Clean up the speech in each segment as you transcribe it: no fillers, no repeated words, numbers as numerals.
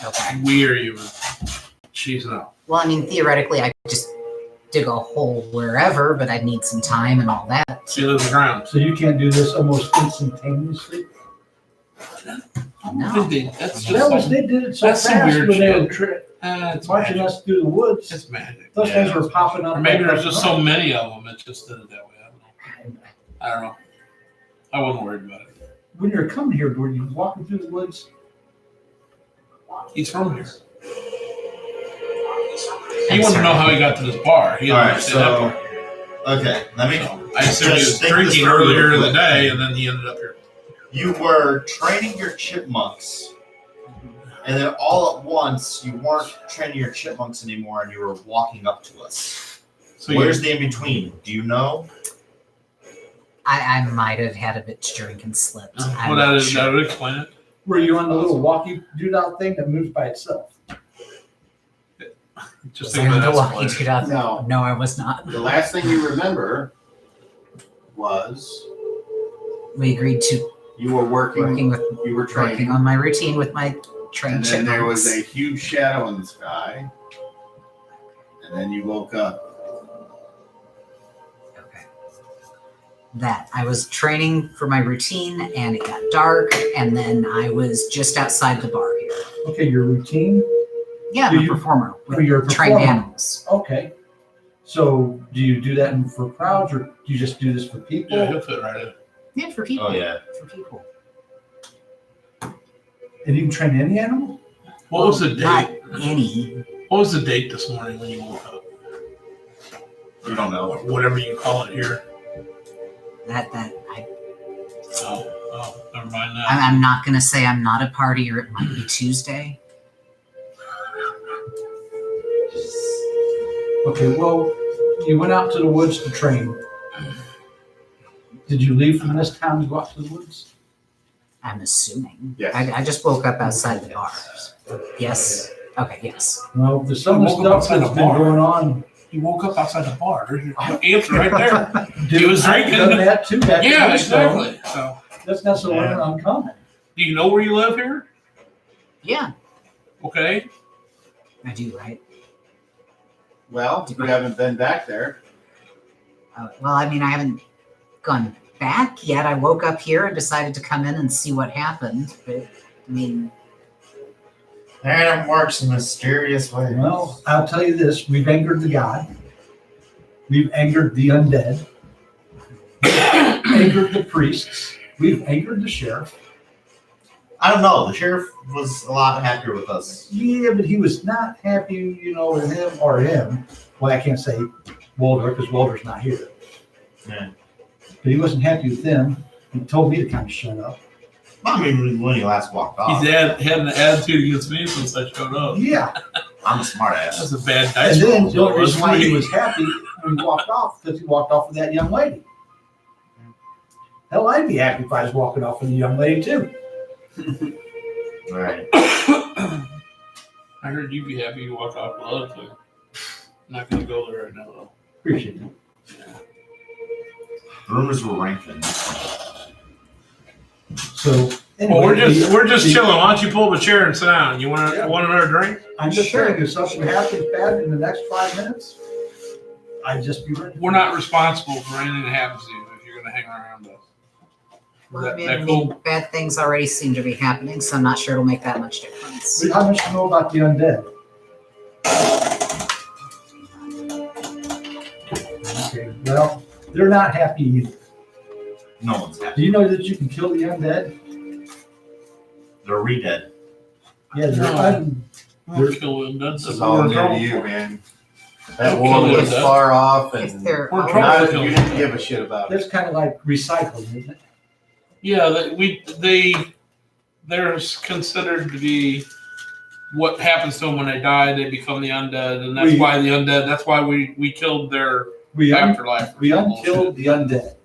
Okay. We are human. She's not. Well, I mean, theoretically, I could just dig a hole wherever, but I'd need some time and all that. She lives the ground. So you can't do this almost instantaneously? No. That's They did it so that's some fast weird when they were shit. marching us through the woods. It's magic. Those things were popping up. Or maybe there's just so many of them. It just did it that way. I don't know. I wasn't worried about it. When you were coming here, were you walking through the woods? He's from here. He wanted to know how he got to this bar. He All right, understand that so part. okay, let me. So, I assumed he was just think this drinking through earlier in real the quick. day, and then he ended up here. You were training your chipmunks, and then all at once you weren't training your chipmunks anymore, and you were walking up to us. So Where's the in between? Do you know? I might have had a bit to drink and slipped. I'm Well, not that sure. would explain it. Were you on the little walkie do-out thing that moves by itself? Just Was think I on of the that. walkie to No. No, I was not. The last thing you remember was We agreed to you were working working training, on my routine with my trained and then there was chipmunks. a huge shadow in the sky, and then you woke up. Okay. That I was training for my routine, and it got dark, and then I was just outside the bar here. Okay, your routine? Yeah, Do I'm a you- performer Oh, with you're a trained performer. animals. Okay. So do you do that for crowds, or do you just do this for people? Yeah, he'll fit right in. Yeah, for people. Oh yeah. For people. And you can train any animal? What was the Not date? any. What was the date this morning when you woke up? You don't Or know. whatever you call it here. Oh, never mind that. I'm not gonna say I'm not a partier. It might be Tuesday. Okay, well, you went out to the woods to train. Did you leave from this town to go out to the woods? I'm assuming. Yes. I just woke up outside the bar. Yes. Okay. Yes. Well, there's some of the You woke up stuff outside that's the been bar. going on. He woke up outside the bar. There's your answer right there. Dude, was I've drinking. done that too. Back in Yeah, the day, so exactly. So, that's not so Yeah. uncommon. do you know where you live here? Yeah, Okay. I do. Right. Well, you haven't been back there. Well, I mean, I haven't gone back yet. I woke up here and decided to come in and see what happened. But I mean, And it works in mysterious ways. Well, I'll tell you this: we've angered the god, we've angered the undead, we've angered the priests, we've angered the sheriff. I don't know. The sheriff was a lot happier with us. Yeah, but he was not happy, with him. Well, I can't say Walter because Walter's not here. Yeah. But he wasn't happy with them. He told me to kind of shut up. I mean, when he last walked off. He's had an attitude against me since I showed up. Yeah. I'm a smart ass. That's a bad dice And then roll. the only reason why he Me. was happy when he walked off, because he walked off with that young lady. Hell, I'd be happy if I was walking off with a young lady too. Right. I heard you'd be happy you walked off with other thing. I'm not gonna go there right now though. Appreciate it. Rumors were ranking. So anyway, Well, we're just the- chilling. Why don't you pull up a chair and sit down? You want another drink? I'm just Sure. saying, if something happens bad in the next 5 minutes, I'd just be ready. We're not responsible for anything that happens to you if you're gonna hang around us. Is well, I mean, that cool? bad things already seem to be happening, so I'm not sure it'll make that much difference. How much do you know about the undead? Okay, well, they're not happy either. No one's happy. Do you know that you can kill the undead? They're re-dead. Yeah, they're No. We'll kill him. This That's is all we're in new to trouble you, for. man. That Don't war kill was them, far off, If and they're We're in all- trouble. not, Kill you them. didn't give a shit about it. That's kind of like recycling, isn't it? Yeah, they're considered to be what happens to them when they die. They become the undead, and that's why the undead. That's why we killed their We afterlife. we unkilled the undead.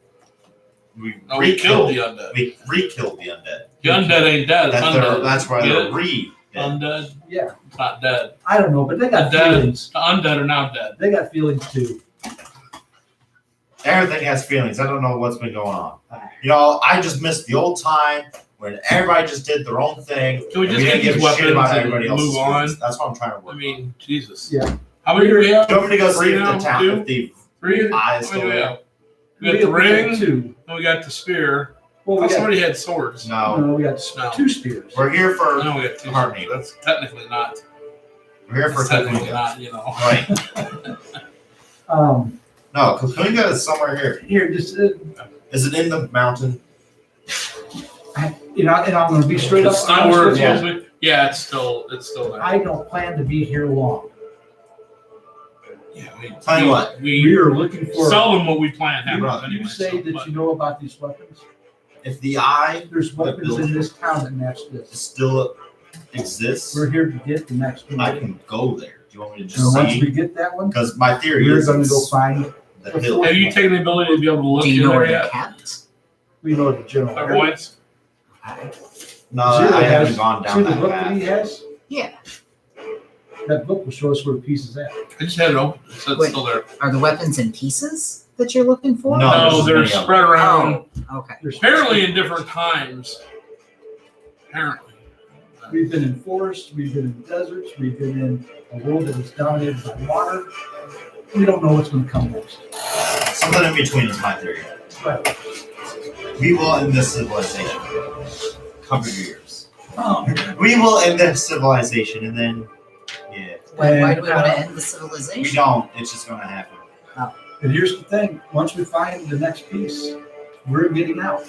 We No, we killed the undead. We re-killed the undead. The undead ain't dead. It's undead. That's why Get they're it? re-dead. Undead. Yeah, It's not dead. I don't know, but they got The dead. feelings. The undead are now dead. They got feelings too. Everything has feelings. I don't know what's been going on. I just miss the old time when everybody just did their own thing. Can we and just didn't get give these a shit about weapons everybody and else's move on? feelings. That's what I'm trying to work I mean, Jesus. Yeah. How many do we have? on. Do you want me to go see Three if the now? town, Two? if the Three? eye is How many still do we there? have? We got the ring, Two. and we got the spear. Well, I we thought got, somebody had swords. No, no, we got No. 2 spears. we're here for No, we got two. Harmony. That's technically not. we're here for That's technically Kapunga. not, you know. Right. No, Kapunga is somewhere here. here, just Is it in the mountain? and I'm going to be straight up It's not honest where with it's you. supposed to be. Yeah, it's still there. I don't plan to be here long. Yeah, Tell you what, We we are looking for. seldom what we plan happens Right. anyway. You say so, that but- you know about these weapons. if the eye There's weapons in this town that match this. still exists, We're here to get the next one. I can go there. Do you want me to And just once see? we get that one, Because my theory we're is going to it's go find. the hill. Have you taken the ability to be able to look Do you in know there where they're yet? kept? We know the general. area. Clairvoyance? No, Zero I haven't has- gone See down the that book that he path. has? Yeah. That book will show us where the piece is at. I just had it open. So it's Wait. still there. Are the weapons in pieces that you're looking for? No, No, there's they're many of them. spread around. Oh, okay. There's- Apparently in different times. Apparently. We've been in forests, we've been in deserts, we've been in a world that is dominated by water. We don't know what's going to come next. Something in between is my theory. Right. We will end this civilization. Cover your ears. Oh, We will end this civilization, and then, yeah, Why do we want to And, end the we civilization? don't. It's just gonna happen. and here's the thing, once we find the next piece, we're getting out.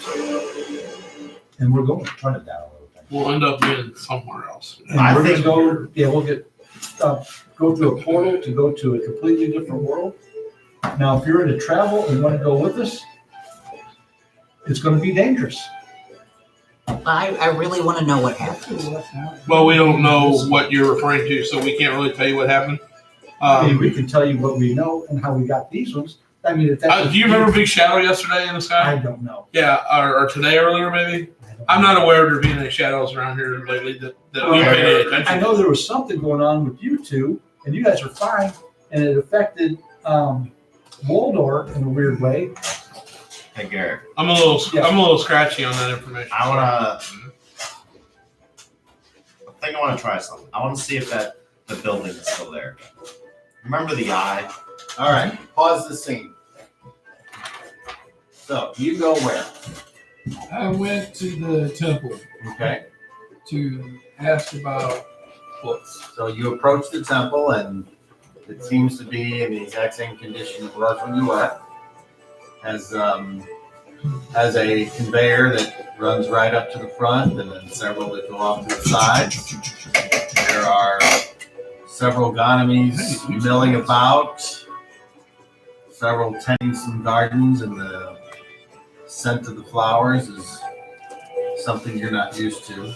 And we're going. Turn it down a little bit. We'll end up being somewhere else. And I we're think- gonna go, yeah, we'll get, go through a portal to go to a completely different world. Now, if you're into travel and want to go with us, it's gonna be dangerous. I really want to know what happened. Well, we don't know what you're referring to, so we can't really tell you what happened. I mean, we can tell you what we know and how we got these ones. I mean, if that's. Do you remember Big Shadow yesterday in the I sky? don't know. Yeah, or today earlier maybe? I don't I'm know. not aware of there being any shadows around here lately that we Well, paid any attention I to. know there was something going on with you two, and you guys were fine, and it affected Waldor in a weird way. Hey, Garrett. I'm a little Yeah. scratchy on that information. I wanna. I think I want to try something. I want to see if the building is still there. Remember the eye? All right, pause the scene. So you go where? I went to the temple Okay. to ask about books. So you approach the temple, and it seems to be in the exact same condition it was when you left. Has a conveyor that runs right up to the front, and then several that go off to the side. There are several Gonomies milling about, several tending some gardens, and the scent of the flowers is something you're not used to,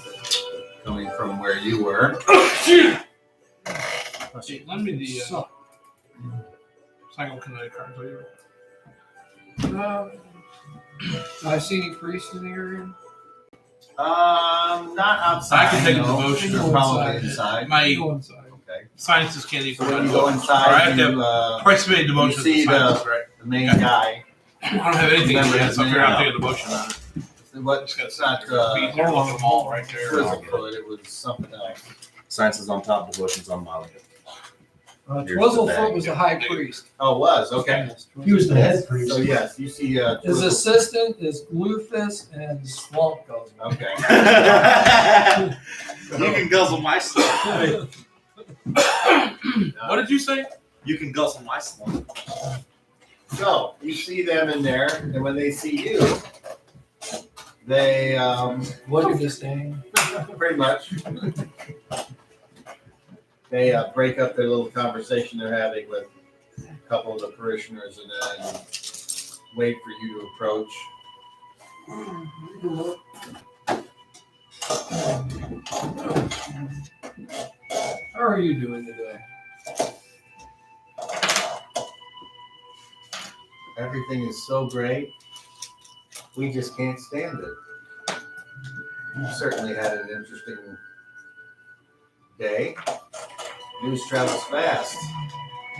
coming from where you were. Hey, lend me the psychokinetic cards. will you? Do I see any priests in the area? Not outside. I can take a no. devotion. They're probably inside. My Go inside. Okay. sciences can't equal So when that. you go Or I inside, have to you, have twice as many devotions see as sciences, right? the main guy. I don't have anything in Remember the his so I figure name? I'll take a devotion on it. What? Just gotta It's not be there along the wall right there. physical. It was something else. Science is on top, devotion's on bottom. Here's the Twizzlefoot bag. was the high priest. Oh, it was okay. Yes, He was the head priest. So yes, you see. His Twizzle- assistant is Gluthus and Swamp goes. Okay. You can guzzle my slump. What did you say? You can guzzle my slump. So you see them in there, and when they see you, they Look at this thing. pretty much they break up their little conversation they're having with a couple of the parishioners, and then wait for you to approach. How are you doing today? Everything is so great, we just can't stand it. You certainly had an interesting day. News travels fast.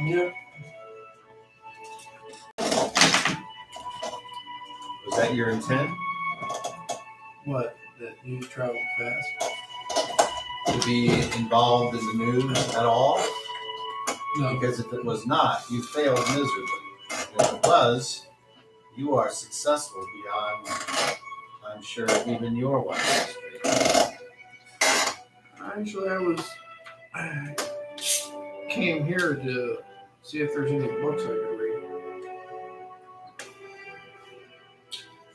Yeah. Was that your intent? What? that news traveled fast? To be involved in the news at all? No. Because if it was not, you failed miserably. If it was, you are successful beyond, I'm sure, even your wildest dreams. Actually, I came here to see if there's any books I could read.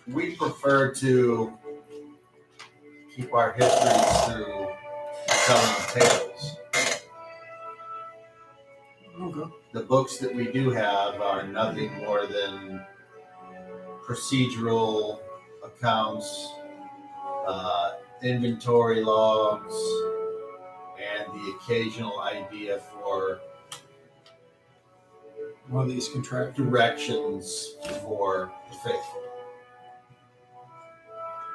We prefer to keep our histories through telling tales. Okay. The books that we do have are nothing more than procedural accounts, inventory logs, and the occasional idea for One of these contractors. directions for the faithful.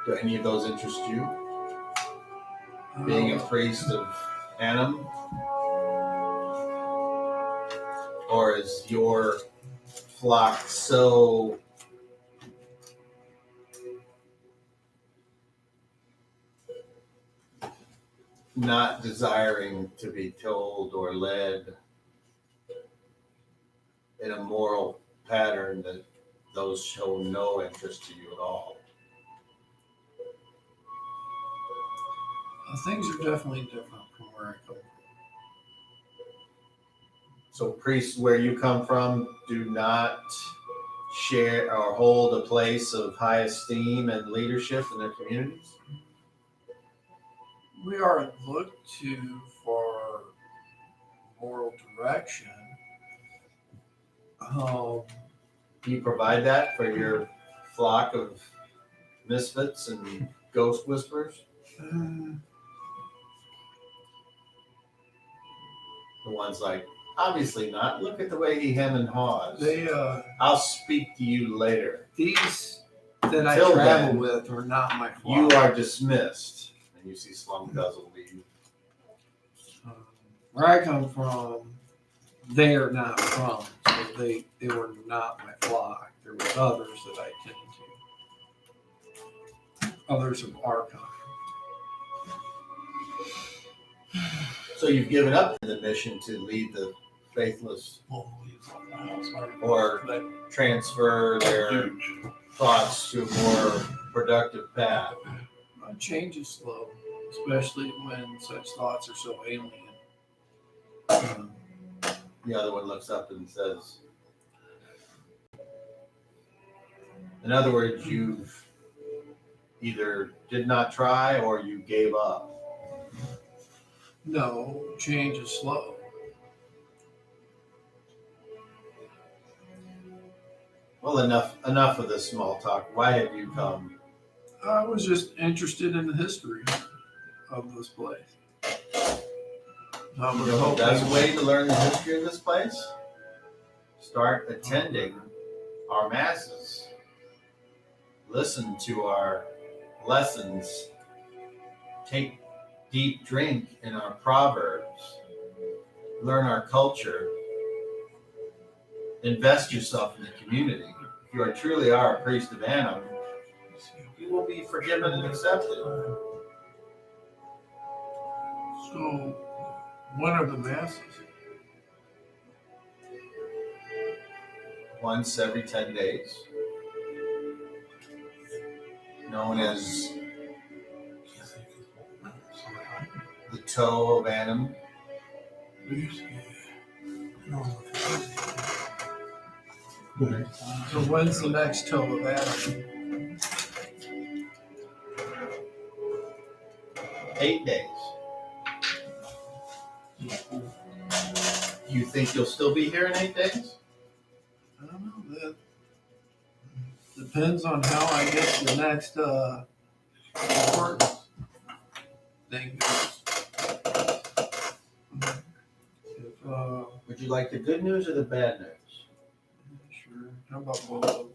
Do any of those interest you? Being a priest of Annam? Or is your flock so not desiring to be told or led in a moral pattern that those show no interest to you at all? Things are definitely different from where I come from. So priests where you come from do not share or hold a place of high esteem and leadership in their communities? We are looked to for moral direction. Do you provide that for your flock of misfits and ghost whisperers? The ones like, obviously not. Look at the way he hem and haws. I'll speak to you later. These that I Until travel then, with are not my flock. You are dismissed. And you see Slum Guzzle leave. Where I come from, they are not from. So they were not my flock. There were others that I tended to. Others of our kind. So you've given up the mission to lead the faithless or transfer their thoughts to a more productive path. Change is slow, especially when such thoughts are so alien. The other one looks up and says, in other words, you've either did not try or you gave up. No, change is slow. Well, enough of this small talk. Why have you come? I was just interested in the history of this place. You know, that's a way to learn the history of this place. Start attending our masses. Listen to our lessons. Take deep drink in our proverbs. Learn our culture. Invest yourself in the community. If you truly are a priest of Annam, you will be forgiven and accepted. So, when are the masses? Once every 10 days. Known as the toe of Annam. So when's the next toe of Adam? 8 days. You think you'll still be here in 8 days? I don't know. That depends on how I get the next report thing goes. If, Would you like the good news or the bad news? sure. How about both of them?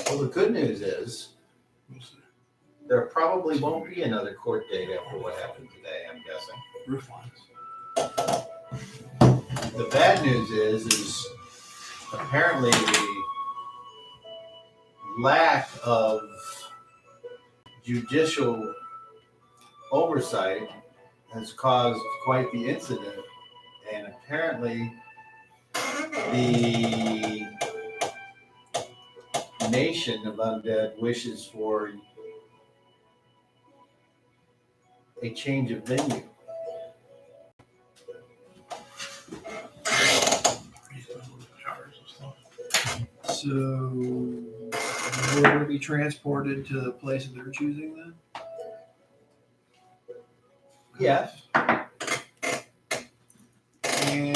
Well, the good news is there probably won't be another court date after what happened today, I'm guessing. Roof lines. The bad news is apparently the lack of judicial oversight has caused quite the incident, and apparently the nation of undead wishes for a change of venue. So we're going to be transported to the place that they're choosing then? Yes. And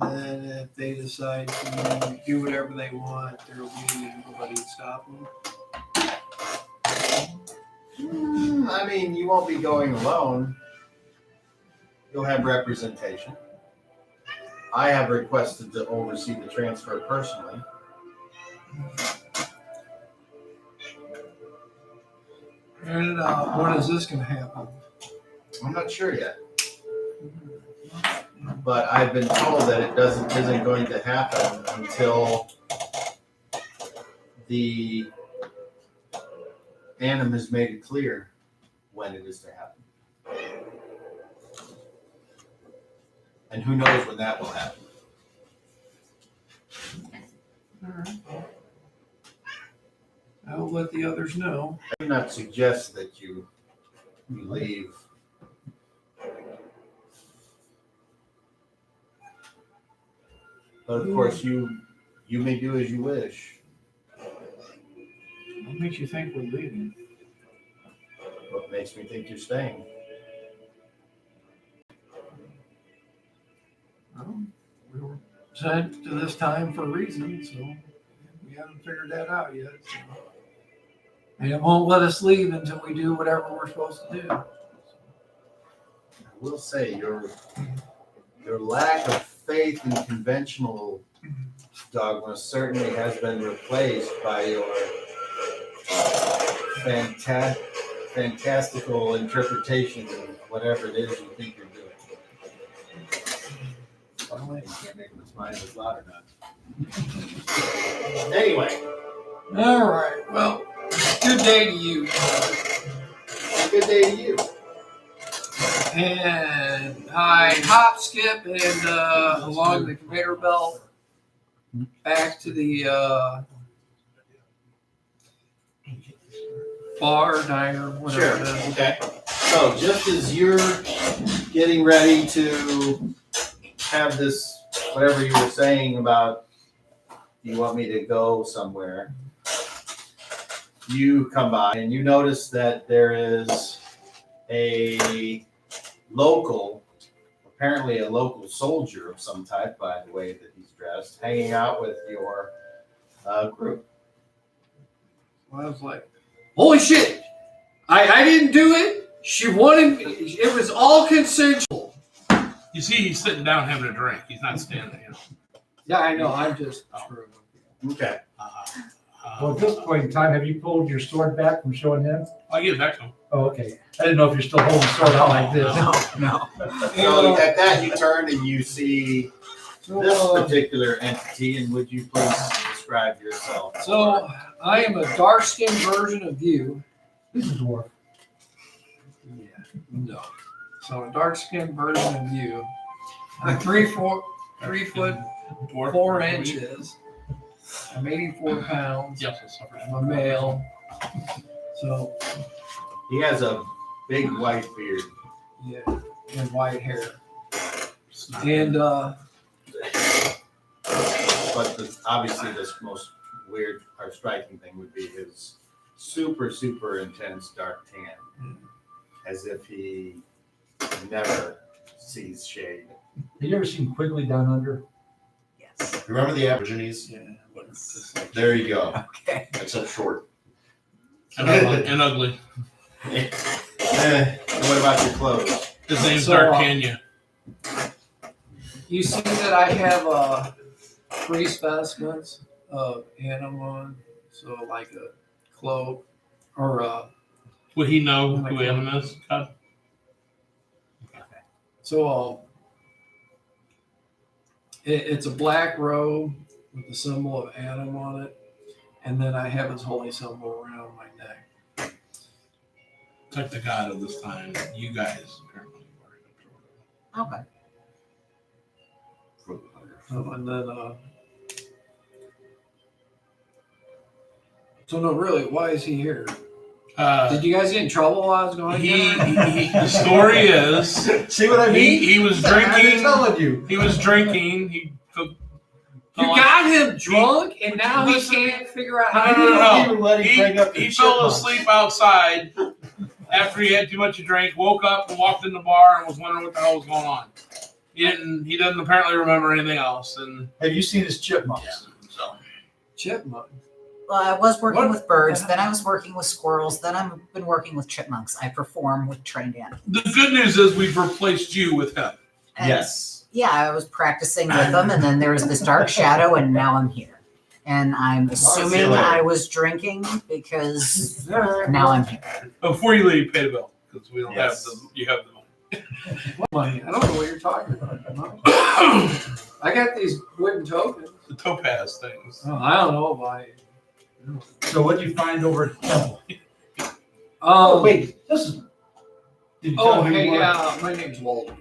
then if they decide to do whatever they want, there will be nobody to stop them. I mean, you won't be going alone. You'll have representation. I have requested to oversee the transfer personally. And when is this going to happen? I'm not sure yet, but I've been told that it isn't going to happen until the Anim has made it clear when it is to happen. And who knows when that will happen. All right. I'll let the others know. I do not suggest that you leave. But of course, you may do as you wish. What makes you think we're leaving? What makes me think you're staying? Well, we were sent to this time for a reason, so we haven't figured that out yet. So. And it won't let us leave until we do whatever we're supposed to do. I will say your lack of faith in conventional dogma certainly has been replaced by your fantastical interpretation of whatever it is you think you're doing. Finally, you can't make this mind as loud or not. Anyway, All right. Well, good day to you. good day to you. And I hop, skip, and along the conveyor belt back to the bar, diner, whatever it is. Okay. So just as you're getting ready to have this, whatever you were saying about you want me to go somewhere, you come by and you notice that there is a local, apparently a local soldier of some type by the way that he's dressed, hanging out with your group. Well, I was like, holy shit! I didn't do it. She wanted me. It was all consensual. You see, he's sitting down having a drink. He's not standing. You know. Yeah, I know. I'm just screwing. Okay. Well, at this point in time, have you pulled your sword back from showing him? I'll get back to him. Oh, okay. I didn't know if you're still holding the sword out like this. No. So at that you turn and you see this particular entity, and would you please describe yourself? So I am a dark-skinned version of you. He's a dwarf. Yeah. No. So a dark-skinned version of you. I'm 3 foot Dwarf. 4 inches. I'm 84 pounds. Yes, I'll suffer. I'm a male. So He has a big white beard. yeah, and white hair. And But obviously this most weird or striking thing would be his super, super intense dark tan. As if he never sees shade. Have you ever seen Quigley Down Under? Yes. Remember the Aborigines? yeah, There you go. Okay. Except short. And ugly. And what about your clothes? His name's So, D'Artagnan. you see that I have 3 specimens of animal, so like a cloak or Would he know who Adam is? God. so it's a black robe with the symbol of Adam on it, and then I have his holy symbol around my neck. Like the god of this time, you guys apparently were. Okay. And then, so no, really, why is he here? Did you guys get in trouble while I was going? The story is See what I mean? he was I'm drinking. telling you. He was drinking. He took. You got him drunk, and now he Listen. can't figure out No, how no, to. no. Even let him bring up the He fell chipmunks. asleep outside after he had too much to drink. Woke up and walked in the bar and was wondering what the hell was going on. He doesn't apparently remember anything else. And Have you seen his chipmunks? so Chipmunk. Well, I was working What? with birds, then I was working with squirrels, then I've been working with chipmunks. I perform with trained animals. the good news is we've replaced you with him. And Yes. Yeah, I was practicing with them, and then there was this dark shadow, and now I'm here. And I'm assuming later. I was drinking because now I'm here. Before you leave, pay the bill because we don't Yes. have the. You have the money. Money. I don't know what you're talking about. I got these wooden tokens. The topaz things. Oh, I don't know why. So what did you find over at the temple? Oh, wait, this is. Did you Oh, tell me hey, more? yeah, my name's Walter.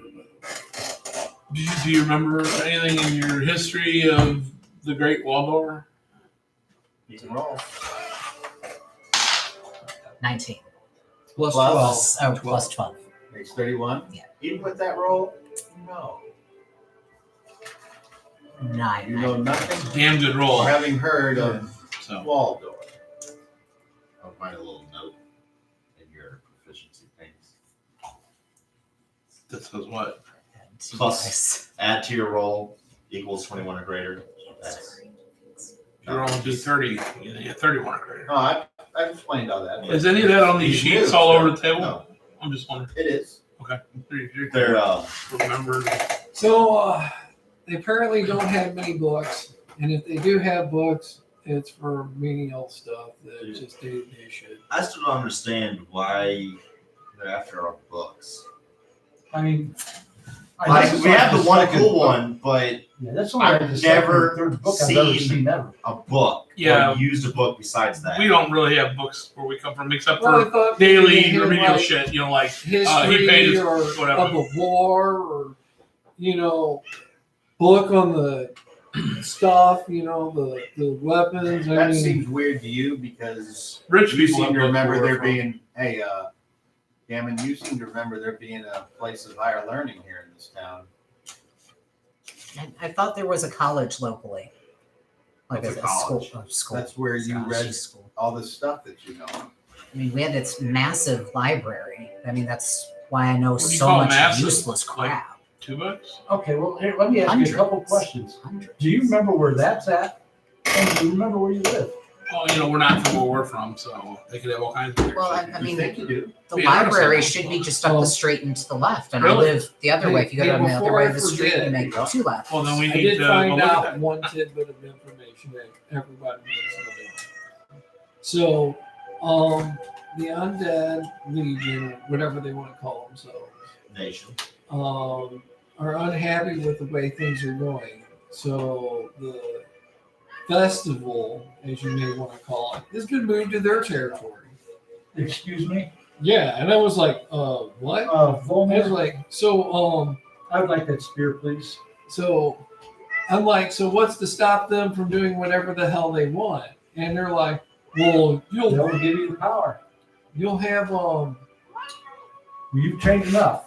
Do you remember anything in your history of the Great Waldor? You can roll. 19. Plus Plus- 12. Plus 12. Makes 31. Yeah. Even with that roll, no. 9. You know nothing. Damn good roll. Or having heard of So Waldor. I'll find a little note in your proficiency things. that says what? Plus. Add to your roll equals 21 or greater. That's You're rolling do 30. You get 31 or greater. No, I've explained all that. Is any of that on these These sheets moves, all over no. the table? No, I'm just wondering. it is. they're Remember. So, they apparently don't have many books, and if they do have books, it's for menial stuff that just day-to-day shit. I still don't understand why they're after our books. I mean. Like, this is we have the the one second cool book. one, but Yeah, that's only I've like the second never or third book I've ever seen- seen ever. a book. Yeah. Or used a book besides that. We don't really have books where we come from except Well, I for thought maybe they daily had, remedial like, shit. You know, like history paid his- or whatever. of a war, or book on the stuff, the weapons. I That mean, seems weird to you because rich you people seem to have remember books there where we're being, hey, Gammon, you seem to remember there being a place of higher learning here in this town. I thought there was a college locally. Like What's a a college? school. That's where you Scholarship read school. all the stuff that you know. I mean, we had this massive library. I mean, that's why I know What do you so call much massive? useless crap. $2. Okay, well, here, let me ask you a couple Hundreds. questions. Hundreds. Do you remember where that's at? And do you remember where you live? Well, we're not from where we're from, so they could have all kinds of weird Well, shit. I You mean, think you do? the Yeah, I library understand. should be just up Oh. the street and to the left. And Really? I live the other way. If you go Hey, down the other before way I of the street, forget, you make two left. Well, then we I need did to go find look at out that. one tidbit of information that everybody needs to know. So, the Undead Legion, whatever they want to call themselves, Nation. are unhappy with the way things are going. So the festival, as you may want to call it, has been moved to their territory. Excuse me? Yeah, and I was like, what? I was Volmer, like, so I would like that spear, please. so I'm like, so what's to stop them from doing whatever the hell they want? And they're like, well, They'll give you the power. you'll have You've trained enough.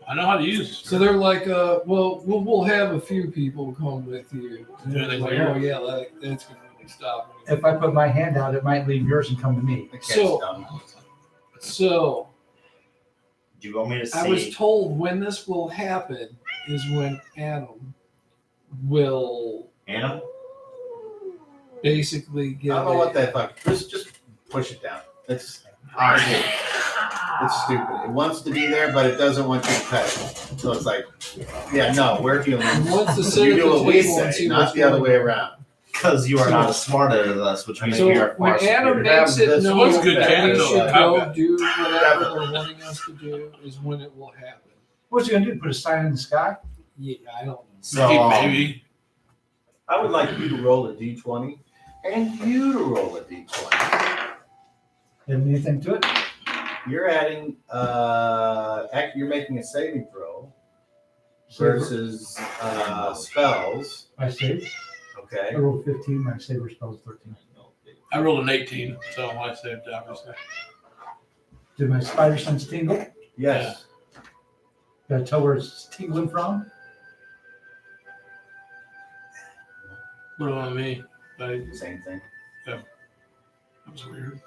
I know how to use it. so they're like, well, we'll have a few people come with you. And Yeah, they're like, weird. oh yeah, that's gonna really stop me. If I put my hand out, it might leave yours and come to me. The cat's So- dumb. So Do you want me to see? I was told when this will happen is when Adam will Anna? basically I get. don't know what that fuck. Just push it down. It's honestly, it's stupid. It wants to be there, but it doesn't want you to touch it. So it's like, yeah, no, we're humans. Wants to sit You at do the what we table and say, see not what's the other going way on. around. Because you are not as smart as us, which means So we are when far Adam superior. makes it This known was that good we candle, should I've go got- do whatever they're wanting us to do is when it will happen. What's he gonna do? Put a sign in the sky? Yeah, I don't know. So, Hey, baby. I would like you to roll a d20 and you to roll a d20. Have anything to it? You're adding, you're making a saving throw versus spells. I saved. I Okay. rolled 15. My saber spell's 13. I rolled an 18, so I saved obviously. Did my spider sense tingle? Yes. Did I tell where it's tingling from? What about me? Same thing. That was weird.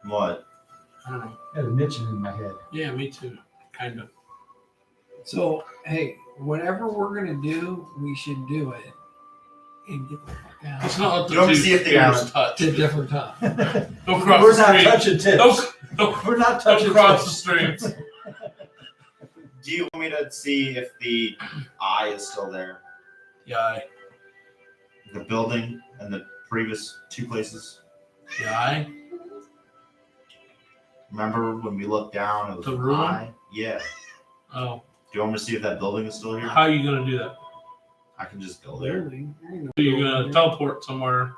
What? I don't know. I had a niche in my head. Yeah, me too. Kind of. So, hey, whatever we're gonna do, we should do it and get the fuck It's out not let the You want me two to see if they fingers are- touch. to a different time. Don't cross We're the not street. touching tips. Don't We're not touching cross the tips. street. Do you want me to see if the eye is still there? Yeah, The building and the previous two places? yeah. Remember when we looked down? It was The an ruin? eye? Yeah. Oh, Do you want me to see if that building is still here? how are you gonna do that? I can just go there. Clearly, Are you gonna teleport somewhere?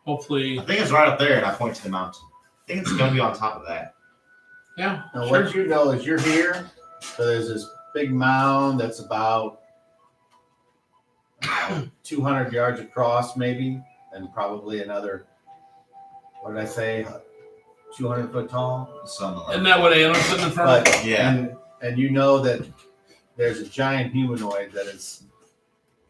Hopefully, I think it's right up there, and I point to the mountain. I think it's gonna be on top of that. yeah. Now, Sure. what you know is you're here, so there's this big mound that's about 200 yards across, maybe, and probably another, what did I say, 200 foot tall? Something like Isn't that what Anna's sitting in front of? But Yeah. and you know that there's a giant humanoid that is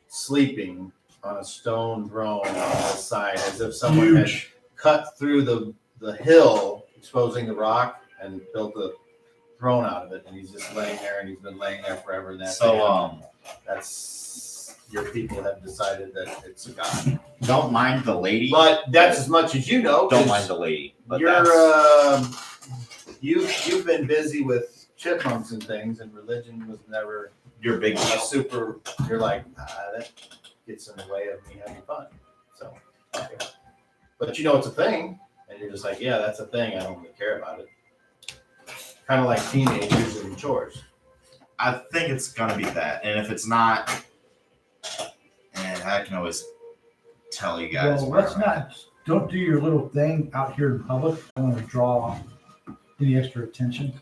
sleeping on a stone throne on the side, as if someone had cut through the hill, exposing the rock, and built a throne out of it. And he's just laying there, and he's been laying there forever. And that's that's your people have decided that it's a god. don't mind the lady. But that's as much as you know. Don't 'cause mind the lady. But You're that's, you've been busy with chipmunks and things, and religion was never your big a deal. super. You're like, that gets in the way of me having fun. So, okay. But you know it's a thing, and you're just like, yeah, that's a thing. I don't really care about it. Kind of like teenagers and chores. I think it's gonna be that, and if it's not, and I can always tell you guys. Well, where let's I'm at. not. Don't do your little thing out here in public. I don't want to draw any extra attention.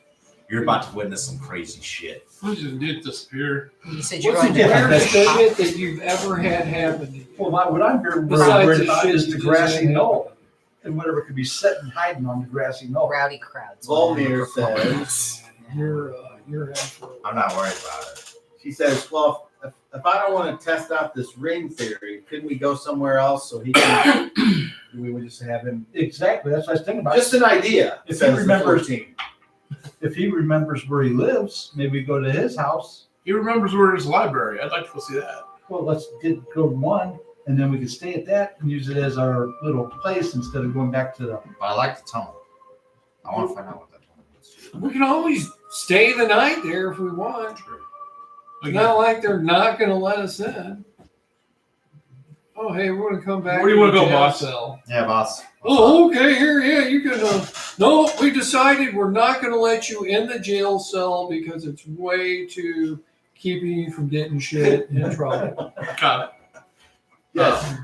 You're about to witness some crazy shit. What did you disappear? You said you're what's the going to weirdest difference? shit that you've ever had happen to you? Well, what I'm here Besides worried the about shit is you the just grassy had knoll happen. and whatever could be sitting hiding on the grassy knoll. rowdy crowds. Volmir says, You're in for I'm not worried about it. she says, well, if I don't want to test out this ring theory, couldn't we go somewhere else so he can, we would just have him, Exactly. That's what I was thinking about. just an idea. If he says the remembers- 14. If he remembers where he lives, maybe go to his house. He remembers where his library. I'd like to go see that. Well, let's go to one, and then we can stay at that and use it as our little place instead of going back to the. But I like the tone. I want to find out what that tone is. We can always stay the night there if we want. True. It's not like they're not going to let us in. Oh, hey, we're going to come back. Where do you to wanna the go, jail boss? cell. Yeah, boss. Oh, okay, here, yeah, you can. No, we decided we're not going to let you in the jail cell because it's way too keeping you from getting shit in trouble. Got it. Yes.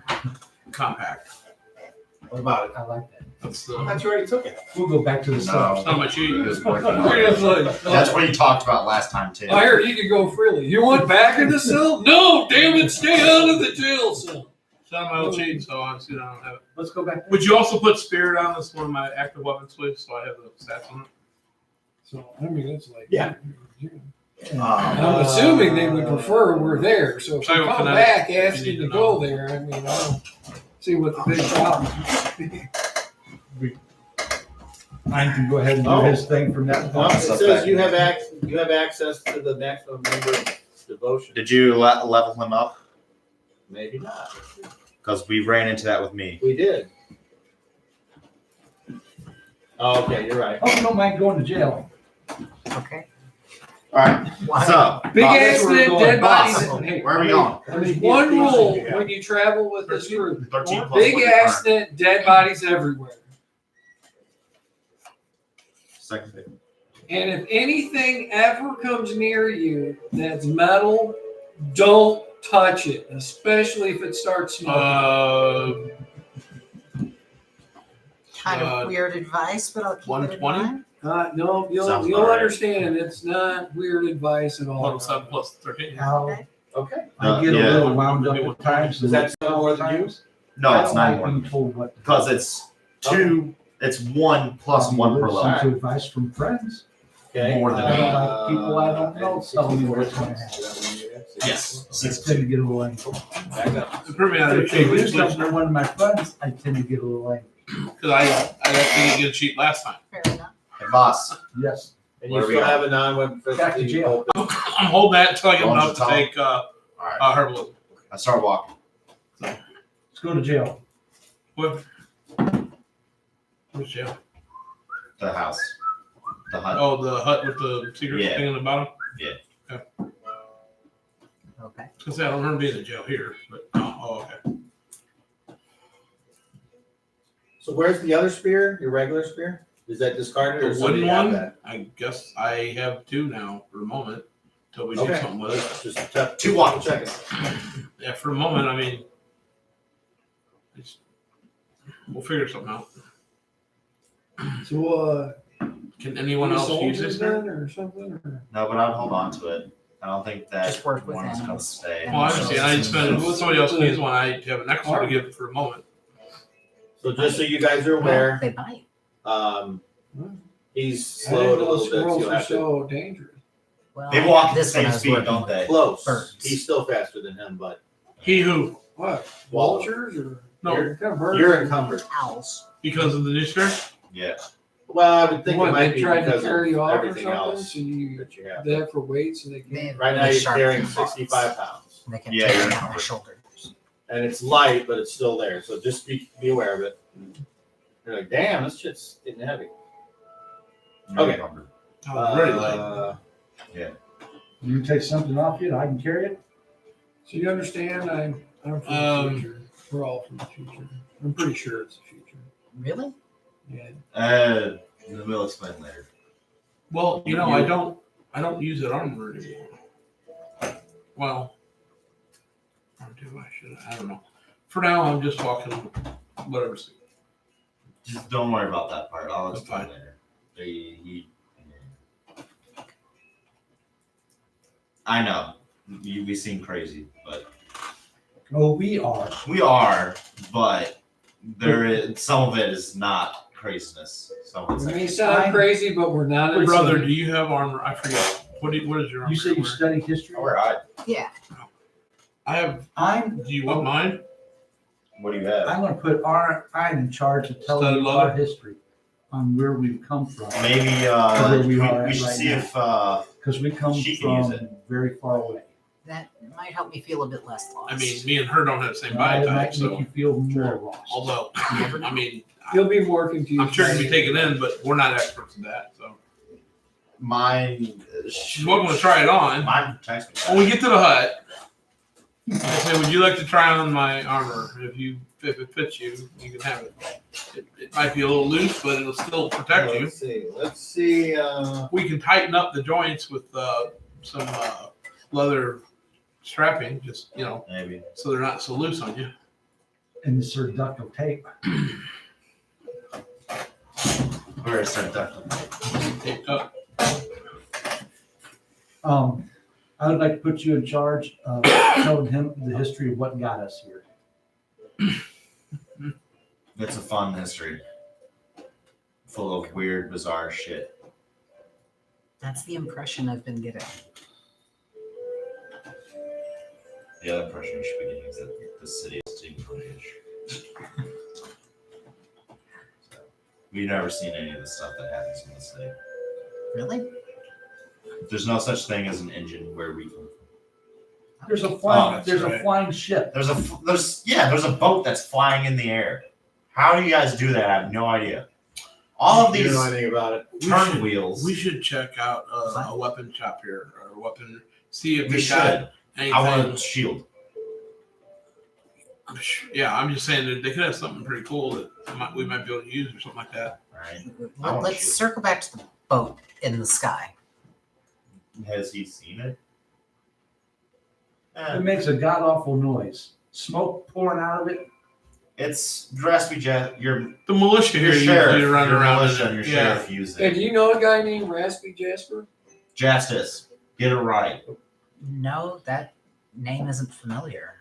Compact. What about it? I like that. That's I thought you already took it. We'll go back to the No. cell. not much you use. We're just like, That's what you talked about last time too. I heard you could go freely. You want back in the cell? No, damn it, stay out of the jail cell. It's not my old cheat, so obviously I don't have it. Let's go back. Would you also put spirit on this one of my active weapons, please? So I have the stats on it. So, I mean, it's like, Yeah. I'm assuming they would prefer we're there. So if you Psycho come Kinetic, back if you asking need to to go know. there, I mean, I don't see what the big problem is. Ryan can go ahead and do Oh. his thing from that Well, point. it says you have access to the maximum number of devotion. Did you level him up? Maybe not. Because we ran into that with me. We did. Oh, okay, you're right. Oh, you don't mind going to jail. Okay. All right. Why? So, Big boss, accident, going. dead Boss, bodies. Hey, where are we going? there's one rule when you travel with this group. 13 plus Big what your current. accident, dead bodies everywhere. Second pick. And if anything ever comes near you that's metal, don't touch it, especially if it starts smoking. Kind of weird advice, but I'll keep it in 120? mind. No, Sounds you'll about right. understand. It's not weird advice at all. 107 plus 13. Okay. Okay. I get a Yeah. little wound up at times. Is that still more than you? No, I it's don't not like more being told what. to do. because it's two. It's 1 plus 1 per Listen level. to advice from friends. Okay. More than I don't like people I don't know telling me what's going to happen. Yes. I tend to get a little angry. Back up. It proved me out If they do because something to one of my friends, I tend to get a little angry. I actually didn't get a cheat last time. Fair enough. Hey, boss. Yes. And Where you are we still going? have a non-web Back to jail. I'm holding that until I get Going to enough to town? take All right. herbalism. I start walking. Let's go to jail. What? Which jail? The house. The hut. Oh, the hut with the secret Yeah. thing in the bottom? Okay. Because I don't remember being in jail here, but okay. So where's the other spear? Your regular spear? Is that discarded or The somebody wooden have one? that? I guess I have 2 now for the moment until we do Okay. something with it. Let's just check. Two walking check it. Yeah, for the moment, I mean, we'll figure something out. So, Can anyone else use this now? or something? Or? No, but I'd hold on to it. I don't think that Just work with one's him. gonna stay. Well, I understand. I just spend somebody else needs one. I have an extra to give for a moment. So just so you guys are aware, They bite. he's I didn't slowed a know little bit. So squirrels you'll were have to so dangerous. Well, They walk at the this one same I was speed, working don't they? close. Birds. He's still faster than him, but He who? What? Wallow. Vultures or No, what kind of birds? you're encumbered. Owls. because of the new skirt? Yeah. Well, I would think What, it might they be tried to because carry you of off or everything something, else so you that you have. they have for weight, so they They can. have Right now really you're sharp carrying claws. 65 pounds, They can Yeah, take you're it down covered. my shoulders. and it's light, but it's still there. So just be aware of it. You're like, damn, this shit's getting heavy. Okay. Oh, very light. You take something off you, and I can carry it. So you understand? I'm from the future. We're all from the future. I'm pretty sure it's the future. Really? Yeah. We'll explain later. Well, I don't use that armor anymore. Well, or do I? Should I? I don't know. For now, I'm just walking whatever. Just don't worry about that part. I'll That's explain fine. later. I know. We seem crazy, but Oh, we are. we are. But there is some of it is not craziness. Some of it's We may actually- sound crazy, but we're not. Brother, insane. do you have armor? I forget. What is your armor? You say you wear? study history? All right. Yeah. I have. I'm Do you want mine? What do you have? I'm going to put I'm in charge of telling Study you leather? our history on where we've come from. Maybe Where we we, are at we should right see now. if Because we come She can use from very far away. That might help me feel a bit less lost. I mean, me and her don't have the same It body type, might make so you feel more lost. although I mean, He'll be more confused. I'm sure it can be taken in, but we're not experts in that. So mine. she's welcome to try it on. Mine protects me. When we get to the hut, I say, "Would you like to try on my armor? If it fits you, you can have it. It might be a little loose, but it'll still protect you. Let's see. We can tighten up the joints with some leather strapping, just Maybe. so they're not so loose on you. And the Sir Ductile tape. Where is that duck? Taped up. I would like to put you in charge of telling him the history of what got us here. It's a fun history. Full of weird, bizarre shit. That's the impression I've been getting. The other impression you should be getting is that the city is taking footage. We've never seen any of the stuff that happens in the city. Really? There's no such thing as an engine where we come from. There's a flying, that's there's right. a flying ship. There's a boat that's flying in the air. How do you guys do that? I have no idea. All of You these don't know anything about it. turn wheels. We should check out a weapon shop here, or a weapon. See if We they should. got anything. I want a shield. Yeah, I'm just saying that they could have something pretty cool that we might be able to use or something like that. Right? I want Let's to shoot. circle back to the boat in the sky. Has he seen it? It makes a god awful noise. Smoke pouring out of it. It's Raspy Jet. Your The militia here sheriff, usually run your around. militia, in and it. your Yeah. sheriff use Hey, it. do you know a guy named Raspy Jasper? Justice. Get it right. No, that name isn't familiar.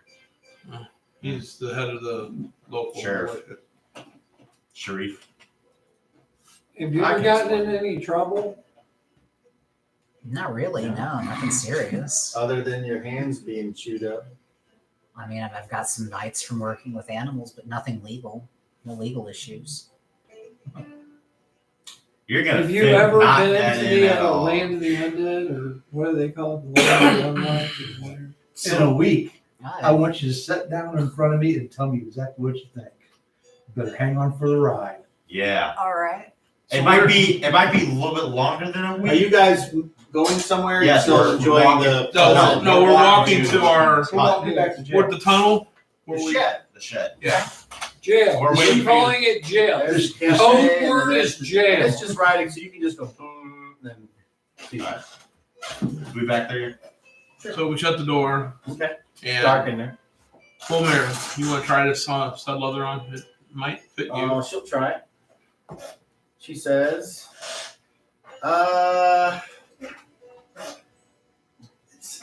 He's the head of the local Sheriff. militia. Sharif. Have you I ever can gotten explain. in any trouble? Not really, no, nothing serious. Other than your hands being chewed up. I mean, I've got some bites from working with animals, but nothing legal. No legal issues. You're gonna Have you fit ever not been that to in the at all. Land of the Undead, or what do they call it? The Land of the Unlikely? Whatever. In a So, week, I I, want you to sit down in front of me and tell me exactly what you think. You better hang on for the ride. yeah. all right. It might be a little bit longer than a week. Are you guys going somewhere? Yes, Still we're enjoying walking. the. No, we're walking to our We're walking back to jail. what the tunnel. Where The we, shed. The shed. yeah. Jail. We're We're waiting for calling it jail. There's Code cafe, and word then is jail. It's just riding, so you can just go boom, then. See. Alright. We back there. So we shut the door. Okay. And Dark in there. well, Mary, you want to try this stud leather on? It might fit you. Oh, she'll try it. She says,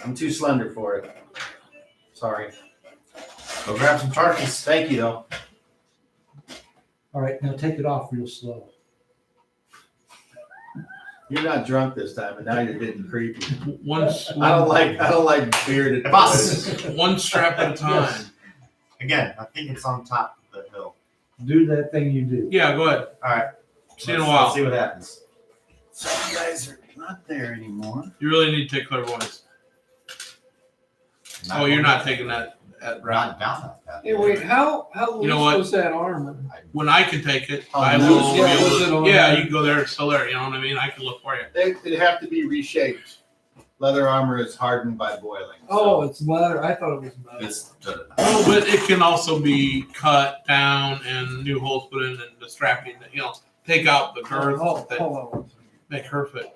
I'm too slender for it. Sorry. Go grab some turkeys. Thank you, though. All right, now take it off real slow. You're not drunk this time, and now you're getting creepy. Once, I don't like bearded Boss. one strap at a time. Yes. Again, I think it's on top of the hill. Do that thing you do. Yeah, go ahead. All right. See you in a Let's while. see what happens. So you guys are not there anymore. You really need to take clairvoyance. Oh, you're not taking that at route. Not down that path. Hey, wait, how You know loose what? was that armor? When I can take it, Oh, I loose? will. Yeah, be was it able on to, yeah, there? you can go there. It's still there. You know what I mean? I can look for you. It'd have to be reshaped. Leather armor is hardened by boiling. Oh, it's leather. I thought it was metal. It's Oh, but it can also be cut down and new holes put in and the strapping. You know, take out the girth Oh, that hold on. make her fit.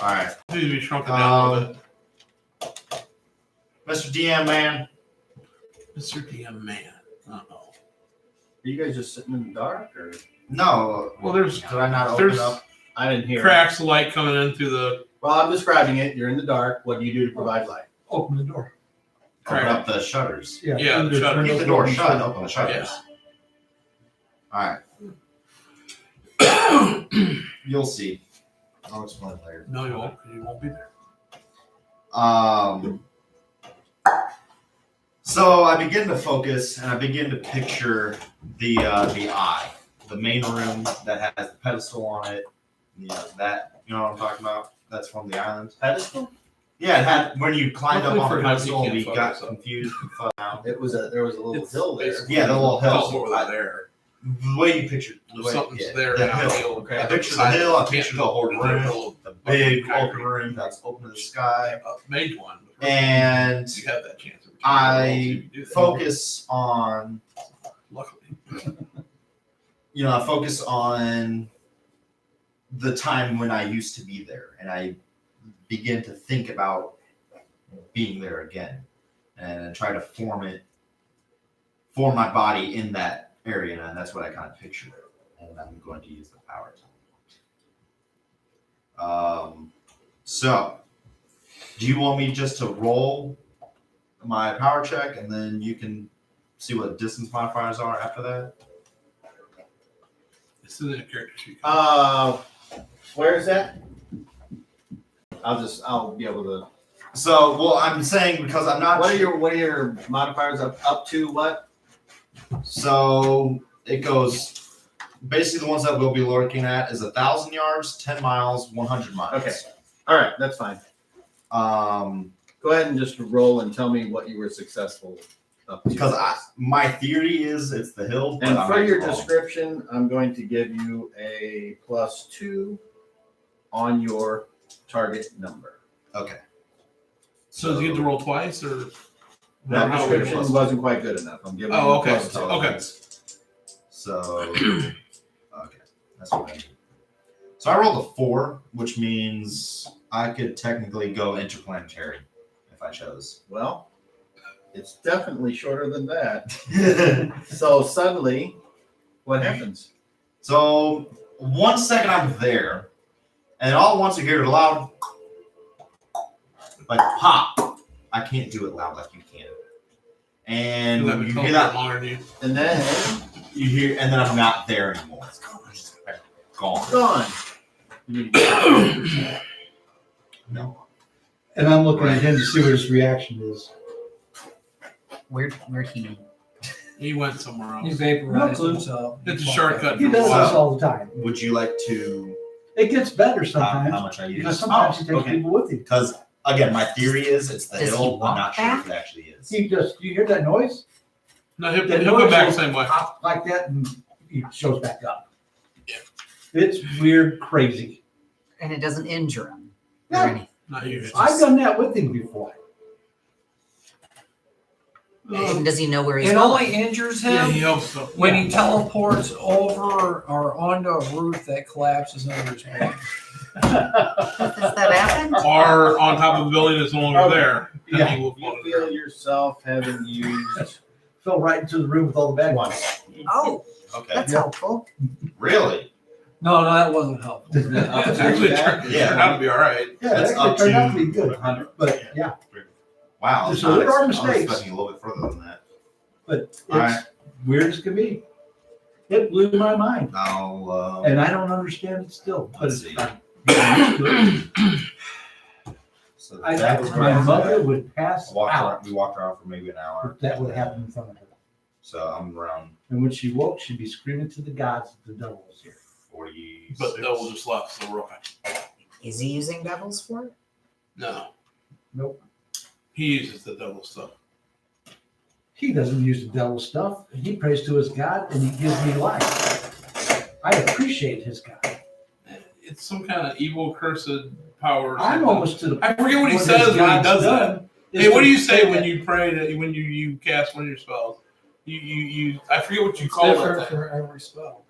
all right. Needs to be shrunken down a little bit. Mr. DM man. Mr. DM man. Uh-oh. Are you guys just sitting in the dark, or No. Well, there's Did I not open there's up? I didn't hear? cracks of light coming in through the Well, I'm describing it. You're in the dark. What do you do to provide light? Open the door. Open crack. up the shutters. Yeah, turn the shutter. Keep the those door open, shut. turn Open the shutters. All right. You'll see. I'll explain later. No, you won't. 'Cause you won't be there. So I begin to focus and I begin to picture the eye, the main room that has the pedestal on it. You know, that, you know what I'm talking about? That's from the island. Pedestal? Yeah, it had when you climbed up Luckily on for the him, pedestal, he we can't got focus up. confused and fell down. There was a little It's hill there. basically- Yeah, the little hill. Oh, over there. The way you picture the If way, something's yeah, there the now, hill. you'll I picture the hill, I picture the whole room, the big Okay. open room that's open to the sky, Made one. and You have that chance. I focus on, Luckily. I focus on the time when I used to be there, and I begin to think about being there again, and try to form my body in that area, and that's what I kind of picture, and I'm going to use the power. So, do you want me just to roll my power check, and then you can see what distance modifiers are after that? This is a character sheet. Where is that? I'll be able to. So, well, I'm saying because I'm not. What are your modifiers up to what? So it goes. Basically, the ones that we'll be looking at is 1,000 yards, 10 miles, 100 miles. Okay. All right, that's fine. Go ahead and just roll and tell me what you were successful up to. Because my theory is it's the hill. But And I for might your be wrong. description, I'm going to give you a +2 on your target number. Okay. So do you get to roll twice or? That No, description plus- wasn't quite good enough. I'm giving Oh, you okay. +2. Okay. So, okay, that's what I need. So I rolled a 4, which means I could technically go interplanetary if I chose. Well, It's definitely shorter than that. So suddenly, what happens? So 1 second I'm there, and all at once you hear it loud, like pop. I can't do it loud like you can. And You'll have a you total hear that, longer than you. And then you hear, and then I'm not there anymore. It's gone. gone. You need to No. And I'm looking at him to see what his reaction is. Where'd he? He went somewhere He else. vaporized No clue. himself. It's a shortcut. He does this all the time. Would you like to It gets better how sometimes much I use? because sometimes he takes okay. people with him. Because again, my theory is it's the Does he hill. I'm walk not sure if back? it actually is. He just, you hear that noise? No, he'll That go noise back will the same way. pop like that and he shows back up. Yeah. It's weird, crazy. And it doesn't injure him Yeah. or anything. Not usually. I've done that with him before. And does he know where he's It going? only injures Yeah, him he hopes so. when he teleports over or onto a roof that collapses under his back. Does that happen? Or on top of a building that's no longer there. Then Yeah. he will You float it feel down. yourself having used Fell right into the room with all the bad ones. Oh, Okay. that's helpful. Really? No, that wasn't helpful. up It's to actually that. turned out to be all right. Yeah, That's that up turned out to to be good. But yeah, Wow. I was So not there are I was mistakes. expecting a little bit further than that. but it's All right. weird as can be. It blew my mind. I'll. And I don't understand it still. But Let's it's see. I'm getting used to it. So I, that was my where mother would pass walked out we walked around for maybe an hour. if that would happen in front of her. So I'm around And when she woke, she'd be screaming to the gods that the devil was here. 46. But Devil just left, so we're okay. Is he using devils for it? No. Nope. He uses the devil stuff. He doesn't use the devil stuff. He prays to his God and he gives me life. I appreciate his God. It's some kind of evil, cursed power. or I'm something. almost to the I forget what he his says when he God's does that. done is Hey, what to do you say take when that- you pray to when you cast one of your spells? You I forget what you It's call different it. for every spell.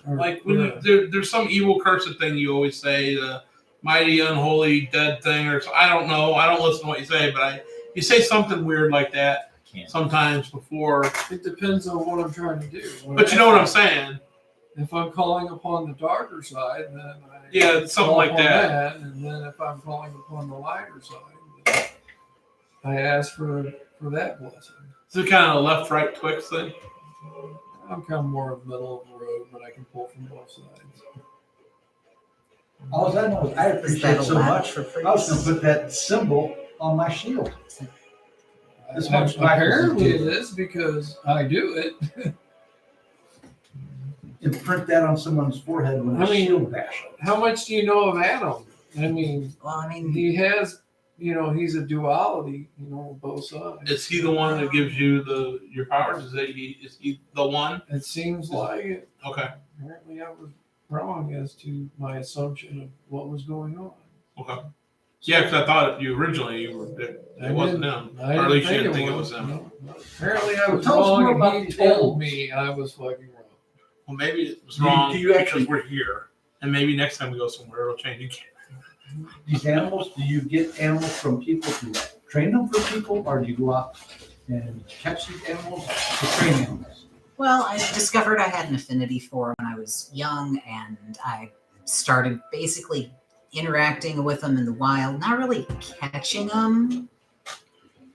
Like when there's some evil cursed thing you always say, the mighty unholy dead thing, or so, I don't know. I don't listen to what you say, but you say something weird like that Can't. sometimes before. It depends on what I'm trying to do. But you know what I'm saying? If I'm calling upon the darker side, then I Yeah, something call like upon that. And then if I'm calling upon the lighter side, then I ask for that blessing. It's a kind of left right Twix thing. I'm kind of more of the middle of the road, but I can pull from both sides. All I know is I Is appreciate that it so allowed much. for free? I was going to put that symbol on my shield. This much Apparently black it is because I do it. and print that on someone's forehead when I a mean, shield bash. How much do you know of Adam? I mean, Well, I mean, he has, he's a duality, both sides. Is he the one that gives you your powers? Is he the one? It seems like it. Okay. Apparently I was wrong as to my assumption of what was going on. Okay. Yeah, because I thought you originally it wasn't him, I or at least you think didn't think it was him. No. Apparently I Well, was tell us more wrong, about and he these told animals. me I was fucking wrong. Well, maybe it was Do you- wrong do you actually- because we're here, and maybe next time we go somewhere it'll change again. These animals, do you get animals from people to train them for people, or do you go out and catch these animals to train animals? well, I discovered I had an affinity for them when I was young, and I started basically interacting with them in the wild, not really catching them,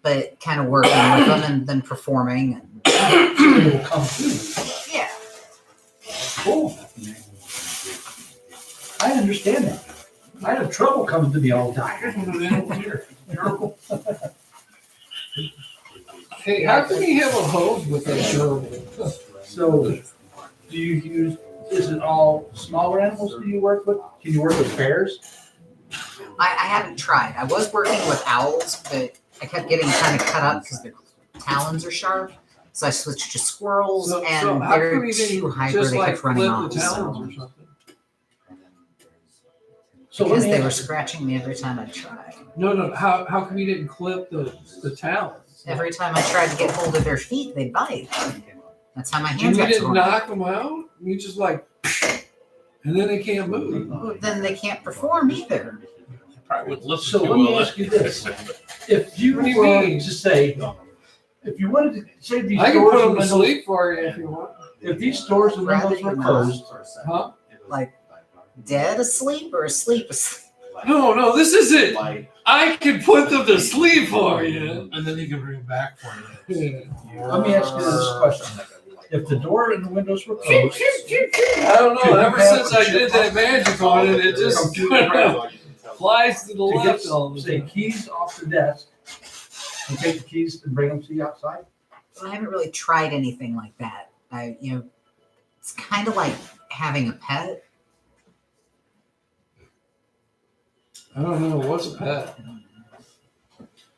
but kind of working with them and then performing. And, They will come to you. yeah. Cool. I understand that. I have trouble coming to me all the time. Here's one of the animals here. Miracle. Hey, how can you have a hose with that gerbil? So, do you use, is it all smaller animals do you work with? Can you work with bears? I haven't tried. I was working with owls, but I kept getting kind of cut up because their talons are sharp. So I switched to squirrels, So and how they're come you too didn't hybrid. just They like kept flip running the off. talons So, or something? So because let me they were ask you- scratching me every time I tried. No. How come you didn't clip the talons? Every time I tried to get hold of their feet, they'd bite. That's how my And hands you got didn't torn. knock them out? You just like, and then they can't move. Well, then they can't perform either. Probably wouldn't listen So too let me well. ask you this. If you What do you were mean? to say, If you wanted to say these I can doors put and them to windows, sleep for you if you want. if these doors and Rather windows were you not. closed, Huh? Like dead asleep or asleep asleep? No, this is it. I can put them to sleep for you. And then you can bring it back for you. Yeah. let me ask you this question. If the door and the windows were closed, I don't know. Ever since I did that magic on it, it just flies to the to left get, all the say, time. keys off the desk, and take the keys and bring them to the outside? Well, I haven't really tried anything like that. It's kind of like having a pet. I don't know. What's a pet?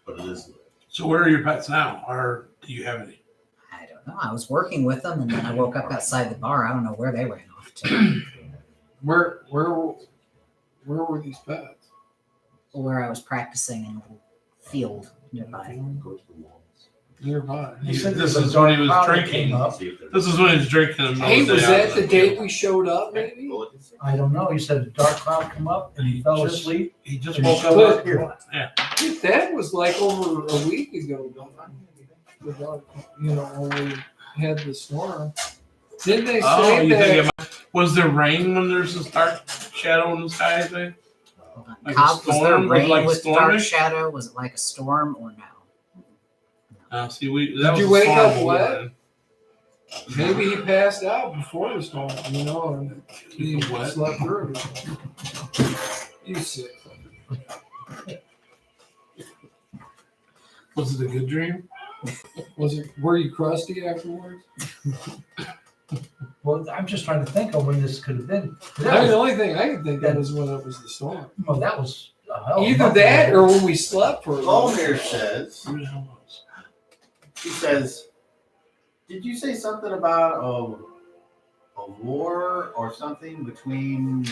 But it is. So where are your pets now? Or do you have any? I don't know. I was working with them, and then I woke up outside the bar. I don't know where they ran off to. Where were these pets? Where I was practicing in a little field nearby. Nearby. You said This there's a is when he was crowd that drinking. came up. This is when he was drinking. And Hey, was those that days. the date we showed up? Maybe. I don't know. You said a dark cloud come up and he fell asleep. He just And woke he up. showed up here. That was like over a week ago. When we had the storm. Didn't they Oh, say you think that? was there rain when there's this dark shadow in the sky thing? Like a Cobb, was there storm? Was it rain like with storming? dark shadow? Was it like a storm or no? See, that Did was you a wake storm up we wet? were in. Maybe he passed out before the storm, and he Keep it wet. slept through it. You sick. Was it a good dream? Were you crusty afterwards? Well, I'm just trying to think of when this could have been. The only thing I can think of is when it was the storm. Well, that was a hell of a Either month that ago. or when we slept for a while. Volmir says, Who the hell knows? he says, did you say something about a war or something between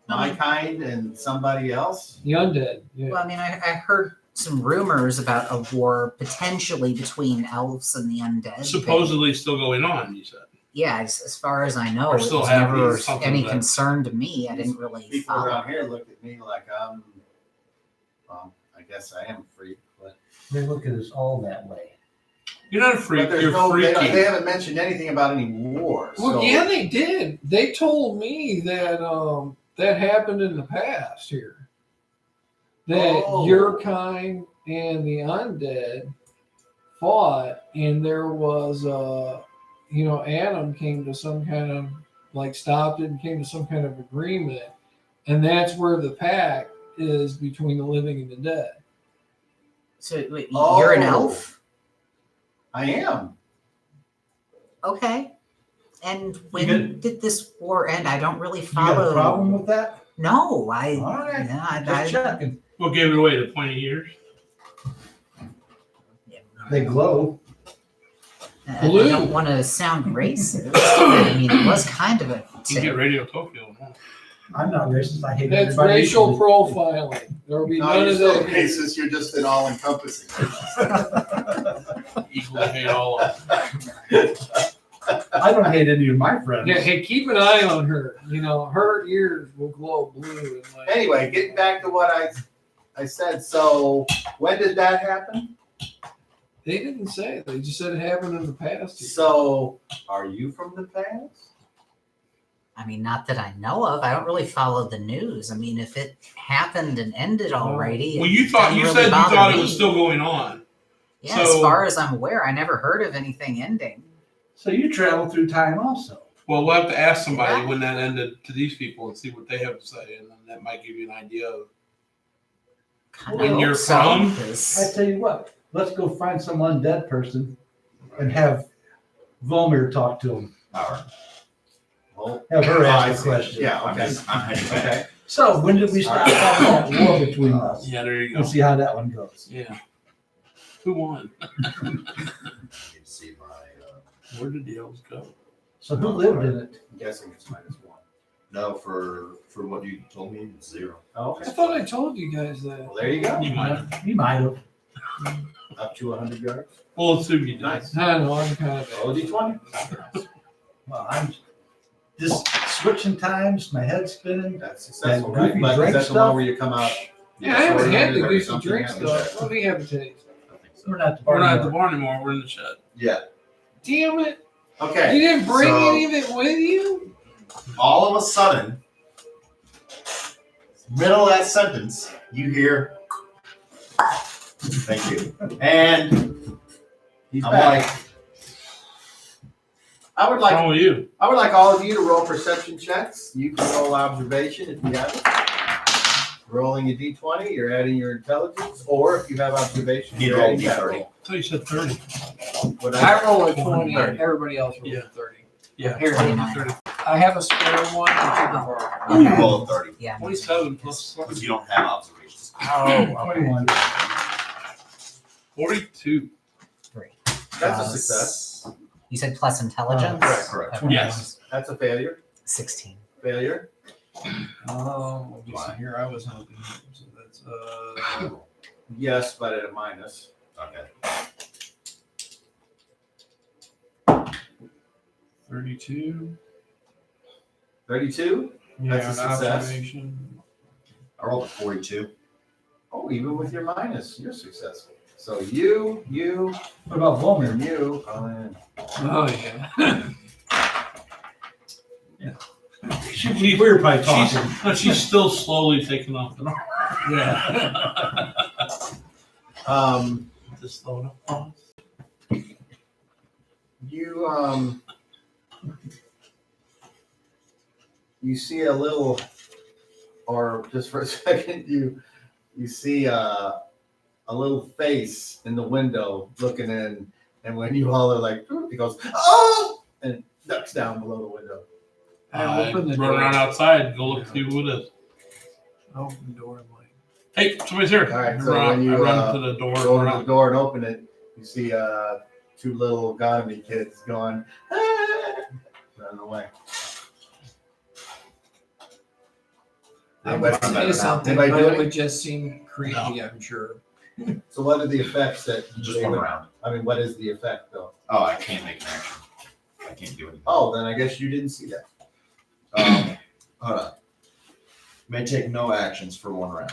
my kind and somebody else? The undead. Yeah. Well, I mean, I heard some rumors about a war potentially between elves and the undead. Supposedly still going on, you said. Yeah, as far as I know, Or it still was happy never or something any that- concern to me. I didn't really People follow. around here look at me like well, I guess I am a freak, but They look at us all that way. You're not a freak, there's you're they freaky. haven't mentioned anything about any wars. Well, so yeah, they did. They told me that that happened in the past here. That Oh. your kind and the undead fought, and there was Adam came to some kind of stopped it and came to some kind of agreement, and that's where the pact is between the living and the dead. So wait, you're an Oh. elf? I am. Okay. And You when did this war end? I don't really You got follow. a problem with that? No, All right. yeah, I Just checking. What gave it away? The pointy ears? They glow. I Blue. don't want to sound racist. I mean, it was kind of a You get tip. Radio Tokyo. Huh? I'm not racist. I hate That's everybody. racial profiling. There will be No, none you're of still that. racist. You're just an all-encompassing. Equally hate all of them. I don't hate any of my friends. Yeah, hey, keep an eye on her. Her ears will glow blue. And Anyway, getting back to what I said. So when did that happen? they didn't say it. They just said it happened in the past. So are you from the past? I mean, not that I know of. I don't really follow the news. I mean, if it happened and ended already, Well, it you thought doesn't you really said you bother thought it me. was still going on. Yeah, as so- far as I'm aware, I never heard of anything ending. So you travel through time also. Well, we'll have to ask somebody Yeah. when that ended to these people and see what they have to say, and then that might give you an idea of. Kind When of you're hope so, from? 'cause- I tell you what, let's go find some undead person and have Volmir talk to him. Well, Have her I ask the see. question. Yeah. Okay. Okay. So when did we start having that war between us? Yeah, there you We'll go. see how that one goes. Yeah. Who won? See my. Where did the elves go? So who lived in it? I'm guessing it's -1. No, for what you told me, it's 0. Oh, I okay. thought I told you guys that. Well, there you go. You might. You might have. Up to 100 yards. We'll assume you did. Nice. I know, I'm kind of. Roll a d20. Well, I'm just switching times. My head's spinning. That's successful, That right? goofy But drink is that the stuff? one where you come out? Yeah, I haven't had the or goofy something drink like stuff. that? Let me have a taste. I think We're not the We're bar not at the anymore. bar anymore. We're in the shed. Yeah. Damn it! Okay. You didn't bring so any of it with you? all of a sudden, middle of that sentence, you hear, thank you. And He's I'm back. like, I would What's like wrong with you? all of you to roll perception checks. You can roll observation if you have it. Rolling a d20, you're adding your intelligence, or if you have observation, He'd you're roll adding that d30. roll. I thought you said 30. What I roll a 20, 30. everybody else rolls Yeah. a 30. Yeah, Here, 29. 30. I have a spare one, which you can borrow. you roll a 30 Yeah. 27 plus because you don't have observations. Oh, okay. 21. 42. 3. That's a success. You said plus intelligence? Correct. Okay. Yes. That's a failure. 16. Failure. Let me see here. I was helping you. So that's Yes, but at a minus. Okay. 32. 32. That's a an success. observation. I rolled a 42. Oh, even with your minus, you're successful. So you, What about Bowman? and you. Oh yeah. We were probably talking. She's still slowly taking off the arm. Yeah. Just slow enough. Pause. You see a little, or just for a second, you see a little face in the window looking in, and when you all are like, he goes, oh, and ducks down below the window. I open the run door. around outside and go look see who it is. I open the door. I'm like, Hey, somebody's here. All right, I so run, when you, I run to the door. Go to the Around. door and open it. You see two little Gonomie kids going, ah, running away. I would say Anybody something, Anybody but do it any- would just seem creepy. I'm sure. So what are the effects that Just they one would- round. I mean, what is the effect though? Oh, I can't make an action. I can't do anything. Oh, then I guess you didn't see that. Hold on. May take no actions for 1 round.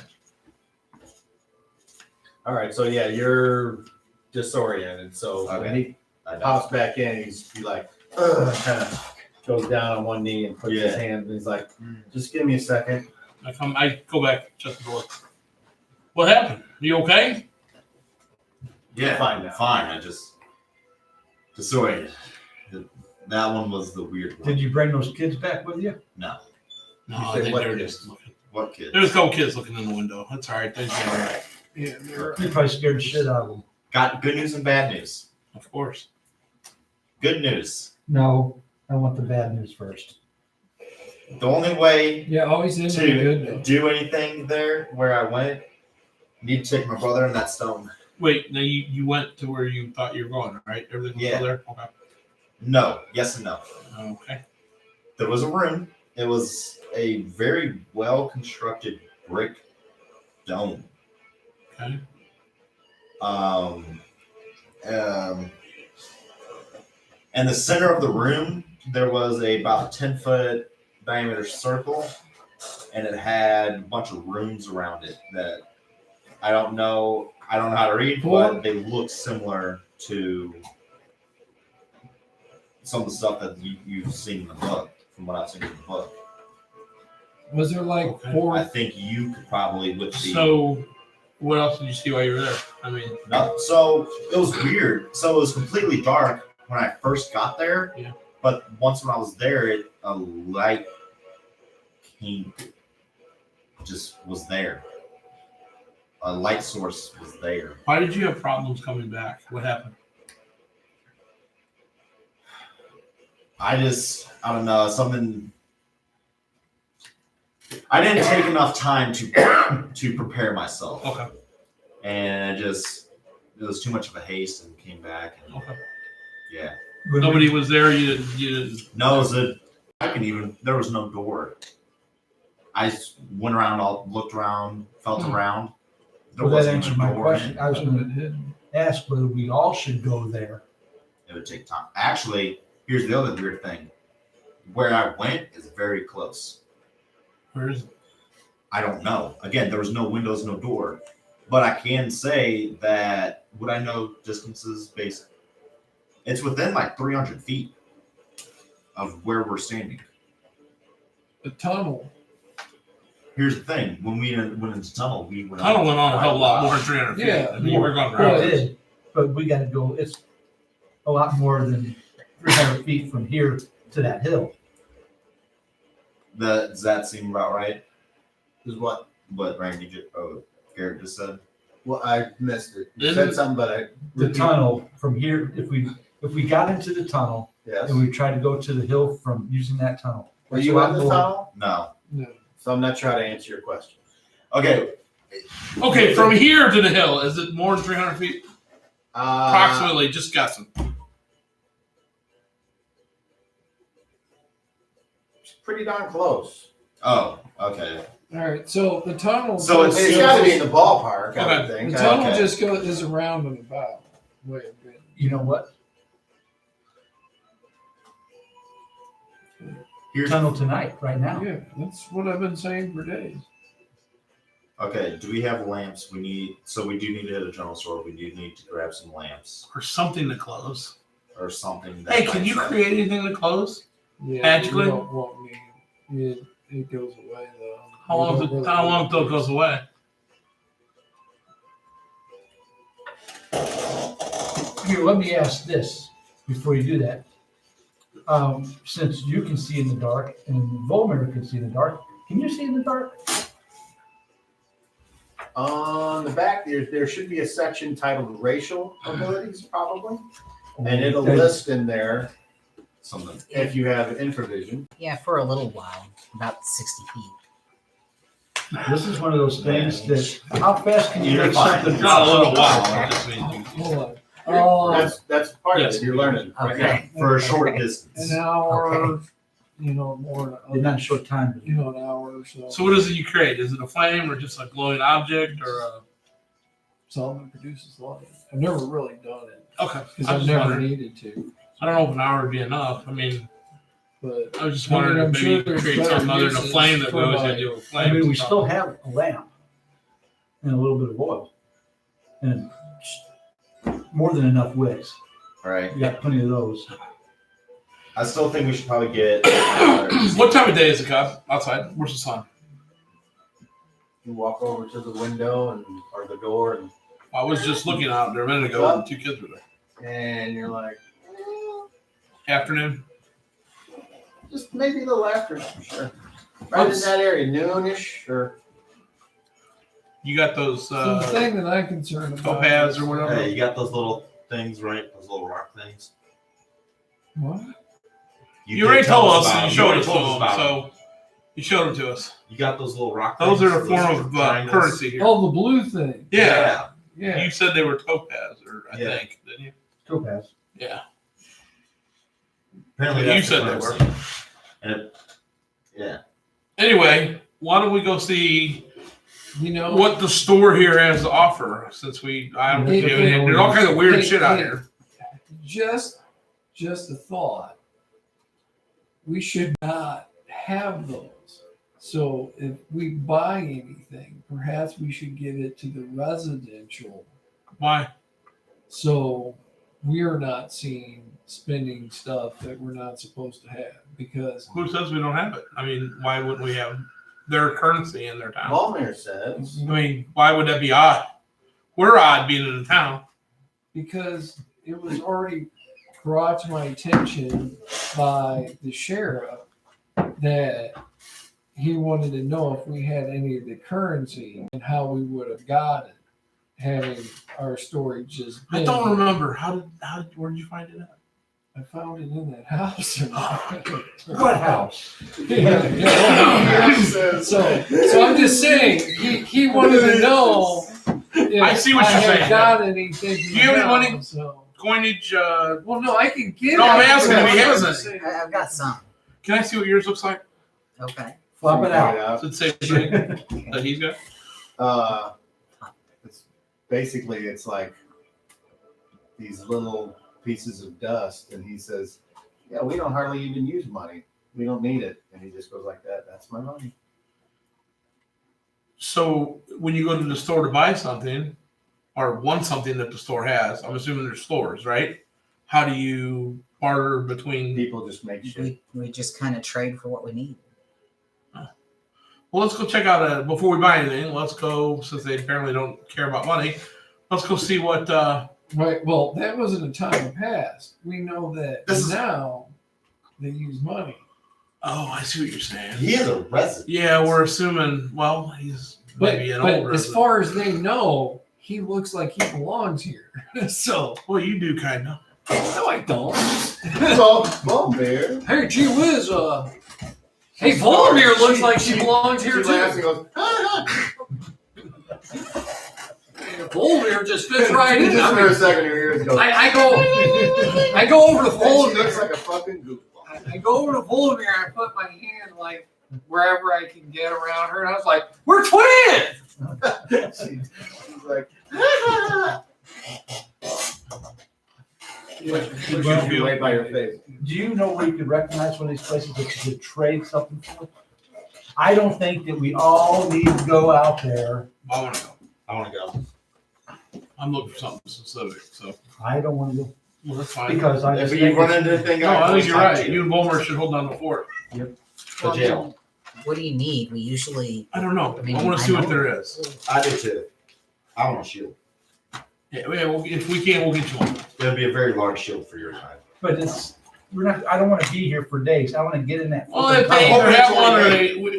All right, so yeah, you're disoriented. So when Okay. he I know. pops back in, he's be like, kind of goes down on one knee and puts his Yeah. hand. And he's like, just give me a second. I go back, shut the door. What happened? You okay? Yeah, Fine now. Fine. I just disoriented. That one was the weird one. Did you bring those kids back with you? No, You I said think what they were kids? just looking. What kid? There's a couple kids looking in the window. That's all right. They're all right. Yeah, they're You probably scared the shit out of them. Got good news and bad news. Of course. Good news. No, I want the bad news first. The only way yeah, always into to good though. do anything there where I went, need to take my brother in that stone. Wait, now you went to where you thought you were going, right? Everything was Yeah. still there? Okay. No. Yes and no. Okay. There was a room. It was a very well constructed brick dome. Okay. In the center of the room, there was about a 10-foot diameter circle, and it had a bunch of rooms around it that I don't know how to read, but they look similar to some of the stuff that you've seen in the book, from what I've seen in the book. Was there like Okay. I four? think you could probably with the So, what else did you see while you were there? I mean, No, so it was weird. So it was completely dark when I first got there. Yeah. But once when I was there, a light came, just was there. A light source was there. why did you have problems coming back? What happened? I don't know, something. I didn't take enough time to prepare myself, Okay. and it was too much of a haste and came back. And, Okay. yeah. Nobody was there. You didn't. No, it was there was no door. I went around, looked around, felt around. There Well, that wasn't answers a my door. question. I was going to ask whether we all should go there. It would take time. Actually, here's the other weird thing. Where I went is very close. Where is it? I don't know. Again, there was no windows, no door. But I can say that would I know distances based? It's within like 300 feet of where we're standing. The tunnel. Here's the thing: when we went into tunnel, we went Tunnel up went on a hell of a lot more than 300 feet. Yeah, I mean, you were going Well, around. it did, but we gotta go, it's a lot more than 300 feet from here to that hill. Does that seem about right? Is what? What Garrett just said? Well, I missed it. You Isn't- said something, but I. The tunnel from here, if we got into the tunnel Yes. and we tried to go to the hill from using that tunnel. Were it's you a on lot the more- tunnel? No. No. So I'm not sure how to answer your question. Okay. Okay, from here to the hill, is it more than 300 feet? Approximately, just guessing. It's pretty darn close. Oh, okay. All right. So the tunnel. So It's got to be in the ballpark, I would the think. tunnel okay. just is around and about. Way a bit. You know what? Here's Tunnel tonight, right now. Yeah, that's what I've been saying for days. okay. Do we have lamps? We do need to hit a general store. We do need to grab some lamps Or something to close. or something. That Hey, can might you shine. create anything to close? Yeah, Magically? you don't want me. It goes away though. How long until it goes away? Here, let me ask this before you do that. Since you can see in the dark and Volmer can see in the dark, can you see in the dark? On the back, there should be a section titled racial abilities, probably. And it'll Okay. list in there Something. if you have infravision. Yeah, for a little while, about 60 feet. This is one of those things that, how fast can you You're make fine. something? Not a little while. It just means Hold on. Oh, That's part Yes. of it. You're learning. right now. Okay. For a short Okay. distance. an hour. Okay. More. In that short time. An hour or so. So what is it you create? Is it a flame or just a glowing object or a... Something that produces light. I've never really done it Okay. because I I've was just never wondering. needed to. I don't know if an hour would be enough. I mean, But I was just I mean, wondering I'm if maybe sure you could there's create better something other than a uses flame that we for always my- had to do with I flames. mean, we still have a lamp and a little bit of oil and more than enough wicks. All right. We got plenty of those. I still think we should probably get. What time of day is it, God? Outside? Where's the sun? You walk over to the window or the door I was just looking out there a minute ago and 2 kids were there. and you're like, Afternoon? just maybe a little after, sure. Right in that area, noonish or You got those so the thing that I'm concerned about. topaz is- or whatever? Hey, you got those little things, right? Those little rock things. What? You already told us about and you them. showed already us to told them, about them. so you showed them to us. You got those little rock Those things? are a form of triangles? currency here. Oh, the blue thing. Yeah. Yeah. You said they were topaz, or I Yeah. think, didn't you? Topaz. Yeah. Apparently You that's the said they were. currency. And yeah. Anyway, why don't we go see You know what the store here has to offer? Since I don't Hey, know, hey, there's all kinds of weird hey, shit out hey. here. Just a thought. We should not have those. So if we buy anything, perhaps we should give it to the residential. Why? So we're not spending stuff that we're not supposed to have because Who says we don't have it? I mean, why wouldn't we have their currency in their town? Volmer says. I mean, why would that be odd? We're odd being in the town. because it was already brought to my attention by the sheriff that he wanted to know if we had any of the currency and how we would have got it, having our storage just I been. don't remember. Where did you find it at? I found it in that house. What house? So I'm just saying, he wanted to know if I see what I you're had saying. got anything. Do you have any money? now, So. Coinage, Well, no, I can get No, it. I'm asking but if he I'm has just any. saying- I've got some. can I see what yours looks like? Okay. Flop it out. Does it say thing that he's got? It's like these little pieces of dust, and he says, "Yeah, we don't hardly even use money. We don't need it." And he just goes like that. That's my money. So when you go to the store to buy something or want something that the store has, I'm assuming there's stores, right? How do you barter between? People just make shit. We just kind of trade for what we need. Well, let's go check out before we buy anything. Let's go, since they apparently don't care about money. Let's go see what. Right. Well, that wasn't a time past. We know that This is- now they use money. Oh, I see what you're saying. He is a resident. Yeah, we're assuming. Well, he's maybe an But old as resident. far as they know, he looks like he belongs here. So Well, you do kind of. no, I don't. Well, bear. Hey, gee whiz, hey, Volomir looks like she belongs here She laughs and too. goes, ah, Volomir just fits right in. Just for a second, her ears go. I go over to She Volomir. looks like a fucking goofball. I go over to Volomir and I put my hand like wherever I can get around her, and I was like, "We're twins." She's like, Well, you wait by your face. Do you know where you could recognize one of these places that you could trade something for? I don't think that we all need to go out there. I want to go. I want to go. I'm looking for something specific. So, I don't want to go well, that's fine. because I If just you think run it's- into a thing, No, I think you're right. You You and Bulmer should hold down the fort. the jail. What do you need? We usually I don't know. I mean, I want to I see what know. there is. I do too. I want a shield. Yeah, if we can, we'll get you one. It'll be a very large shield for your time. But it's we're not. I don't want to be here for days. I want to get in that. Well, if they either have one or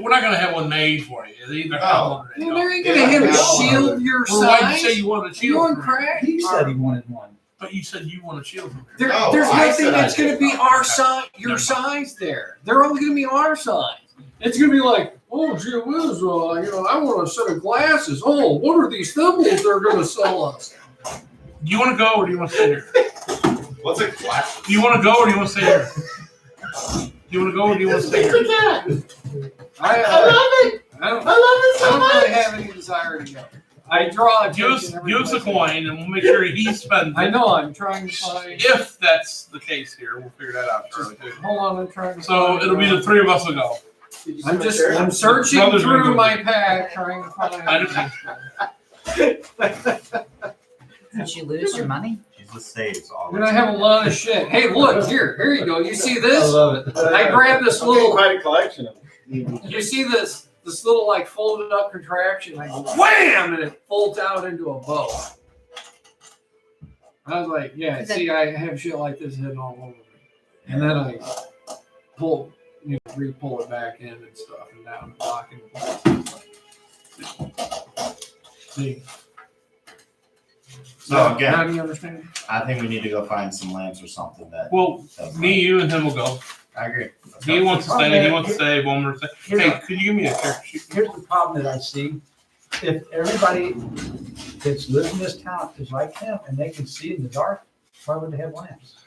we're not going to have one made for you. They either have one or they Well, don't. there ain't gonna have a shield your Well, why'd you say size. you wanted a Are shield? you on from me? crack? He said he wanted one. But you said you want a shield from me. No, There's I nothing said I that's going to did. be our size, your size there. They're only going to be our size. It's going to be like, oh, gee whiz, I want a set of glasses. Oh, what are these thimbles they're going to sell us? Do you want to go or do you want to stay here? What's a glass? Do you want to go or do you want to stay here? Do you want to go or do you want to stay here? I don't really have any desire to go. I draw Give us, attention every give us a place I go. coin and we'll make sure he spends I it. know, I'm trying to find. If that's the case here, we'll figure that out, Charlie, too. Hold on, I'm trying to So find. it'll be the three of us will go. I'm searching Brothers are through good. my pack trying to find. I understand. did you lose your money? Jesus saves all. And I have a lot of shit. Hey, look, here you go. You see this? love it. I grabbed this Okay, little. quite a collection of You see this little like folded up contraption? I go wham, and it folds out into a bow. I was like, yeah. See, I have shit like this hidden all over me, and then I pull, re-pull it back in and stuff, and now I'm locking. See. So again, Now do you understand? I think we need to go find some lamps or something that. Well, me, you, and him will go. I agree. He wants to stay. He wants to stay. Bulmer stay. Hey, could you give me a character sheet? Here's the problem that I see. If everybody that's lived in this town is like him and they can see in the dark, why would they have lamps?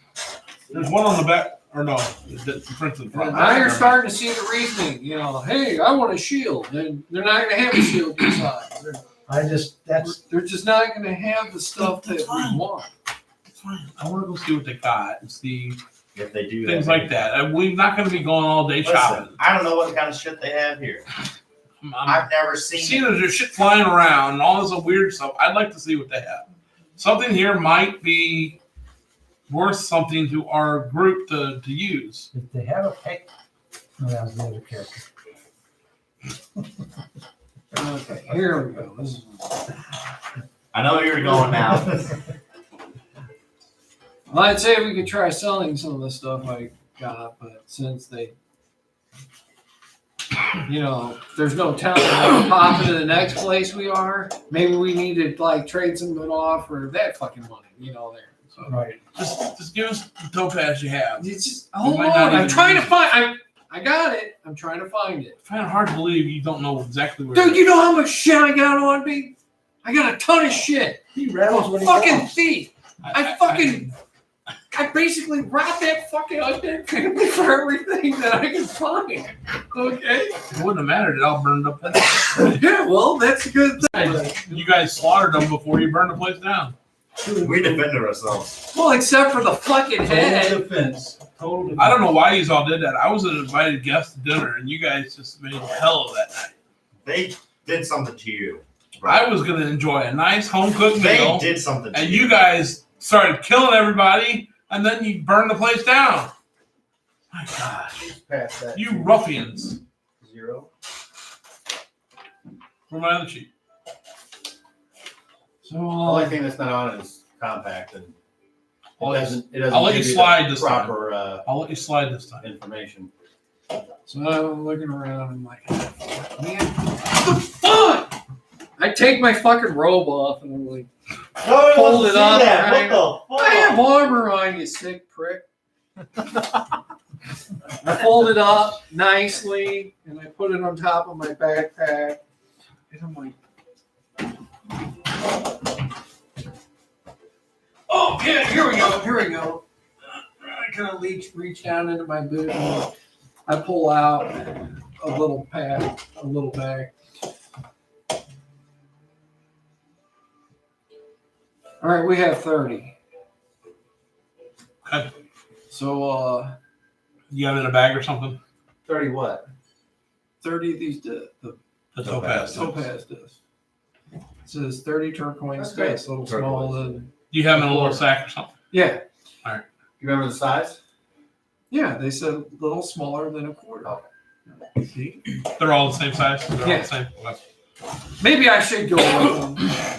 There's one on the back, or no, that's the print in front. Now you're starting to see the reasoning. Hey, I want a shield. And they're not going to have a shield inside. They're just not going to have the stuff that we want. It's fine. I want to go see what they got and see If they do things like that. And we're not going to be going all day shopping. Listen, I don't know what kind of shit they have here. I'm I've never seen seeing it. that there's shit flying around and all this weird stuff. I'd like to see what they have. Something here might be worth something to our group to use. If they have a pet, no, that was the other character. Okay, here we go. This is I know where you're going now. well, I'd say we could try selling some of the stuff I got, but since they, there's no telling what pop into the next place we are, maybe we need to like trade some of it off for that fucking money, there. So Right. Just give us the topaz you have. it's just hold might on. not I'm even trying to use it. find. I got it. I'm trying to find it. I find it hard to believe you don't know exactly where. Dude, it you is. know how much shit I got on me? I got a ton of shit. He rattles when he Fucking walks. thief. I basically robbed that fucking undead family for everything that I can find. Okay? It wouldn't have mattered. It all burned up. Yeah, well, that's a good thing. You guys slaughtered them before you burned the place down. We defended ourselves. Well, except for the fucking head. Total defense. Total defense. I don't know why you all did that. I was an invited guest to dinner, and you guys just made hell of that night. did something to you. I was gonna enjoy a nice home cooked They meal, did something to and you guys started killing everybody, and then you burned the place down. My gosh, Pass that. you ruffians! 0. Where my other sheet? So The only thing that's not on it is compact, and I'll let you I'll let you slide this time. proper I'll let you slide this time. information. So I'm looking around. I'm like, man, what the fuck? I take my fucking robe off and I'm like, No, Hold it up, That. right? What the fuck? I have armor on, you sick prick. I fold it up nicely and I put it on top of my backpack. And I'm like, oh yeah, here we go. I kind of reach down into my boot and I pull out a little bag. All right, we have 30. Okay. So You got it in a bag or something? 30 what? 30 of these The Topaz. topaz. topaz discs. It says 30 turquoise That's great. discs, a little small. Turquoise. And, Do you have it in a little sack or something? yeah, You remember the size? yeah, they said a little smaller than a quarter. Okay. See? They're all the same size? They're all Yeah. the same? Okay. Maybe I should go with them.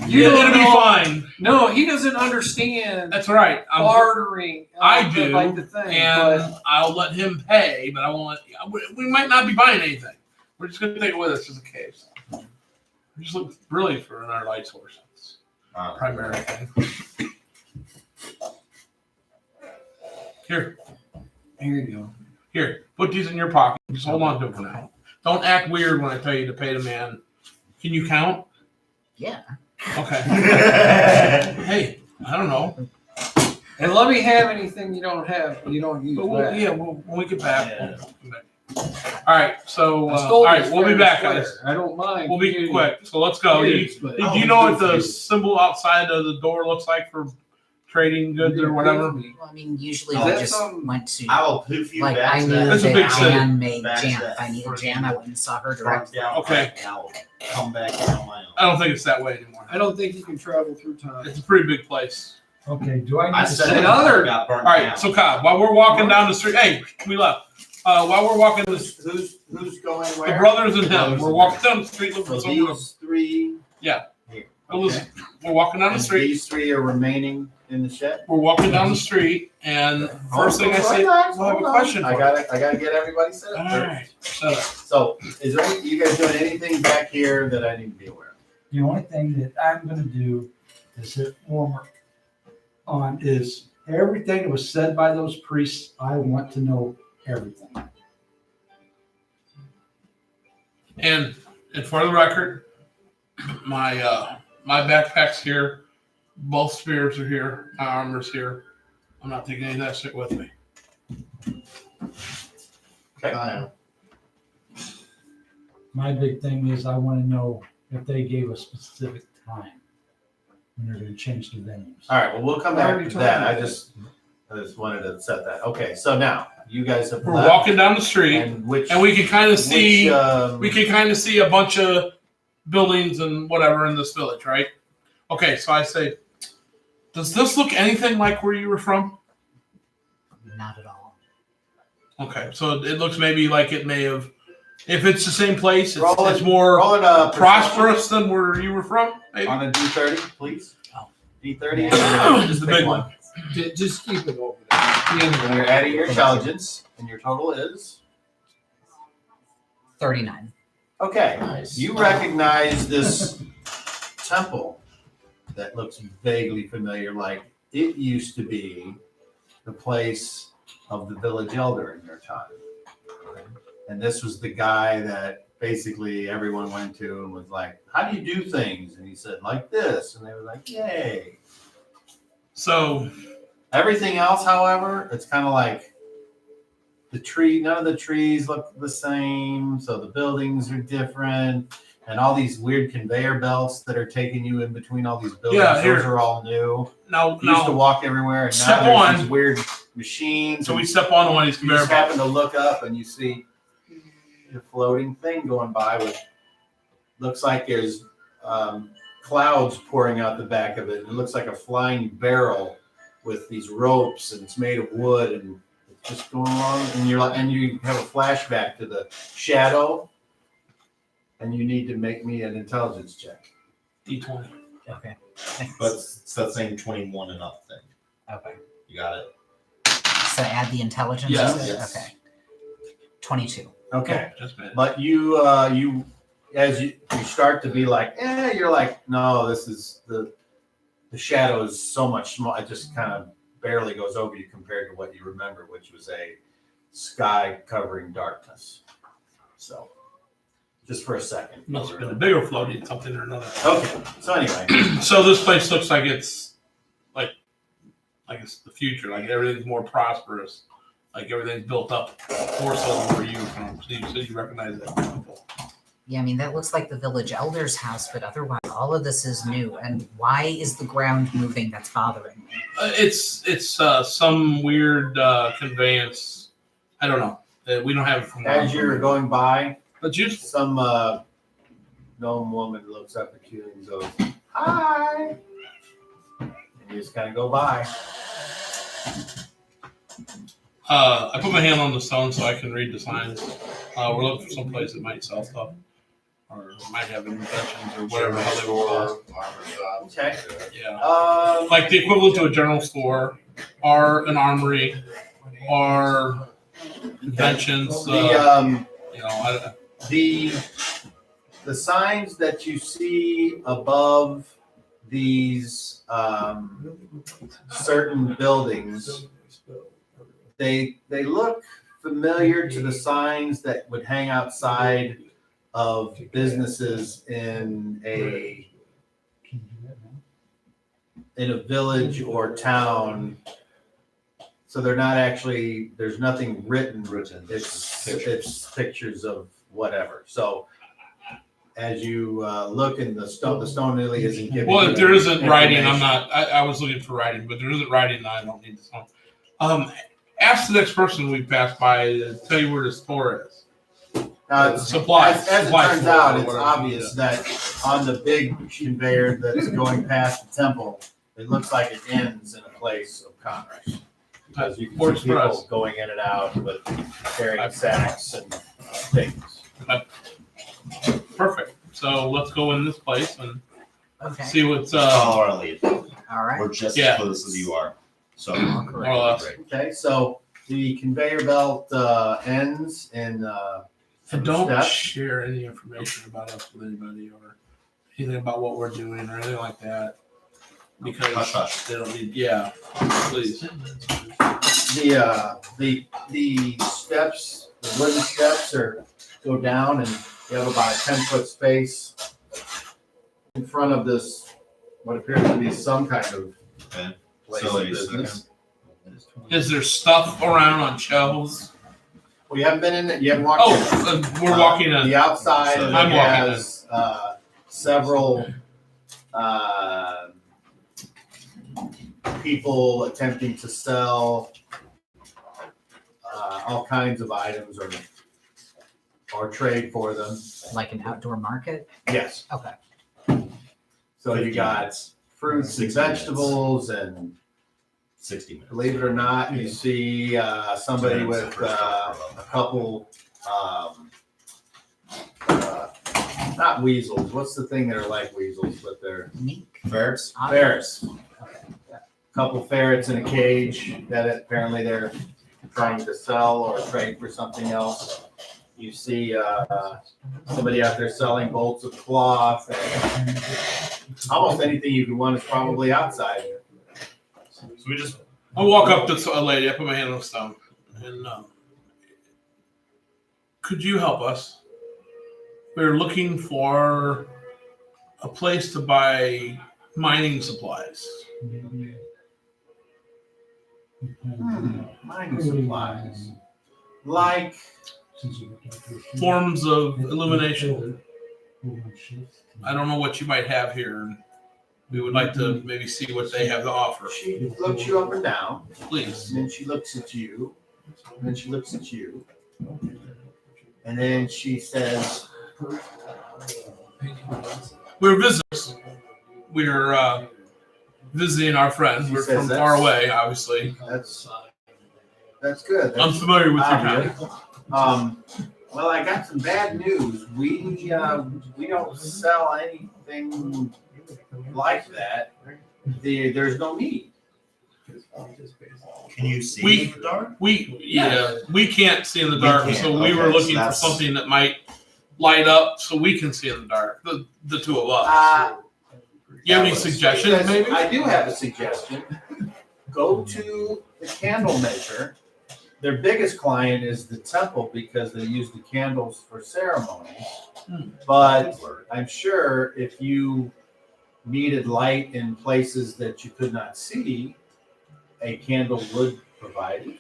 Yeah, don't it'll be know- fine. No, he doesn't understand That's all right. bartering. I do, like the thing, and but I'll let him pay, but I won't let. We might not be buying anything. We're just going to take it with us just in case. We just look really for another light source. That's the primary thing. Here, here you go. here. Put these in your pocket. Just hold on to them for now. Don't act weird when I tell you to pay the man. Can you count? Yeah. Okay. Hey, I don't know. And let me have anything you don't have, you don't use. But back. when we get back, we'll come back. All right, so I all stole right, this we'll be friend's back, sweater. guys. I don't mind. We'll be using quick. So let's go. yours, but- Do you know what the symbol outside of the door looks like for trading goods or whatever? Well, I mean, usually Is we that just something- went to, I will poof you like, back I to knew that. That's a that big city. Jan made Back to jam. that If I needed freaking jam, I went and saw her Drop directly. down Okay. and I'll come back in on my own. I don't think it's that way anymore. I don't think you can travel through time. It's a pretty big place. Okay, do I I need to said say Another- got burnt All right, down. so Kyle, while we're walking down the street, hey, we left. While we're walking Who's going the where? brothers and him, Brothers we're and walking down the street looking So for somewhere. these 3. Yeah. Here. Well, Okay. listen, we're walking down the And street. these 3 are remaining in the shed. We're walking down the street, and first thing I say, we'll have a question I for gotta get everybody set you. up All first. right, shut up. So, is there you guys doing anything back here that I need to be aware of? the only thing that I'm gonna do is hit warmer on is everything that was said by those priests. I want to know everything. And for the record, my my backpack's here. Both spears are here. My armor's here. I'm not taking any of that shit with me. I My big thing is I want to know if they gave a specific time when they're gonna change the venues. All right, well, we'll come I back already to told that. you I that. just wanted to set that. Okay, so now you guys have We're left, walking down the street, and which and we can kind of see which, we can kind of see a bunch of buildings and whatever in this village, right? Okay, so I say, does this look anything like where you were from? Not at all. Okay, so it looks maybe like it may have. If it's the same place, Roll it's it- more roll it up prosperous than where you were from. Maybe. on a D30, please. Oh. D30. Just the pick big one. Just keep it over there. And you're adding your intelligence, and your total is 39. okay. Nice. You recognize this temple that looks vaguely familiar, like it used to be the place of the village elder in your time. And this was the guy that basically everyone went to and was like, "How do you do things?" And he said, "Like this," and they were like, "Yay." So Everything else, however, it's kind of like the tree. None of the trees look the same, so the buildings are different, and all these weird conveyor belts that are taking you in between all these buildings. Yeah, here. Those are all new. now, You used to now, walk everywhere, and Step now there's one. these weird machines. so we and step on one of these you conveyor just belts. happen to look up and you see the floating thing going by with looks like there's clouds pouring out the back of it. It looks like a flying barrel with these ropes, and it's made of wood, and it's just going along. And you have a flashback to the shadow, and you need to make me an intelligence check. D20. Okay. Thanks. But it's that same 21 and up thing. Okay. You got it. So add the intelligence. Yes. to it? Yes. Okay. 22. Okay, Just bad. but you as you start to be like, you're like, no, this is the shadow is so much small. It just kind of barely goes over you compared to what you remember, which was a sky covering darkness. So, just for a second. Must have been a bigger floating something or another. Okay. So anyway, So this place looks like it's the future. Like everything's more prosperous. Like everything's built up more so than where you from. So you said you recognize that. Yeah, I mean, that looks like the village elder's house, but otherwise, all of this is new. And why is the ground moving? That's bothering me. It's some weird conveyance. I don't know. We don't have it from as you're going by, But just some gnome woman looks up at you and goes, "Hi," and you just kind of go by. I put my hand on the stone so I can read the signs. We're looking for some place that might sell stuff or might have inventions or whatever how they will cost. Okay. Yeah, like the equivalent to a general store or an armory or inventions. The I signs that you see above these certain buildings, they look familiar to the signs that would hang outside of businesses in a village or town. So they're not actually, there's nothing written. It's pictures of whatever. So as you look in the stone really isn't giving. Well, you if there isn't writing, I'm information. not. I was looking for writing, but there isn't writing. I don't need the phone. Ask the next person we pass by to tell you where the store is. Supplies. As it Supply turns store out, or it's whatever, obvious that on the big conveyor that's going past the temple, it looks like it ends in a place of commerce. Because you Or can see people express. going in and out with carrying sacks and things. Perfect. So let's go in this place and Okay. see what's Follow our lead. All right. We're just Yeah. as close as you are. So more or less. great. Okay, so the conveyor belt ends in And don't steps. share any information about us with anybody or anything about what we're doing or anything like that. Because Hush, hush. they don't need. Yeah, please. The steps, the wooden steps go down, and you have about a 10-foot space in front of this, what appears to be some kind of Okay. place So of wait a second. business. Is there stuff around on shelves? Well, you haven't been in it, you haven't walked in. Oh, we're walking in. The outside of it I'm walking has several people attempting to sell all kinds of items or trade for them. Like an outdoor market? Yes. Okay. So you 50 got minutes. fruits and 60 minutes. vegetables, and 60 minutes. believe it or not, you see somebody 2 minutes with the first a one. couple, not weasels. What's the thing that are like weasels, but they're Mink. Ferrets? ferrets. Okay. Couple ferrets in a cage that apparently they're trying to sell or trade for something else. You see somebody out there selling bolts of cloth, and almost anything you could want is probably outside. So we just I walk up to a lady. I put my hand on the stone, and could you help us? We're looking for a place to buy mining supplies. Mining supplies. Like, Forms of illumination. I don't know what you might have here. We would like to maybe see what they have to offer. she looks you up and down, Please. and then she looks at you, and then she looks at you, and then she says, We're visitors. We're visiting our friends. She We're says from that's- far away, obviously. That's good. I'm familiar with your obvious. town. Well, I got some bad news. We don't sell anything like that. There's no meat. Can you see We- in the dark? We can't see in the We dark, can't, so we were okay, so looking for that's- something that might light up so we can see in the dark. The two of us. You have any suggestions, Because maybe? I do have a suggestion. Go to the candle maker. Their biggest client is the temple because they use the candles for ceremonies. But I'm sure if you needed light in places that you could not see, a candle would provide it.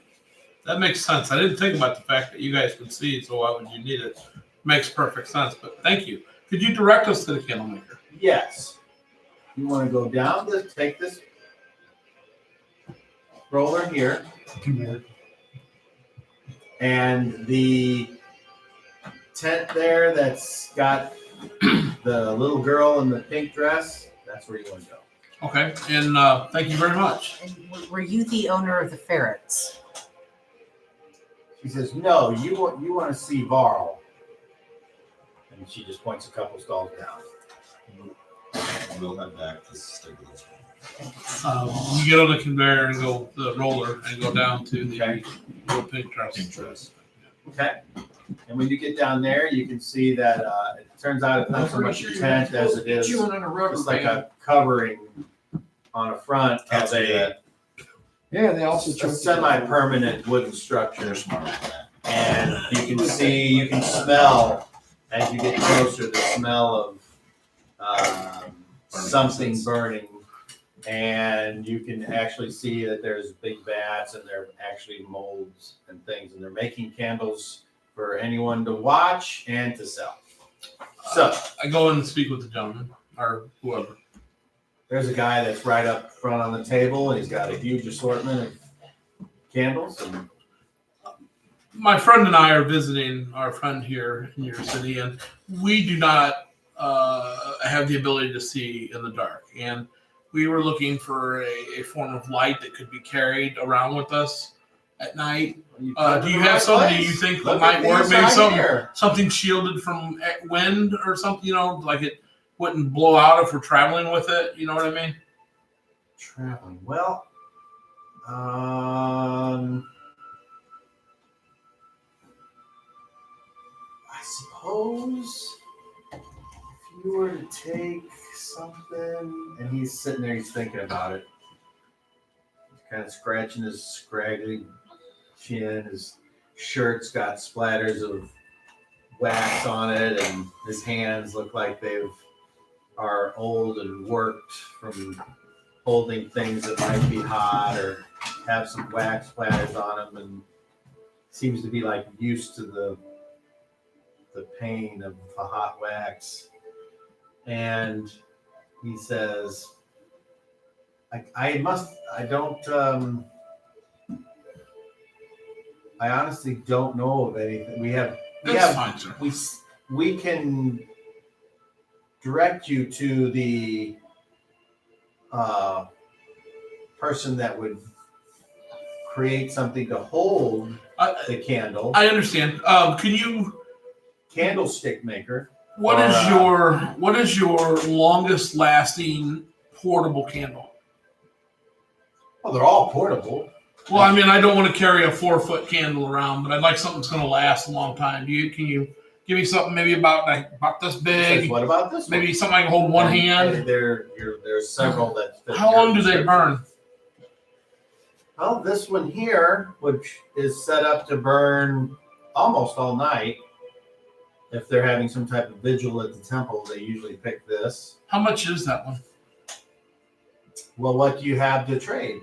That makes sense. I didn't think about the fact that you guys could see, so why would you need it? Makes perfect sense, but thank you. Could you direct us to the candle maker? Yes. You want to go down take this roller here. And the tent there that's got the little girl in the pink dress, that's where you want to go. Okay, and thank you very much. And were you the owner of the ferrets? She says, no, you want to see Varl. And she just points a couple stalls down. We'll head back to stick with this one. You get on the conveyor and go the roller and go down to the Okay. little pink dress. Okay. And when you get down there, you can see that it turns out it's not so much a tent as it is Chewing on a rubber it's like band. a covering on a front Cats of do that. Yeah, they also a choke you. semi-permanent wooden structure. They're smart with that. And you can smell as you get closer the smell of something burning. And you can actually see that there's big vats and they're actually molds and things. And they're making candles for anyone to watch and to sell. So I go in and speak with the gentleman or whoever. there's a guy that's right up front on the table and he's got a huge assortment of candles. And My friend and I are visiting our friend here in your city, and we do not have the ability to see in the dark. And we were looking for a form of light that could be carried around with us at night. Do you have something you think that might work? Maybe something shielded from wind or something, like it wouldn't blow out if we're traveling with it. You know what I mean? Traveling. Well, I suppose if you were to take something, and he's sitting there, he's thinking about it. He's kind of scratching his scraggly chin. His shirt's got splatters of wax on it, and his hands look like are old and worked from holding things that might be hot or have some wax splatters on them, and seems to be like used to the pain of the hot wax. And he says, I honestly don't know of anything. That's fine, sir. We can direct you to the person that would create something to hold the candle. I understand. Can you? Candlestick maker. What is your longest lasting portable candle? Well, they're all portable. Well, I mean, I don't want to carry a 4-foot candle around, but I'd like something that's going to last a long time. Can you give me something maybe about this Says, big? what about this one? Maybe something I can hold one And hand. there's several that fit How your long do they description. burn? Well, this one here, which is set up to burn almost all night. If they're having some type of vigil at the temple, they usually pick this. How much is that one? Well, what do you have to trade?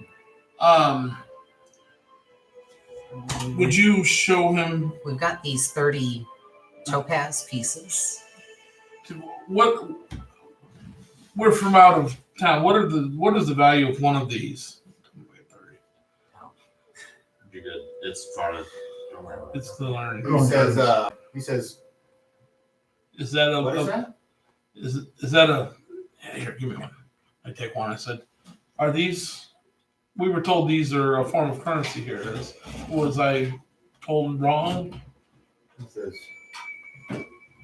Would you show him We've got these 30 topaz pieces. what? We're from out of town. What is the value of one of these? You're good. It's far. Don't worry about it. It's the learning. He says, Is that what is that? Is that a? Here, give me one. I take one. I said, "Are these?" We were told these are a form of currency here. Was I told wrong? He says,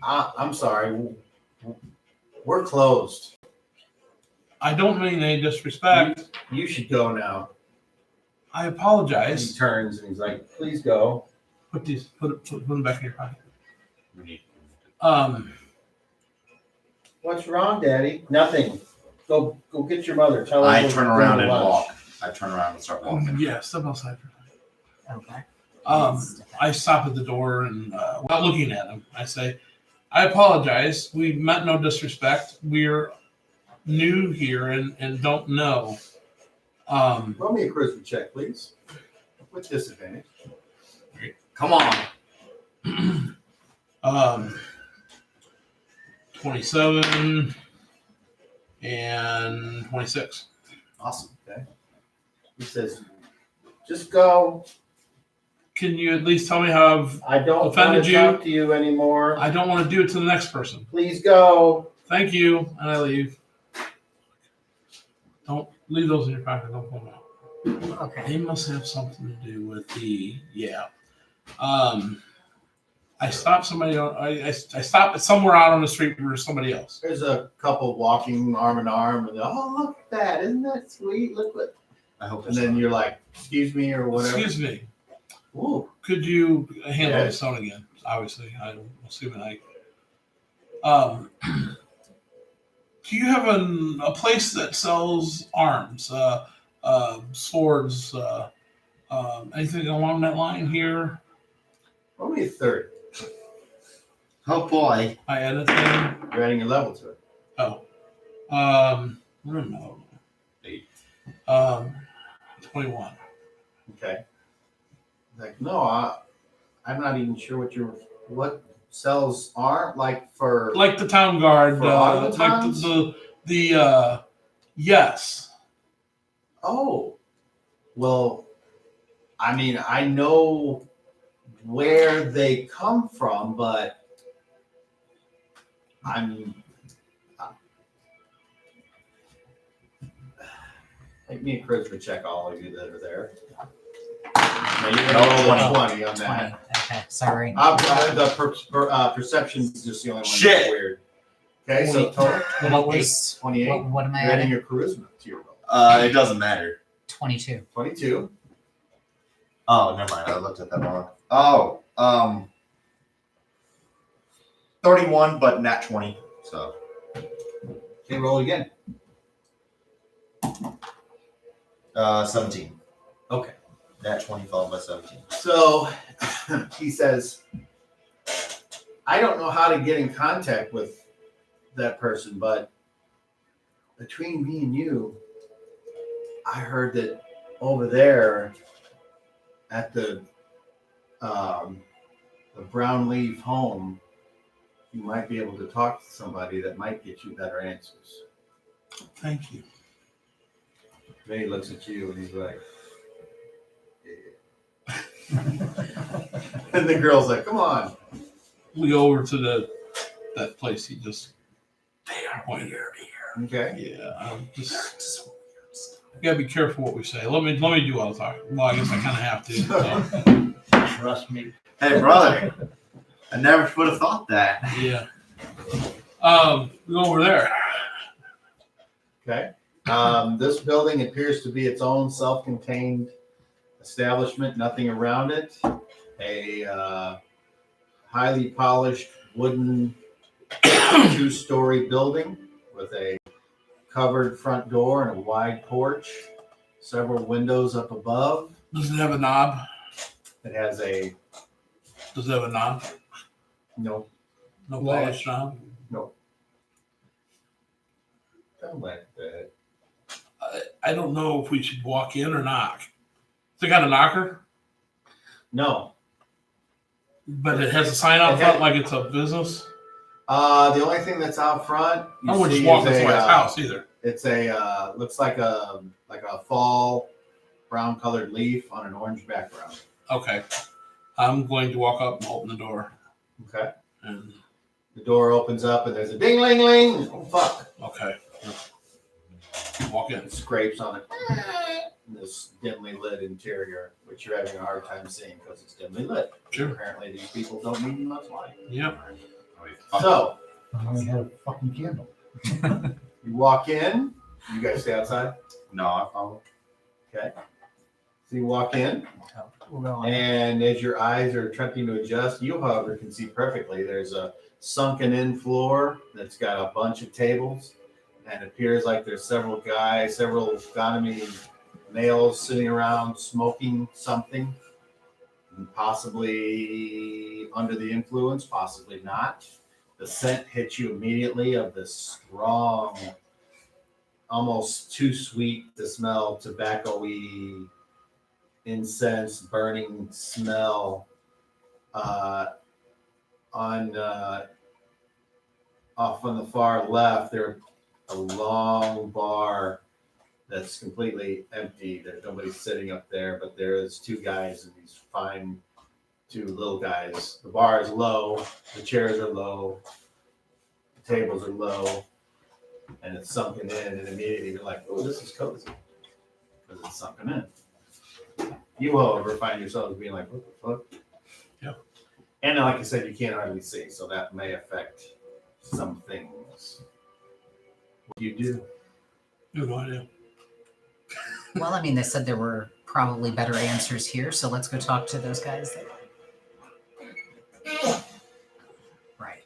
I'm sorry. We're closed. I don't mean any disrespect. You should go now. I He apologize. turns and he's like, please go. Put them back in your pocket. We need- What's wrong, Daddy? Nothing. Go get your mother. Tell her I we'll turn bring around her and lunch. walk. I turn around and start walking. Yeah, step outside. Okay. I stop at the door and without looking at him, I say, I apologize. We meant no disrespect. We're new here and don't know. Roll me a charisma check, please. With disadvantage. Come on. 27 and 26. Awesome. Okay. He says, just go. Can you at least tell me how I don't want Offended to you? talk to you anymore. I don't want to do it to the next person. Please go. Thank you. And I leave. Don't leave those in your pocket. Don't pull them out. Okay. They must have something to do with the, I stopped somebody on, I stopped somewhere out on the street where there's somebody else. There's a couple walking arm in arm, and oh, look at that! Isn't that sweet? Look what. I hope. And then you're like, excuse me, or whatever. Excuse me. Ooh. Could you handle Yeah. the stone again? Obviously, I'm assuming do you have a place that sells arms, swords, anything along that line here? Only a third. Oh boy. I edit them. You're adding a level to it. Oh. I don't know. 8. 21. Okay. Like, no, I'm not even sure what sells arm like for. Like the town guard, For like automatons? the yes. Oh, well, I mean, I know where they come from, but make me a charisma check, all of you that are there. Now you're gonna roll a 20 on 20. that. Okay. Sorry. The perception is just the only one Shit. that's weird. Okay, so total What was 28. what am I You're adding adding? your charisma to your roll. It doesn't matter. 22. 22. Oh, never mind. I looked at that wrong. Oh, 31, but nat 20. So Okay, roll again. 17. Okay. Nat 20 followed by 17. So he says, I don't know how to get in contact with that person, but between me and you, I heard that over there at the Brown Leaf home, you might be able to talk to somebody that might get you better answers. Thank you. Then he looks at you and he's like, and the girl's like, come on. We go over to that place. He just they are pointing here. Okay. Yeah, I'm just we gotta be careful what we say. Let me do all the talking. Well, I guess I kind of have to. So, Trust me. Hey, brother. I never would have thought that. yeah. We go over there. Okay. This building appears to be its own self-contained establishment, nothing around it. A highly polished wooden 2-story building with a covered front door and a wide porch, several windows up above. Does it have a knob? It has a Does it have a knob? no, No polished knob. don't like that. I don't know if we should walk in or knock. They got a knocker, No. but it has a sign out front like it's a business. The only thing that's out front, you I wouldn't see just walk is into a, somebody's house either. it's a looks like a fall brown colored leaf on an orange background. Okay. I'm going to walk up and open the door. Okay. And The door opens up and there's a ding ling ling. Oh fuck. Okay. Walk in. It scrapes on it. And this dimly lit interior, which you're having a hard time seeing because it's dimly lit. Sure. Apparently these people don't need much light. Yep. So I only had a fucking candle. you walk in. You guys stay outside? No, I follow. Okay. So you walk in. We'll go on. And as your eyes are attempting to adjust, you, however, can see perfectly. There's a sunken in floor that's got a bunch of tables. And it appears like there's several Gonomie males sitting around smoking something. And possibly under the influence, possibly not. The scent hits you immediately of this strong, almost too sweet to smell, tobacco-y, incense, burning smell off on the far left. There's a long bar that's completely empty. There's nobody sitting up there, but there is two guys and these fine two little guys. The bar is low, the chairs are low, the tables are low, and it's sunken in, and immediately you're like, oh, this is cozy because it's sunken in. You, however, find yourselves being like, what the fuck? Yeah. And like I said, you can't hardly see, so that may affect some things. What do you do? No idea. Well, I mean, they said there were probably better answers here, so let's go talk to those guys there. Right.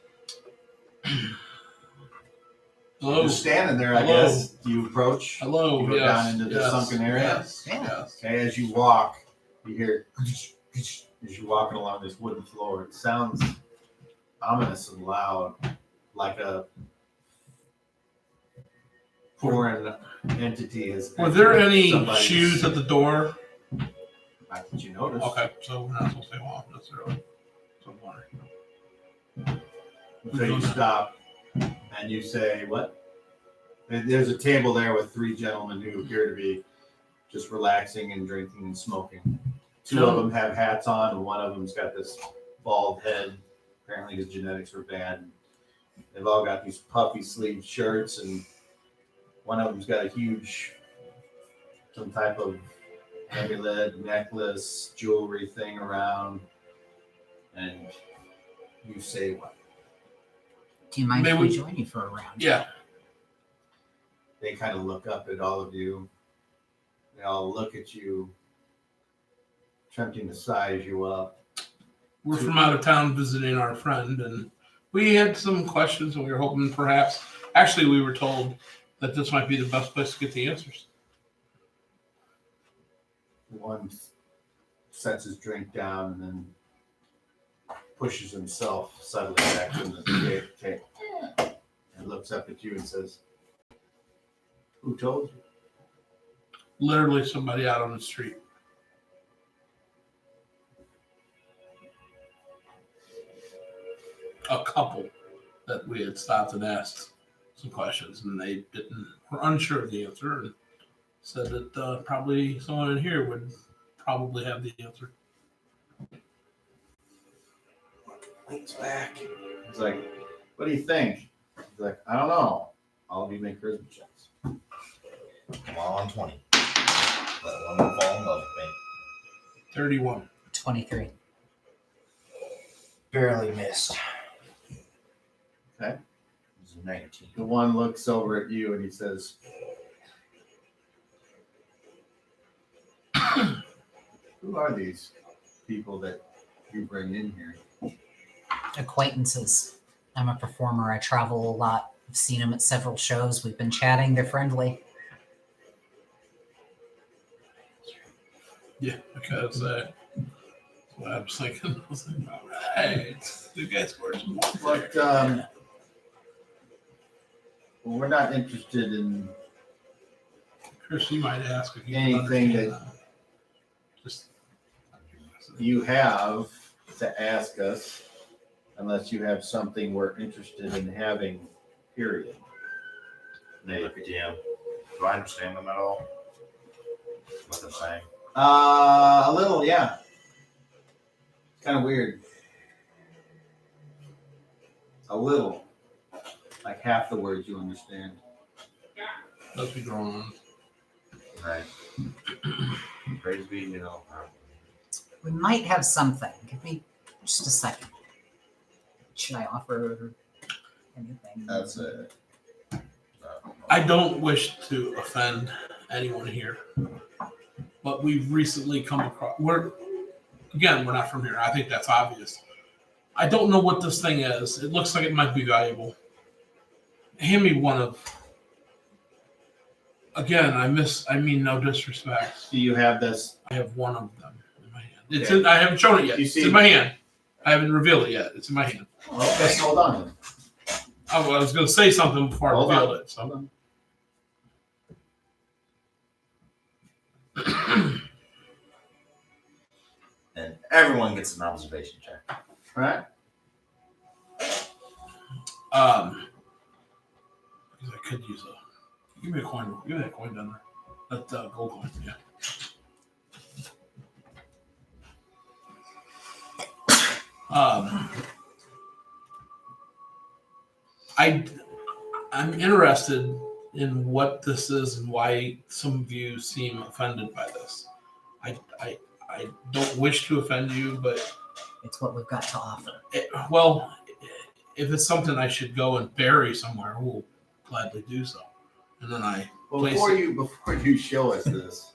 Hello. You're standing there, I Hello. guess. Do you approach? Hello. You go yes. down into the yes. sunken area? Yes. Yeah. Yes. Okay, as you walk, you hear as you're walking along this wooden floor. It sounds ominous and loud, like a foreign entity is. Were there any somebody's- shoes at the door? Not that you noticed. Okay, so we're not supposed to stay long necessarily. So I'm wondering. So you stop and you say, what? There's a table there with three gentlemen who appear to be just relaxing and drinking and smoking. Two of them have hats on, and one of them's got this bald head. Apparently his genetics were bad. They've all got these puffy sleeve shirts, and one of them's got a huge, some type of amulet, necklace, jewelry thing around. And you say what? Do you mind May if we we- join you for a round? Yeah. They kind of look up at all of you. They all look at you, attempting to size you up. We're from out of town visiting our friend, and we had some questions, and we were hoping perhaps, actually, we were told that this might be the best place to get the answers. One sets his drink down and then pushes himself suddenly back in the table and looks up at you and says, "Who told you?" Literally somebody out on the street. A couple that we had stopped and asked some questions, and they were unsure of the answer, and said that probably someone in here would probably have the answer. Leans back. He's like, "What do you think?" He's like, "I don't know." All of you make charisma checks. Come on, 20. Let one fall in love with me. 31. 23. Barely missed. Okay. It's a 19. The one looks over at you and he says, "Who are these people that you bring in here?" Acquaintances. I'm a performer. I travel a lot. I've seen them at several shows. We've been chatting. They're friendly. Yeah, because what I was thinking. I was like, all right, you guys were some more But well, we're not interested in Chris, you might ask if you can anything understand that just you have to ask us unless you have something we're interested in having, period. They look at you. Do I understand them at all? What they're saying? A little, yeah. It's kind of weird. A little. Like half the words you understand. Let's be drawn. Right. Praise be, We might have something. Give me just a second. Should I offer anything? That's it. I don't wish to offend anyone here, but we've recently come across. We're not from here. I think that's obvious. I don't know what this thing is. It looks like it might be valuable. Hand me one of. Again, I mean, no disrespect. Do you have this? I have one of them in my hand. Okay. I haven't shown it yet. You It's see- in my hand. I haven't revealed it yet. It's in my hand. Okay, hold on. I was going to say something before I Hold revealed on. it. So. Hold on. And everyone gets an observation check. All right. Because I could use a. Give me a coin. Give me that coin down there. That gold coin. Yeah. I'm interested in what this is and why some of you seem offended by this. I don't wish to offend you, but It's what we've got to offer. if it's something I should go and bury somewhere, we'll gladly do so. And then Well, Place before it. you show us this,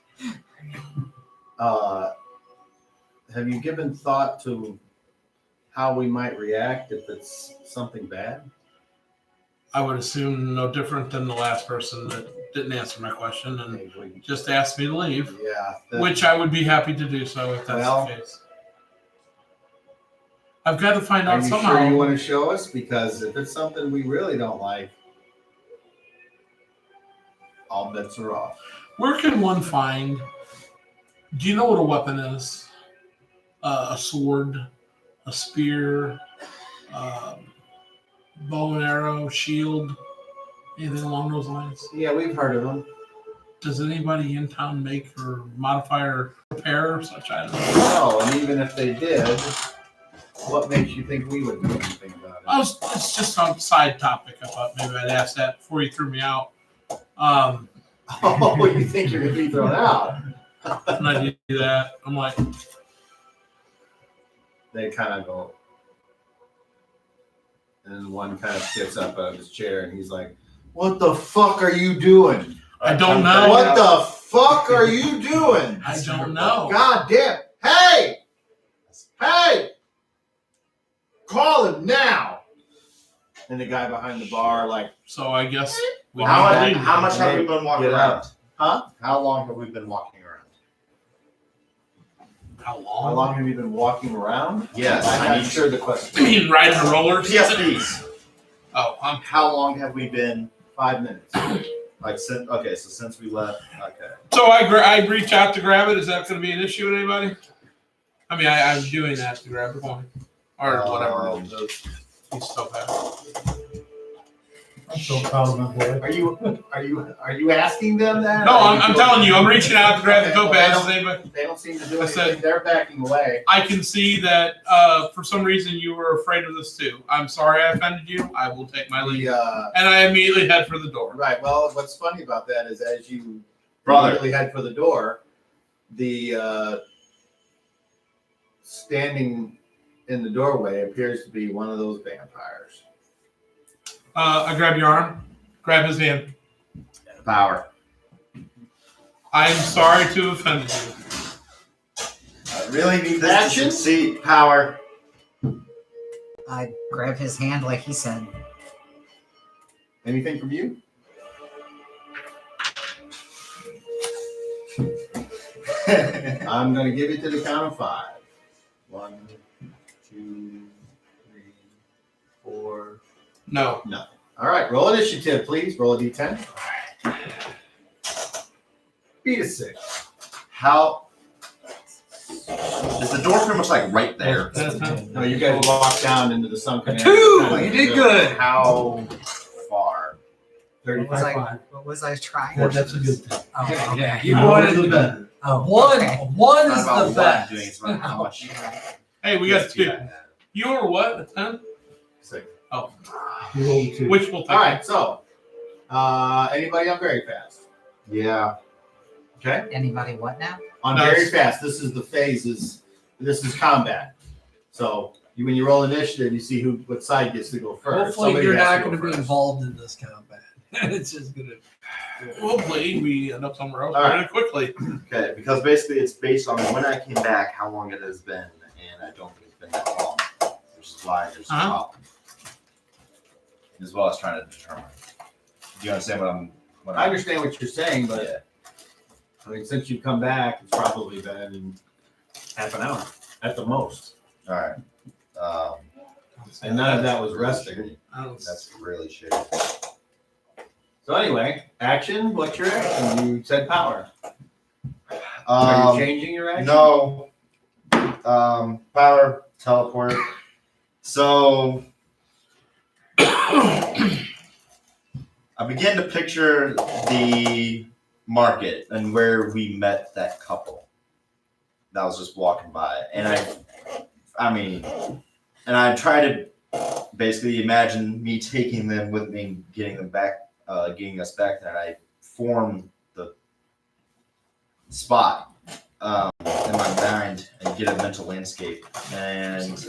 have you given thought to how we might react if it's something bad? I would assume no different than the last person that didn't answer my question and Okay, we- just asked me to leave, Yeah. which I would be happy to do so if that's Well- the case. I've got to find Are out you somehow. sure you want to show us? Because if it's something we really don't like, all bets are off. Where can one find? Do you know what a weapon is? A sword, a spear, bow and arrow, shield, anything along those lines? Yeah, we've heard of them. Does anybody in town make or modify or repair such items? No, and even if they did, what makes you think we would do anything about it? It's just a side topic. I thought maybe I'd ask that before you threw me out. Oh, you think you're gonna be thrown out? And I do that. I'm like, They kind of go, and one kind of gets up out of his chair and he's like, "What the fuck are you doing? I don't know. What the fuck are you doing? I don't know. God damn! Hey, hey! Call him now!" And the guy behind the bar, like, So I guess we How, need to leave. how much have we been walking Get around? out. Huh? How long have we been walking around? How how long? long have you been walking around? Yes, I'm I not need sure the You question. mean riding the rollers? Yes, please. Oh, How long have we been 5 minutes. like since? Okay, so since we left. Okay. so I reach out to grab it. Is that going to be an issue with anybody? I mean, I'm doing that to grab the coin or whatever. He's so bad. I'm so proud of my boy. Are you asking them that? No, I'm telling you, I'm reaching out to grab the Okay, topaz. well, Anybody? They don't seem to do I said- anything. They're backing away. I can see that for some reason you were afraid of this too. I'm sorry I offended you. I will take my leave. And I immediately head for the door. Right. Well, what's funny about that is as you Brother. immediately head for the door, the standing in the doorway appears to be one of those vampires. I grab your arm, grab his hand. Power. I am sorry to have offended you. I really need this Action. to succeed. Power. I grab his hand like he said. Anything from you? I'm going to give you to the count of 5. 1, 2, 3, 4. No. All right, roll initiative, please. Roll a d10. Beat a 6. How is the door pretty much like right there? No, you guys walked down into the sunken area. 2! Kind of You did good. How far? What was 35. what was I trying? That's a good thing. Oh, okay. Yeah, you wanted the better. Oh, one. okay. One Not is about the what best. I'm doing, it's about how much. Hey, we got 2. You were what? 10? 6. Oh, You rolled a 2. which will take. All right, so anybody on very fast? Yeah. Okay. Anybody what now? On No, very it's- fast, this is the phases. This is combat. So when you roll initiative, you see what side gets to go first. Hopefully, Somebody you're has not go going to be first. involved in this combat. It's just going to. Hopefully, we end up somewhere else All right. very quickly. Okay, because basically it's based on when I came back, how long it has been, and I don't think it's been that long, which is why there's a Uh-huh. problem. As well as trying to determine. Do you understand what I understand what you're saying, but Yeah. I mean, since you've come back, it's probably been half an hour at the most, All right. and none of that was resting. That's really shitty. So anyway, action. What's your action? You said power. Are you changing your action? No. Power, teleport. So I began to picture the market and where we met that couple that was just walking by. And I try to basically imagine me taking them with me and getting them back, getting us back there. And I form the spot in my mind and get a mental landscape. And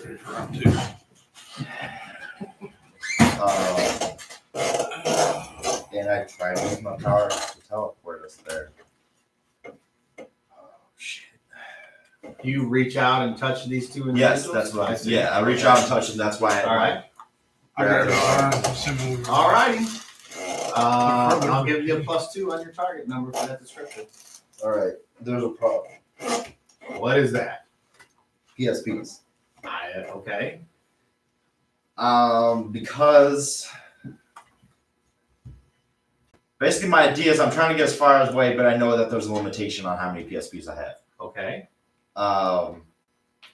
and I try to use my power to teleport us there. You reach out and touch these two individuals? Yes, that's what I see. Yeah, I reach out and touch them. That's why I All right. All righty. I'll give you a +2 on your target number for that description. All right, there's a problem. What is that? PSPs. Okay. Because basically my idea is I'm trying to get as far away, but I know that there's a limitation on how many PSPs I have. Okay.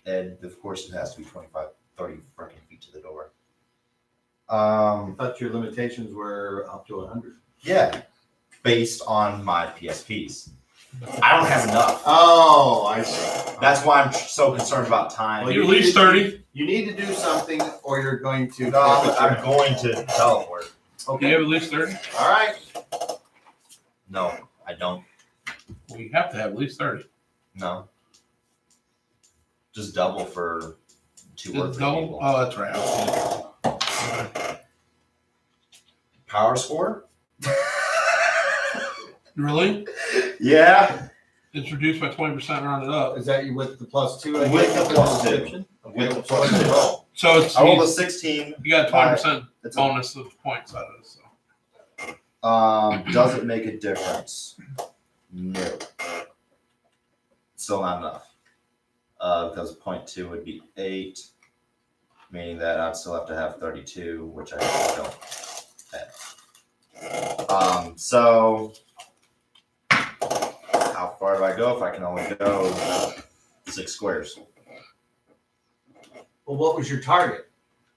And of course it has to be 25, 30 freaking feet to the door. I thought your limitations were up to 100. Yeah, based on my PSPs. I don't have enough. Oh, I see. That's why I'm so concerned about time. Well, You at least 30. You need to do something, or you're going to. No, I'm going to teleport. You Okay. have at least 30. All right. No, I don't. We have to have at least 30. No. Just double for 2 or 3 Double? people. Oh, that's right. Power score? Really? Yeah. It's reduced by 20% rounded up. Is that you with the +2? With the +2. description? With the So what's the +2. roll? So it's I rolled a 16. you got a 20% It's bonus of points out of it. So. does it make a difference? No. Still not enough. Because 0.2 would be 8, meaning that I'd still have to have 32, which I don't have. So how far do I go if I can only go 6 squares? Well, what was your target?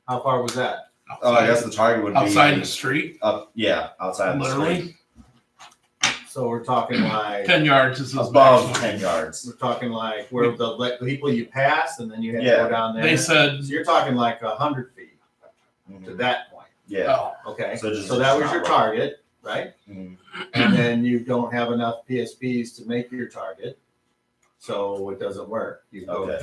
How far was that? Oh, I guess the target would be Outside the street, up. Yeah, outside the street, literally. So we're talking like 10 yards is his above maximum. 10 yards. we're talking like where the people you pass, and then you had to Yeah. go down there. They said, So you're talking like 100 feet to Mhm. that point. Yeah. oh, Okay. So just- So that was your target, right? Mhm. And then you don't have enough PSPs to make your target, so it doesn't work. You go Okay.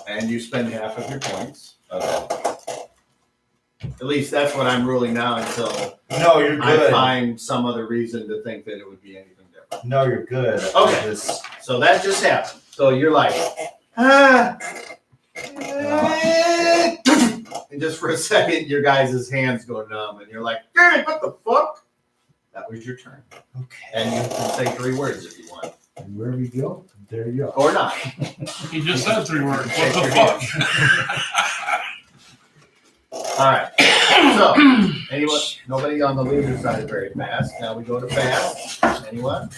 and you spend half of your points. Okay. At least that's what I'm ruling now until No, you're I good. find some other reason to think that it would be anything different. No, you're good. Okay. I just- So that just happened. So you're like, ah. And just for a second, your guys' hands go numb, and you're like, "Hey, what the fuck?" That was your turn. Okay. And you can say 3 words if you want. And wherever you go, there you go. Or not. he just said 3 words. What Shake the your fuck? All right. So, anyone? Nobody on the loser side is very fast. Now we go to fast. Anyone?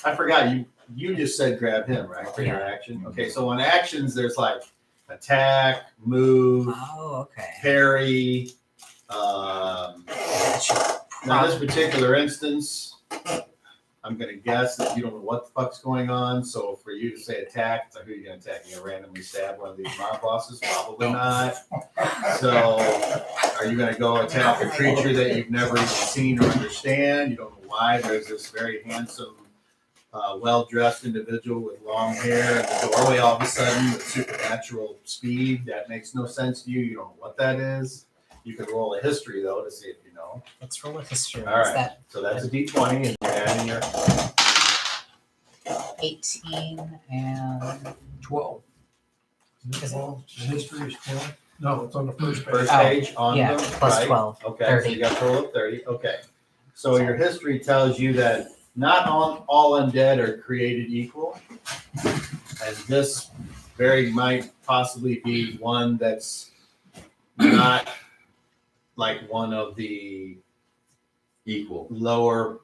I forgot you just said grab him, right? For your action. Okay, so on actions, there's like attack, move, Oh, okay. parry. Now, this particular instance, I'm gonna guess that you don't know what the fuck's going on. So for you to say attack, it's like, who are you gonna attack? You gonna randomly stab one of these mob bosses? Probably No. not. So are you gonna go attack a creature that you've never even seen or understand? You don't know why. There's this very handsome, well-dressed individual with long hair in the doorway all of a sudden with supernatural speed. That makes no sense to you. You don't know what that is. You can roll a history though to see if you know. Let's roll a history. All Is right. that So that's a d20 and you're adding your 18 and 12. Is it- The history is 12. No, it's on the first page. first Oh, page on yeah, the plus right. 12. Okay, 30. so you got a total of 30. Okay. So your history tells you that not all undead are created equal. And this might possibly be one that's not like one of the Equal. lower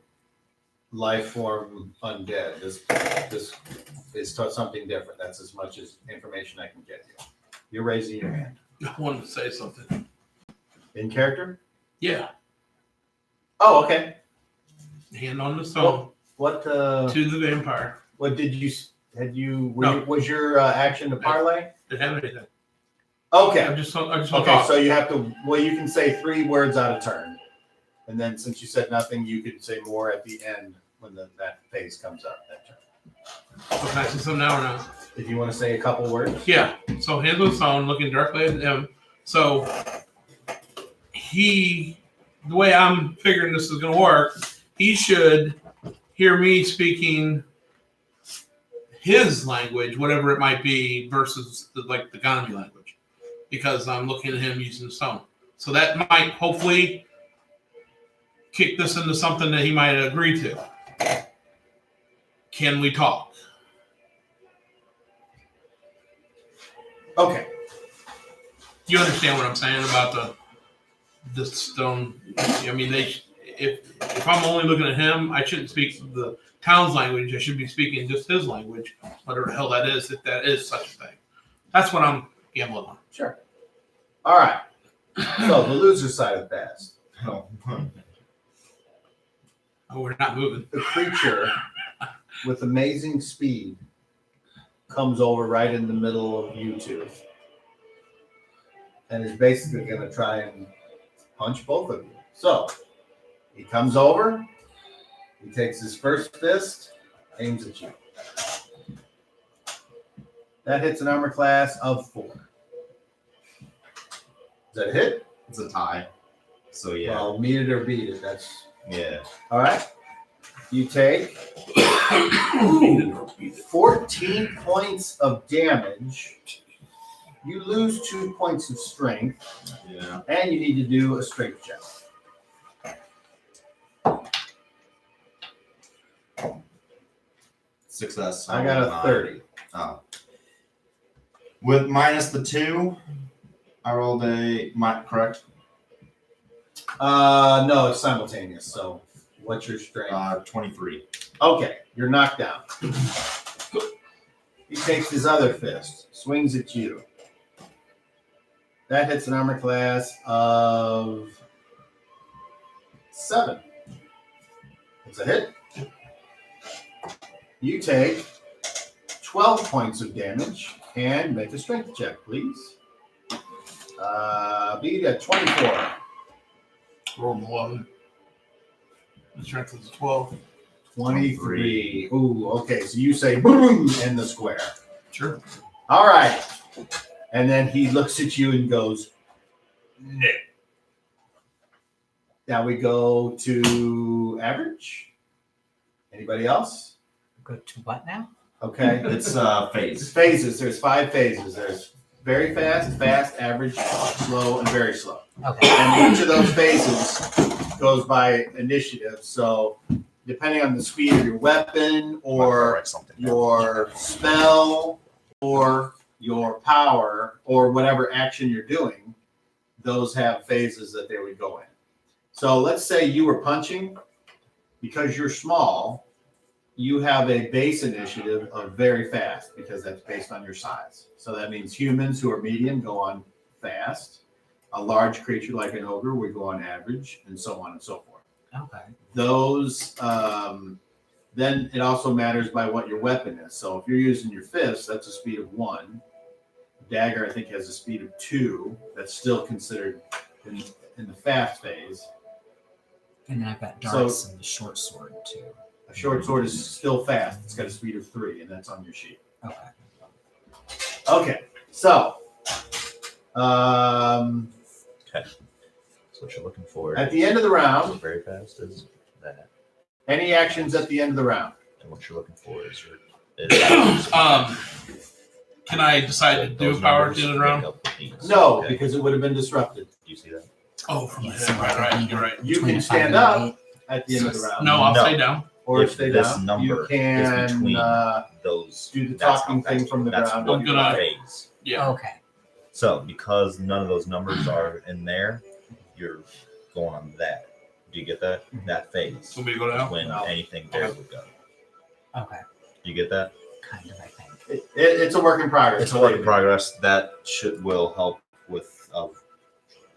life form undead. This is something different. That's as much as information I can get you. You're raising your hand. I wanted to say something. In character? Yeah, Oh, okay. hand on the stone What to the vampire. what did you No. was your action to parlay? Didn't have anything. Okay. I just want to Okay, talk. so you have to you can say 3 words out of turn. And then since you said nothing, you could say more at the end when that phase comes up that turn. So can I say something now or no? If you want to say a couple words. Yeah. So hands on the stone, looking directly at him. So the way I'm figuring this is going to work, he should hear me speaking his language, whatever it might be, versus the Gonomie language, because I'm looking at him using the stone. So that might hopefully kick this into something that he might agree to. Can we talk? Okay. You understand what I'm saying about the stone? I mean, if I'm only looking at him, I shouldn't speak the town's language. I should be speaking just his language, whatever the hell that is, if that is such a thing. That's what I'm gambling on. Sure. All right. So the loser side of that. Oh. Oh, we're not moving. The creature with amazing speed comes over right in the middle of you two. And is basically going to try and punch both of you. So he comes over, he takes his first fist, aims at you. That hits an armor class of 4. Is that a hit? It's a tie. So yeah. Well, meet it or beat it. That's Yeah. all right. You take 14 points of damage. You lose 2 points of strength, Yeah. and you need to do a strength check. Success. I got a 30. Oh. With minus the 2, I rolled correct? No, it's simultaneous. So, what's your strength? 23. Okay, you're knocked down. He takes his other fist, swings at you. That hits an armor class of 7. It's a hit. You take 12 points of damage and make a strength check, please. Beat at 24. Roll 11. The strength is 12. 23. Ooh, okay. So you say boom in the square. Sure. All right. And then he looks at you and goes, no. Now we go to average. Anybody else? Go to what now? Okay. It's phase. Phases. There's 5 phases. There's very fast, fast, average, slow, and very slow. Okay. And each of those phases goes by initiative. So depending on the speed of your weapon or your spell or your power or whatever action you're doing, those have phases that they would go in. So let's say you were punching. Because you're small, you have a base initiative of very fast because that's based on your size. So that means humans who are medium go on fast. A large creature like an ogre would go on average, and so on and so forth. Okay. Those Then it also matters by what your weapon is. So if you're using your fist, that's a speed of 1. Dagger, I think, has a speed of 2. That's still considered in the fast phase. And then I've got darts and the short sword too. A short sword is still fast. It's got a speed of 3, and that's on your sheet. Okay. Okay, so That's what you're looking for. at the end of the round, Very fast is that. any actions at the end of the round? And what you're looking for is your. Can I decide to do a power at the end of the round? No, Okay. because it would have been disrupted. Do you see that? Oh, from the Yeah, head. so I Right, can you're right. You between can a 5 stand and an up 8. at the end of the round. No, I'll No. stay down. Or If stay this down. number You is can between those. do the that's talking how thing fast- from the that's ground. what I'm your gonna- phase. Yeah. Okay. So because none of those numbers are in there, you're going on that. Do you get that? That phase. So we go down. When No. anything there would go. Okay. You get that? Kind of, I think. It's a work in progress. It's a work in progress. That will help with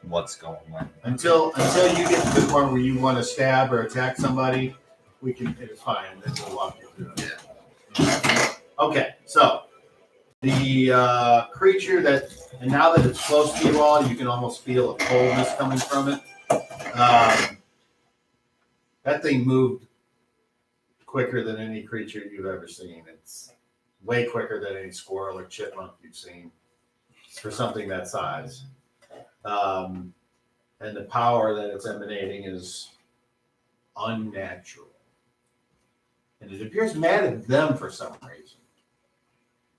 what's going on. Until you get to the point where you want to stab or attack somebody, we can. It's fine. Then we'll walk you through it. Okay, so the creature and now that it's close to you all, you can almost feel a coldness coming from it. That thing moved quicker than any creature you've ever seen. It's way quicker than any squirrel or chipmunk you've seen for something that size. And the power that it's emanating is unnatural. And it appears mad at them for some reason,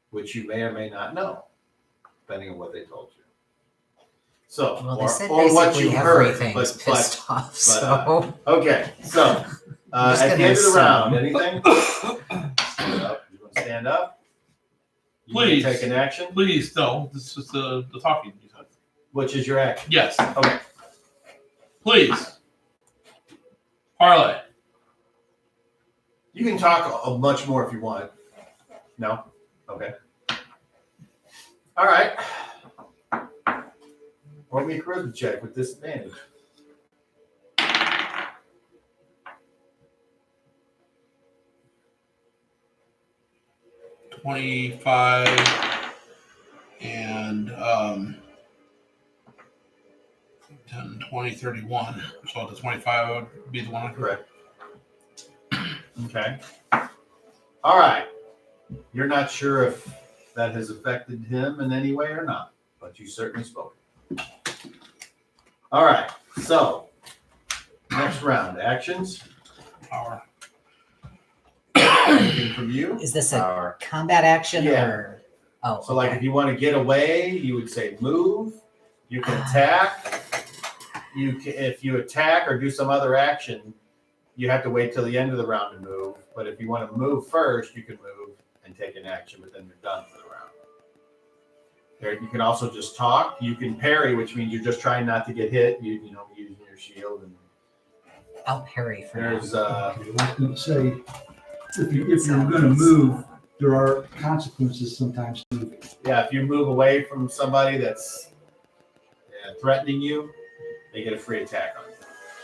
which you may or may not know, depending on what they told you. So, Well, they said or what basically you heard. everything's But, pissed off, so. okay, so I'm just at the gonna end of the assume. round, anything? Stand up. You want to stand up? You wanna Please. take an action. Please, no. This is the talking you said. Which is your action? Yes. Okay. Please. Parlay. You can talk much more if you want. No? Okay. All right. Roll me a charisma check with disadvantage. $25 and 10, 20, 31. So the 25 would be the one. Correct. Okay. All right. You're not sure if that has affected him in any way or not, but you certainly spoke. All right. So, next round. Actions. Power. Anything from you? Is this a Power. combat action Yeah. or? Oh, So, like, if you want to get away, you would say move. You can attack. If you attack or do some other action, you have to wait till the end of the round to move. But if you want to move first, you can move and take an action, but then you're done for the round. There, you can also just talk. You can parry, which means you're just trying not to get hit. You know, using your shield. And I'll parry for now. there's I was going to say, if you're going to move, there are consequences sometimes to moving. yeah. If you move away from somebody that's threatening you, they get a free attack on you.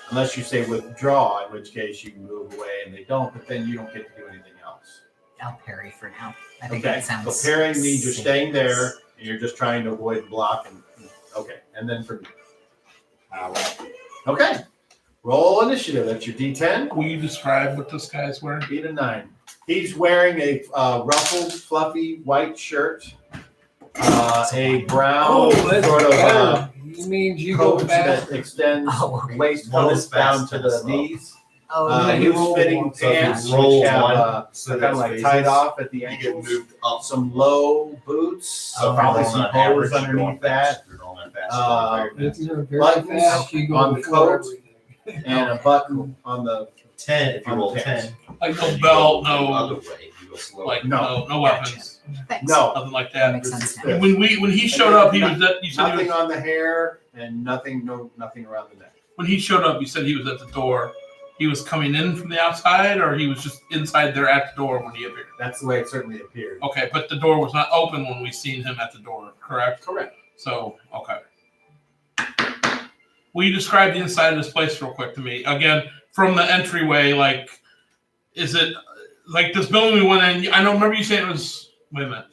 Unless you say withdraw, in which case you move away and they don't, but then you don't get to do anything else. I'll parry for now. I think Okay, that sounds. so parrying means you're safe. staying there and you're just trying to avoid and block. And okay, and then for okay, roll initiative. That's your D10. Will you describe what this guy's wearing? 8 and 9. He's wearing a ruffled, fluffy white shirt, a brown that's sort of better. He means you go coat fast. that extends Oh, okay. waist One coat is down fast to and the slow. knees. Oh, yeah, you Loose roll fitting one. So if you pants, roll which have one, so kind of that's like phases. tied off at the You get ankles. moved up. Some low boots, So probably from some on hose average, you're underneath going that, fast. You're going fast. If you're very buttons fast, you go on the before coat. everything. and a button on the 10, if you on roll the pants. 10. Like then no you belt, go the no other way. You go slow. like No. no weapons, Thanks. No, nothing like That that. makes this sense is now. this. When he showed up, he was at. You said he nothing was, on the hair and nothing around the neck. when he showed up, you said he was at the door. He was coming in from the outside, or he was just inside there at the door when he appeared. That's the way it certainly appeared. Okay, but the door was not open when we seen him at the door, correct? Correct. So, okay. Will you describe the inside of this place real quick to me? Again, from the entryway, like, is it like this building we went in. I don't remember you saying it was. Wait a minute.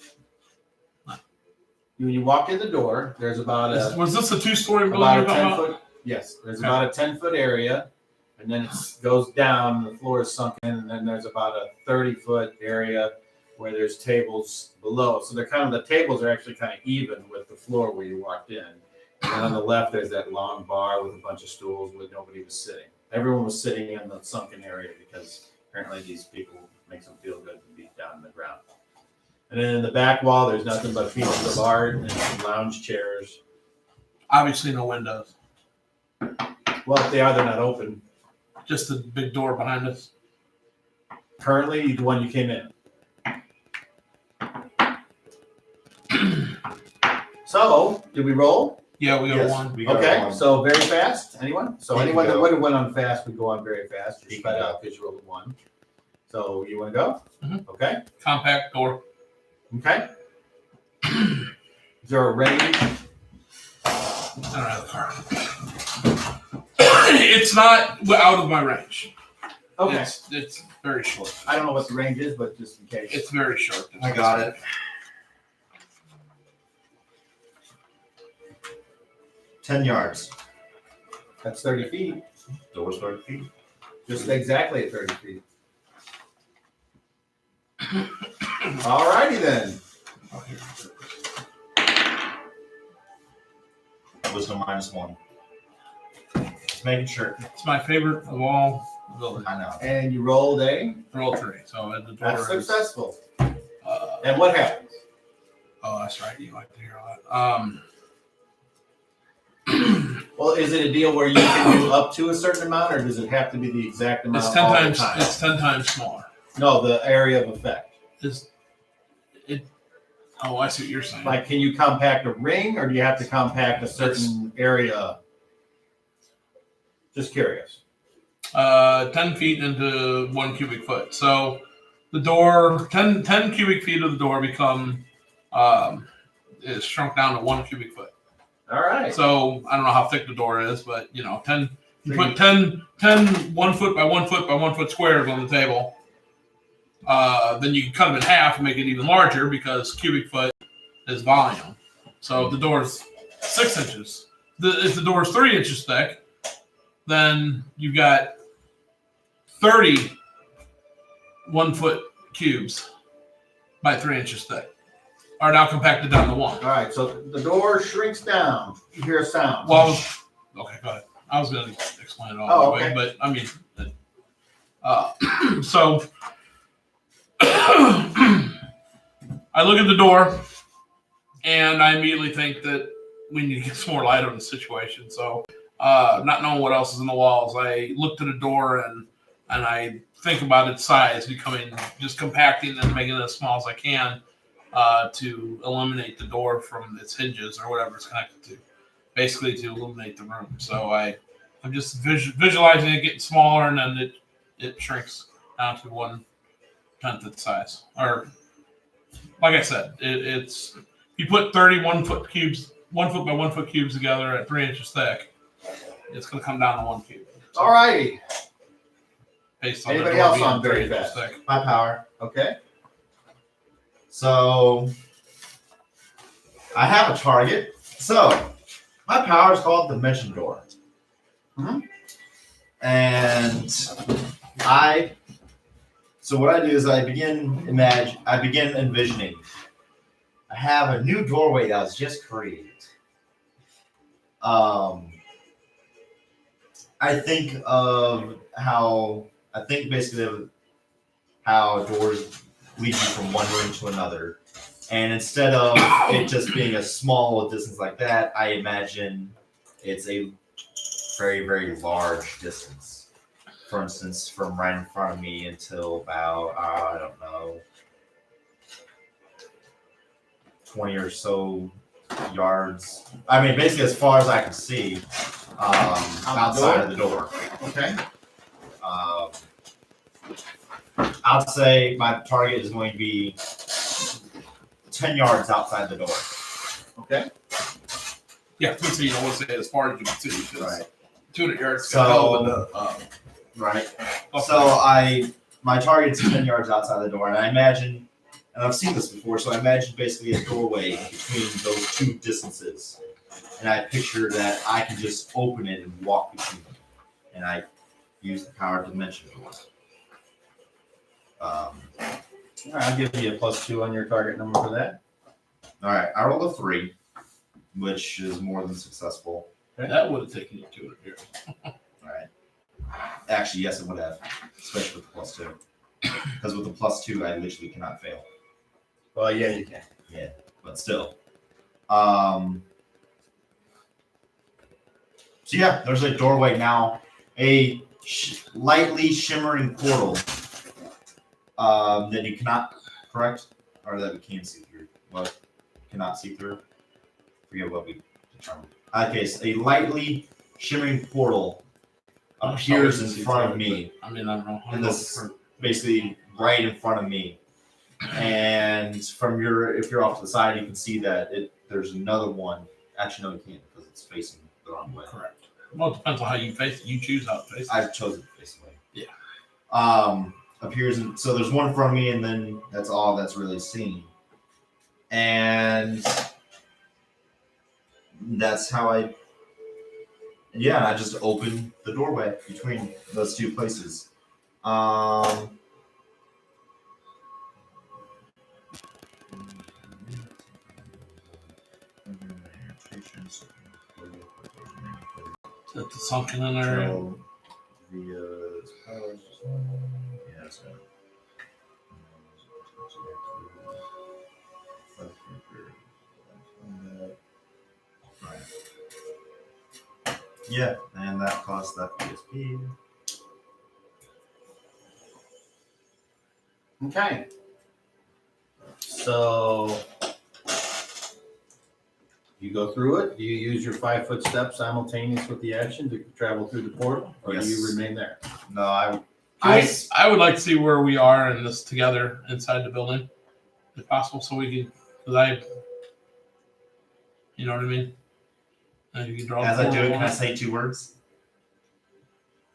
When you walk in the door, there's about a Was this a 2-story building about you're a talking 10 about? foot. Yes, there's Okay. about a 10-foot area, and then it goes down. The floor is sunken, and then there's about a 30-foot area where there's tables below. So they're the tables are actually kind of even with the floor where you walked in. And on the left, there's that long bar with a bunch of stools where nobody was sitting. Everyone was sitting in the sunken area because apparently these people makes them feel good to be down in the ground. And then in the back wall, there's nothing but pieces of art and some lounge chairs. Obviously, no windows. Well, if they are, they're not open. Just a big door behind us. Currently, the one you came in. So, did we roll? Yeah, we got Yes, one. we got Okay, one. so very fast. Anyone? So You can anyone that go. would have went on fast would go on very fast. You're You spread can out because you rolled a 1. So you want to go? Mhm. Okay. Compact door. Okay. Is there a range? I don't have the car. It's not out of my range. Okay. It's very short. I don't know what the range is, but just in case. It's very short. I got it. 10 yards. That's 30 feet. Door's 30 feet. Just exactly at 30 feet. All righty then. Wisdom -1. Just making sure. It's my favorite of all buildings. I know. And you rolled a. Roll 3. So at the door That's is, successful. oh, And what happens? that's right. You like to hear all that. Well, is it a deal where you can do up to a certain amount, or does it have to be the exact amount It's 10 all times. the time? It's 10 times smaller. No, the area of effect. Is it? Oh, I see what you're saying. Like, can you compact a ring, or do you have to compact a certain area? Just curious. 10 feet into 1 cubic foot. So the door, 10 cubic feet of the door become is shrunk down to 1 cubic foot. All right. So I don't know how thick the door is, but 10. You So put 10 1 foot by 1 foot by 1 foot squares on the table. Then you can cut them in half and make it even larger because cubic foot is volume. So if the door is 6 inches, if the door is 3 inches thick, then you've got 30 1 foot cubes by 3 inches thick are now compacted down to 1. All right. So the door shrinks down. You hear a sound. Well, okay, go ahead. I was going to explain it all Oh, the way, okay. but I mean, so I look at the door and I immediately think that we need to get some more light on the situation. So, not knowing what else is in the walls, I look to the door and I think about its size, becoming just compacting and making it as small as I can to eliminate the door from its hinges or whatever it's connected to, basically to illuminate the room. So I'm just visualizing it getting smaller, and then it shrinks down to 1/10 its size. Or, like I said, it's if you put 30 1 foot cubes, 1 foot by 1 foot cubes together at 3 inches thick, it's going to come down to 1 cube. So, All righty. based on Anybody the door else being on 3 very inches fast? thick. My power. Okay. So I have a target. So my power is called Dimension Door. Mhm. And so what I do is I begin envisioning. I have a new doorway that was just created. I think basically of how doors lead you from one room to another. And instead of it just being a small distance like that, I imagine it's a very, very large distance. For instance, from right in front of me until about, I don't know, 20 or so yards. I mean, basically as far as I can see, outside of the door. Okay. I'd say my target is going to be 10 yards outside the door. Okay. Yeah, so you don't want to say as far as you can see. Right. 200 yards. So- hell of a, Right. okay. So I my target's 10 yards outside the door, and I imagine, and I've seen this before, so I imagine basically a doorway between those two distances, and I picture that I can just open it and walk between them, and I use the power dimension door. All right, I'll give you a +2 on your target number for that. All right, I rolled a 3, which is more than successful. That would have taken you 200 years. All right. Actually, yes, it would have, especially with the +2. Because with the +2, I literally cannot fail. Well, yeah, you can. Yeah, but still. So yeah, there's a doorway now, a lightly shimmering portal that you cannot, correct, or that we can see through. What cannot see through? Forget what we determined. Okay, so a lightly shimmering portal appears in front of me. I mean, I don't know. And this basically right in front of me. And from if you're off to the side, you can see that there's another one. Actually, no, you can't because it's facing the wrong way. Correct. Well, it depends on how you face it. You choose how to face it. I've chosen to face away. Yeah. Appears so there's one in front of me, and then that's all that's really seen. And that's how I just open the doorway between those two places. Is the sunken in there? So, yeah, and that costs that PSP. Okay. So you go through it. Do you use your 5-foot step simultaneous with the action to travel through the portal, or do you Yes. remain there? No, I I would like to see where we are in this together inside the building, if possible, so we can, because you know what I mean? And you can draw as the I do it, portal can I line. say 2 words?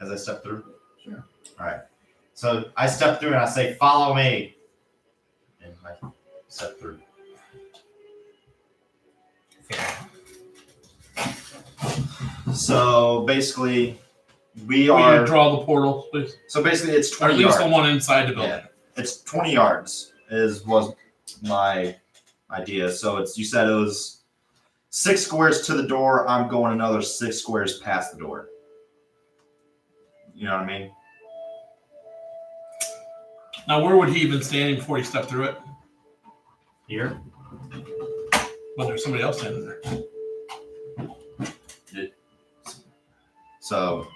As I step through? Sure. All right. So I step through and I say, "Follow me," and I step through. So basically, we Will you are. draw the portal, please? So basically, it's Or 20 at least yards. the one inside the building. Yeah. It's 20 yards was my idea. So you said it was 6 squares to the door. I'm going another 6 squares past the door. You know what I mean? Now, where would he have been standing before he stepped through it? Here. But there's somebody else standing there. So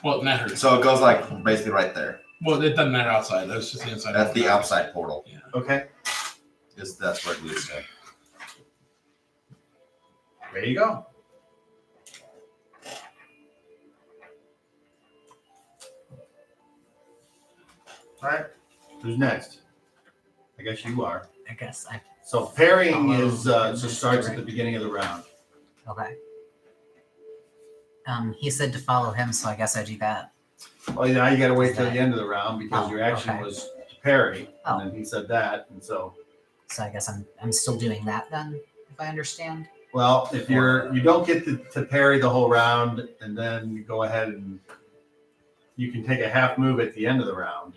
Well, it matters. it goes like basically right there. Well, it doesn't matter outside. That's just the inside. That's the outside portal. Yeah. Okay. That's where it leads to. There you go. All right. Who's next? I guess you are. I guess I. So parrying Follow is just starts at the beginning of the round. Okay. He said to follow him, so I guess I do that. Well, yeah, you got to wait till the end of the round because Oh, your action okay. was to parry, Oh. and then he said that, and so. So I guess I'm still doing that then, if I understand. Well, if you don't get to parry the whole round, and then you go ahead and you can take a half move at the end of the round.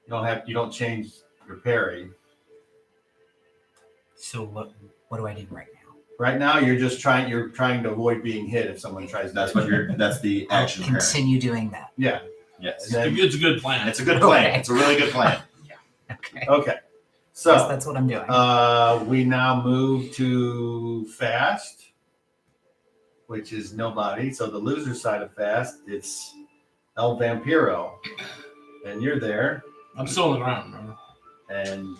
You don't change your parry. So what do I do right now? Right now, you're trying to avoid being hit if someone tries. That's to that's the I'll action parry. continue doing that. Yeah. Yes. And then, It's a good plan. It's a good plan. Okay. It's a really good plan. Okay. okay. Yes, So that's what I'm doing. we now move to fast, which is nobody. So the loser side of fast, it's El Vampiro, and you're there, I'm still on the ground, remember? and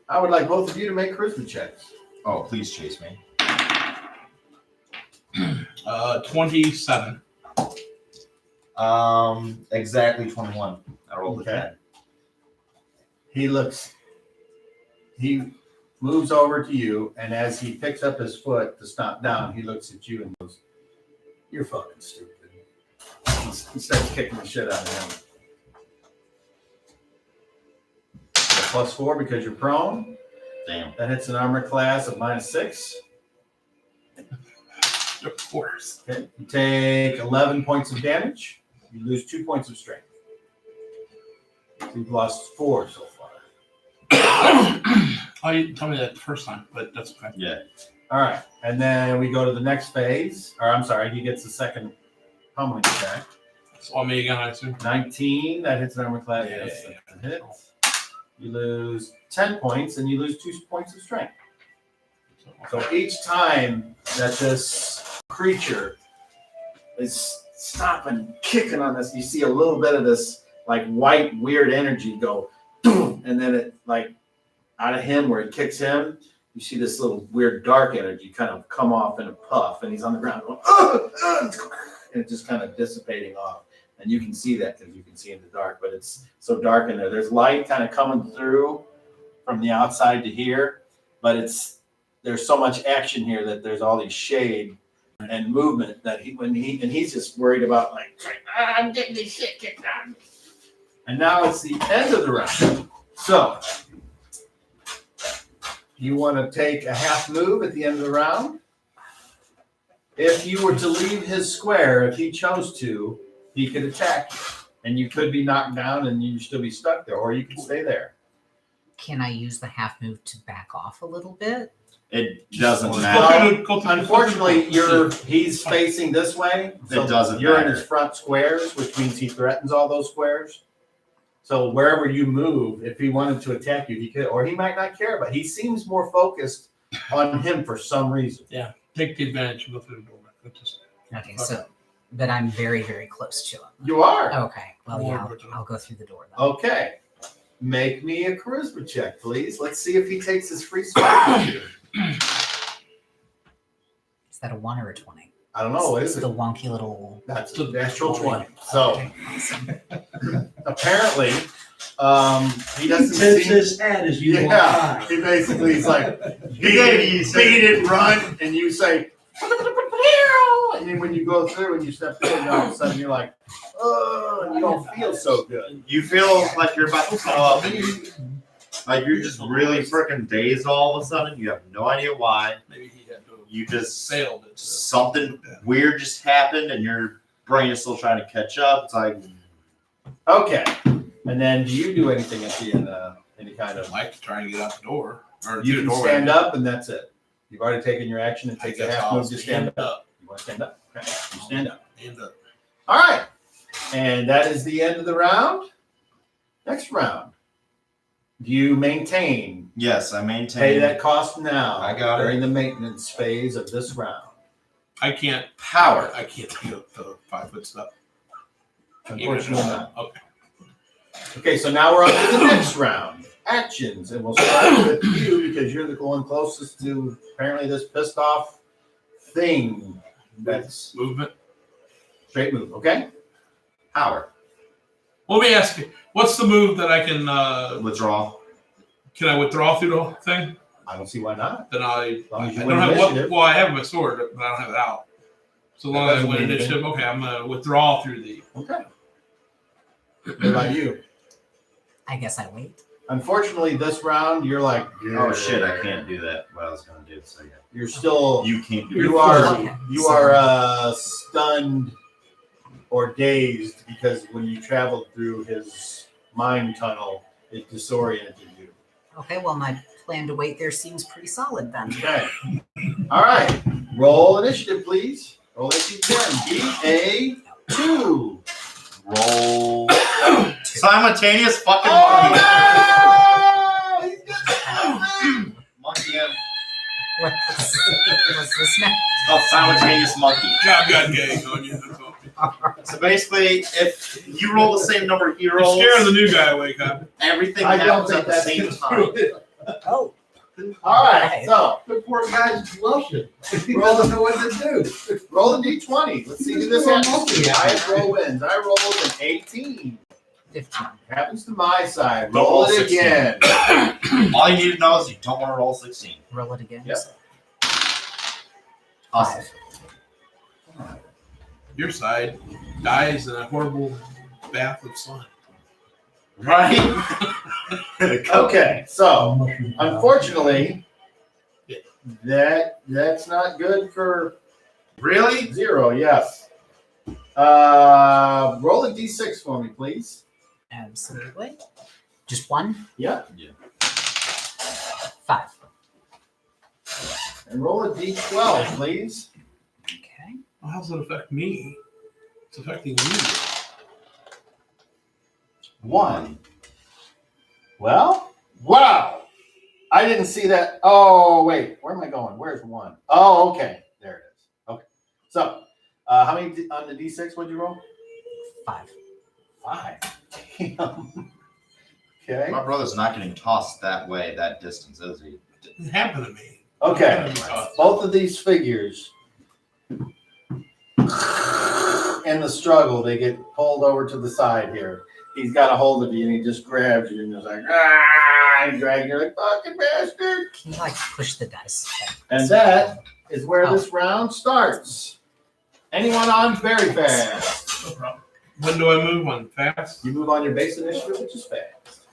I would like both of you to make charisma checks. Oh, please chase me. 27. Exactly 21. I rolled Okay. a 10. He moves over to you, and as he picks up his foot to stomp down, he looks at you and goes, "You're fucking stupid." He starts kicking the shit out of him. +4 because you're prone. Damn. That hits an armor class of -6. Of course. Okay. You take 11 points of damage. You lose 2 points of strength. So you've lost 4 so far. Oh, you told me that the first time, but that's okay. Yeah. All right. And then we go to the next phase. Or I'm sorry, he gets the second pummeling attack. It's all me again, I assume. 19. That hits an armor class. Yeah, Yes, yeah, that's a hit. You lose 10 points and you lose 2 points of strength. So each time that this creature is stopping, kicking on this, you see a little bit of this like white, weird energy go, and then it like out of him where it kicks him, you see this little weird dark energy kind of come off in a puff, and he's on the ground going, and it's just kind of dissipating off. And you can see that because you can see in the dark, but it's so dark in there. There's light kind of coming through from the outside to here, but there's so much action here that there's all these shade and movement that he's just worried about like, I'm getting this shit kicked out of me. And now it's the end of the round. So you want to take a half move at the end of the round. If you were to leave his square, if he chose to, he could attack you. And you could be knocked down and you'd still be stuck there, or you could stay there. Can I use the half move to back off a little bit? It doesn't Go matter. through the- Unfortunately, he's facing this way. So It doesn't You're in matter. his front squares, which means he threatens all those squares. So wherever you move, if he wanted to attack you, he could, or he might not care, but he seems more focused on him for some reason. Take the advantage and go through the door. Okay, so, but I'm very, very close to him. You are. Okay, well, yeah, I'll go through the door then. Okay. Make me a charisma check, please. Let's see if he takes his free spot. Is that a 1 or a 20? I don't know. What It's is it? the wonky little. That's a natural 20. So Okay, awesome. apparently, he doesn't Tips seem. his head as you walk Yeah, by. he basically is like, beat it, run, and you say, and then when you go through and you step through, and all of a sudden you're like, oh, and you don't feel so good. You feel like you're about to come up. Like you're just really freaking dazed all of a sudden. You have no idea why. Maybe he had to You just sailed it. something weird just happened, and your brain is still trying to catch up. It's like Okay, and then do you do anything at the end? Any kind of? Like to try and get out the door. Or You through can the doorway. stand up, and that's it. You've already taken your action and I take a guess half I'll move to stand up. up. You want to stand up? Okay, you stand up. Stand up. All right, and that is the end of the round. Next round. Do you maintain? yes, I maintain. Pay that cost now. I got it. During the maintenance phase of this round. I can't Power. I can't do the 5-foot stuff. Unfortunately not. Okay. Okay, so now we're on to the next round. Actions, and we'll start with you because you're the one closest to apparently this pissed off thing. That's Movement. straight move. Okay. Power. Let me ask you, what's the move that I can Withdraw. can I withdraw through the whole thing? I don't see why not. Then I long as you don't win have initiative. well I have my sword, but I don't have it out. So long That as I doesn't win mean anything. initiative, okay, I'm gonna withdraw through the Okay. What about you? I guess I wait. Unfortunately, this round you're like, Oh shit! I can't do that. What I was gonna do. So yeah. You're still. You can't do You it. are Okay, you so- are stunned or dazed because when you traveled through his mind tunnel, it disoriented you. Okay, well, my plan to wait there seems pretty solid then. Okay. All right. Roll initiative, please. Roll initiative again. BA2. Roll. Simultaneous fucking Oh, monkey. no! He's got- Monkey him. What's this now? Oh, simultaneous monkey. Yeah, I've got gay on you. That's all. So basically, if you roll the same number he You're rolls, scaring the new guy away, Cop. everything I don't happens think at the that's same true. time. Oh, All right. So The poor guy's blushing. He doesn't know what to do. roll a d20. Let's see who this Roll happens monkey. to. Highest roll wins. I rolled an 18. 15. Happens to my side. Don't Roll roll it 16. again. All you need to know is you don't want to roll 16. Roll it again. Yep. Awesome. Your side dies in a horrible bath of sun. Right? Okay, so unfortunately, that's not good for Really? 0. Yes. Roll a d6 for me, please. Absolutely. Just one? Yeah. 5. And roll a d12, please. Okay. Well, how does it affect me? It's affecting you. 1. Well, wow. I didn't see that. Oh, wait. Where am I going? Where's 1? Oh, okay. There it is. Okay. So, how many on the d6 would you roll? 5. 5. Damn. Okay. My brother's not getting tossed that way, that distance, is he? It happened to me. Okay. Both of these figures, in the struggle, they get pulled over to the side here. He's got a hold of you and he just grabs you and is like, and dragging you like, fucking bastard. Can you push the dice? And that is where this round starts. Anyone on very fast? No problem. When do I move on? Fast? You move on your base initiative, which is fast.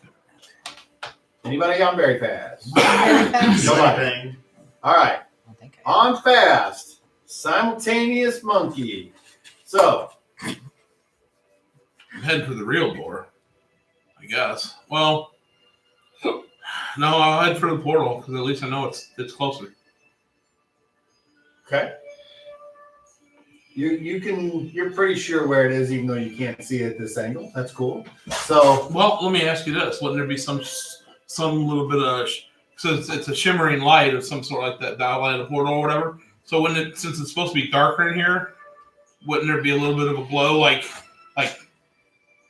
Anybody on very fast? Nobody. All right. I think On fast. Simultaneous monkey. So, I'm heading for the real door, I guess. Well, no, I'll head for the portal because at least I know it's closer. okay. You're pretty sure where it is, even though you can't see it at this angle. That's cool. So, Well, let me ask you this: wouldn't there be some little bit of so it's a shimmering light of some sort like that light of the portal or whatever? So wouldn't it, since it's supposed to be darker in here, wouldn't there be a little bit of a glow like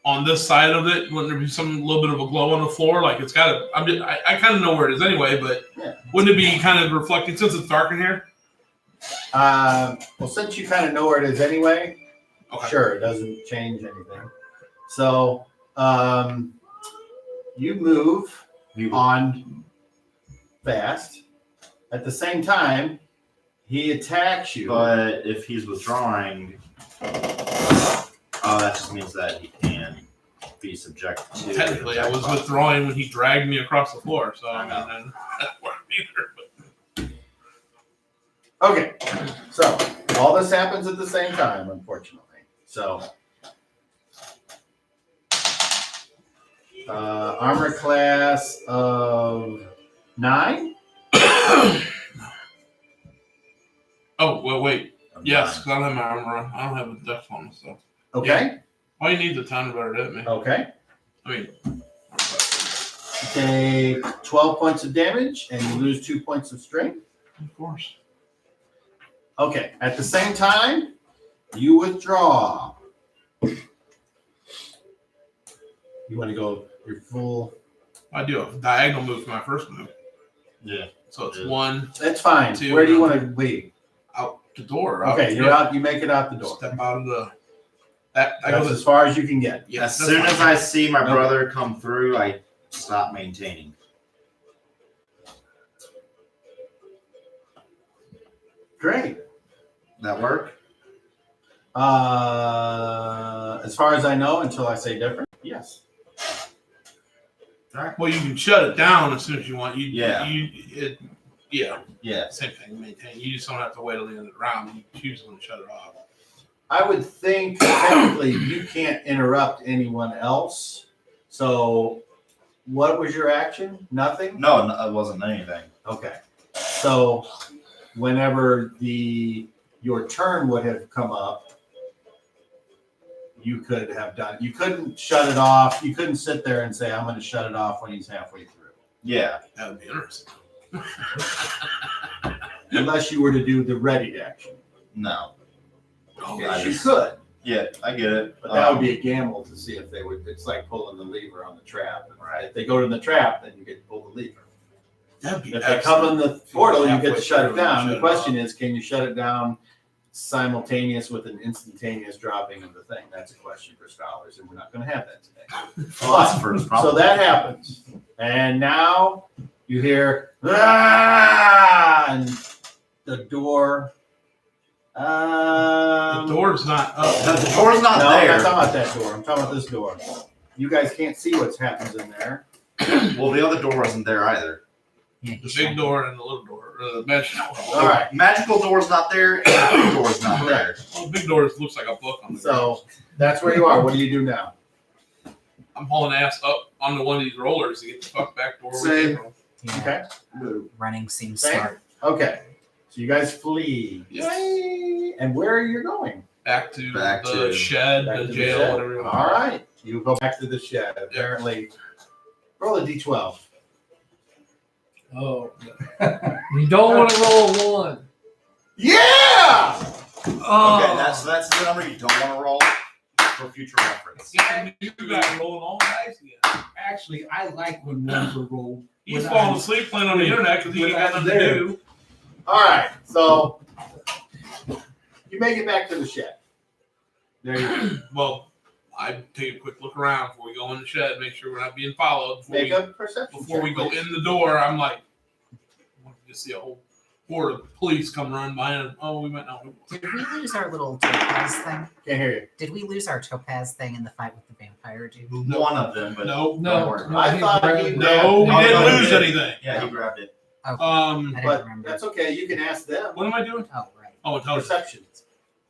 on this side of it? Wouldn't there be some little bit of a glow on the floor? Like it's got to. I kind of know where it is anyway, but Yeah. wouldn't it be kind of reflecting since it's dark in here? well, since you kind of know where it is anyway, Okay. sure, it doesn't change anything. So, you move on fast. At the same time, he attacks you. But if he's withdrawing, that just means that he can be subject to. Technically, I was withdrawing when he dragged me across the floor, so I mean, that worked either. Okay, so all this happens at the same time, unfortunately. So, armor class of 9. Oh, well, wait. Yes, because I don't have my armor on. I don't have a dex on, so. Okay. All you need is a ton better than me. Okay. I mean, Take 12 points of damage and you lose 2 points of strength. of course. Okay. At the same time, you withdraw. You want to go your full. I do a diagonal move for my first move. Yeah. So it's Yeah. 1 That's fine. Two. Where do you want to leave? out the door. Okay, you're out. You make it out the door. Step out of the. I That's go as far as you can get. yeah, As that's soon as fine. I see my Okay. brother come through, I stop maintaining. Great. That work? As far as I know, until I say different, yes. Well, you can shut it down as soon as you want. Yeah. Yeah, same thing. Maintain. You just don't have to wait till the end of the round. You choose when to shut it off. I would think technically you can't interrupt anyone else. So, what was your action? Nothing? No, it wasn't anything. Okay. So, whenever your turn would have come up, you could have done. You couldn't shut it off. You couldn't sit there and say, "I'm going to shut it off" when he's halfway through. Yeah. That would be interesting. Unless you were to do the ready action. No. Oh, Yeah, I You just- could, Yeah, I get it. but that would be a gamble to see if they would. It's like pulling the lever on the trap. Right. If they go to the trap, then you get to pull the lever. That'd be If they come in the portal, you get Halfway to shut it through, down. shut The it question is, can you shut it down simultaneous with an instantaneous dropping of the thing. That's a question for scholars, and we're not going to have that today. Philosophers, So probably. that happens, and now you hear "Ah!" and the door. The door's not up. The door's not No, I'm there. not talking about that door. I'm talking about this door. You guys can't see what happens in there. Well, the other door wasn't there either. Yeah, The big door and the little door. The magic door. All right. Magical door's not there, and the big door's not there. Well, the big door looks like a book on the ground. So that's where you are. What do you do now? I'm hauling ass up onto one of these rollers to get the fuck back door. Same. Yeah, Okay. running seems Same. smart. Okay. So you guys flee. Yes. Yay! And where are you going? Back to Back the to- shed, Back the to the jail, shed? whatever you want. All right. You go back to the shed. Apparently, roll a d12. Oh, you don't want to roll a 1. Yeah! Oh, Okay, that's the number you don't want to roll for future reference. Yeah, you guys rolling all the dice again. Actually, I like when ones are rolled. He's When falling I'm- asleep playing on the internet because he when ain't got I'm nothing to there. do. All right. So you make it back to the shed. There you go. Well, I take a quick look around before we go in the shed, make sure we're not being followed. Make a perception Before check, we go please. in the door, I'm like, I want to just see a whole horde of police come run by and oh, we might not. Did we lose our little topaz thing? Can't hear you. Did we lose our topaz thing in the fight with the vampire dude? One of them, but No, no, no, I he thought grabbed he it. no, we Oh, didn't no, lose he did. anything. yeah, he grabbed it. Okay, I didn't But remember. that's okay. You can ask them. What am I doing? Oh, right. Oh, intelligence. Perception.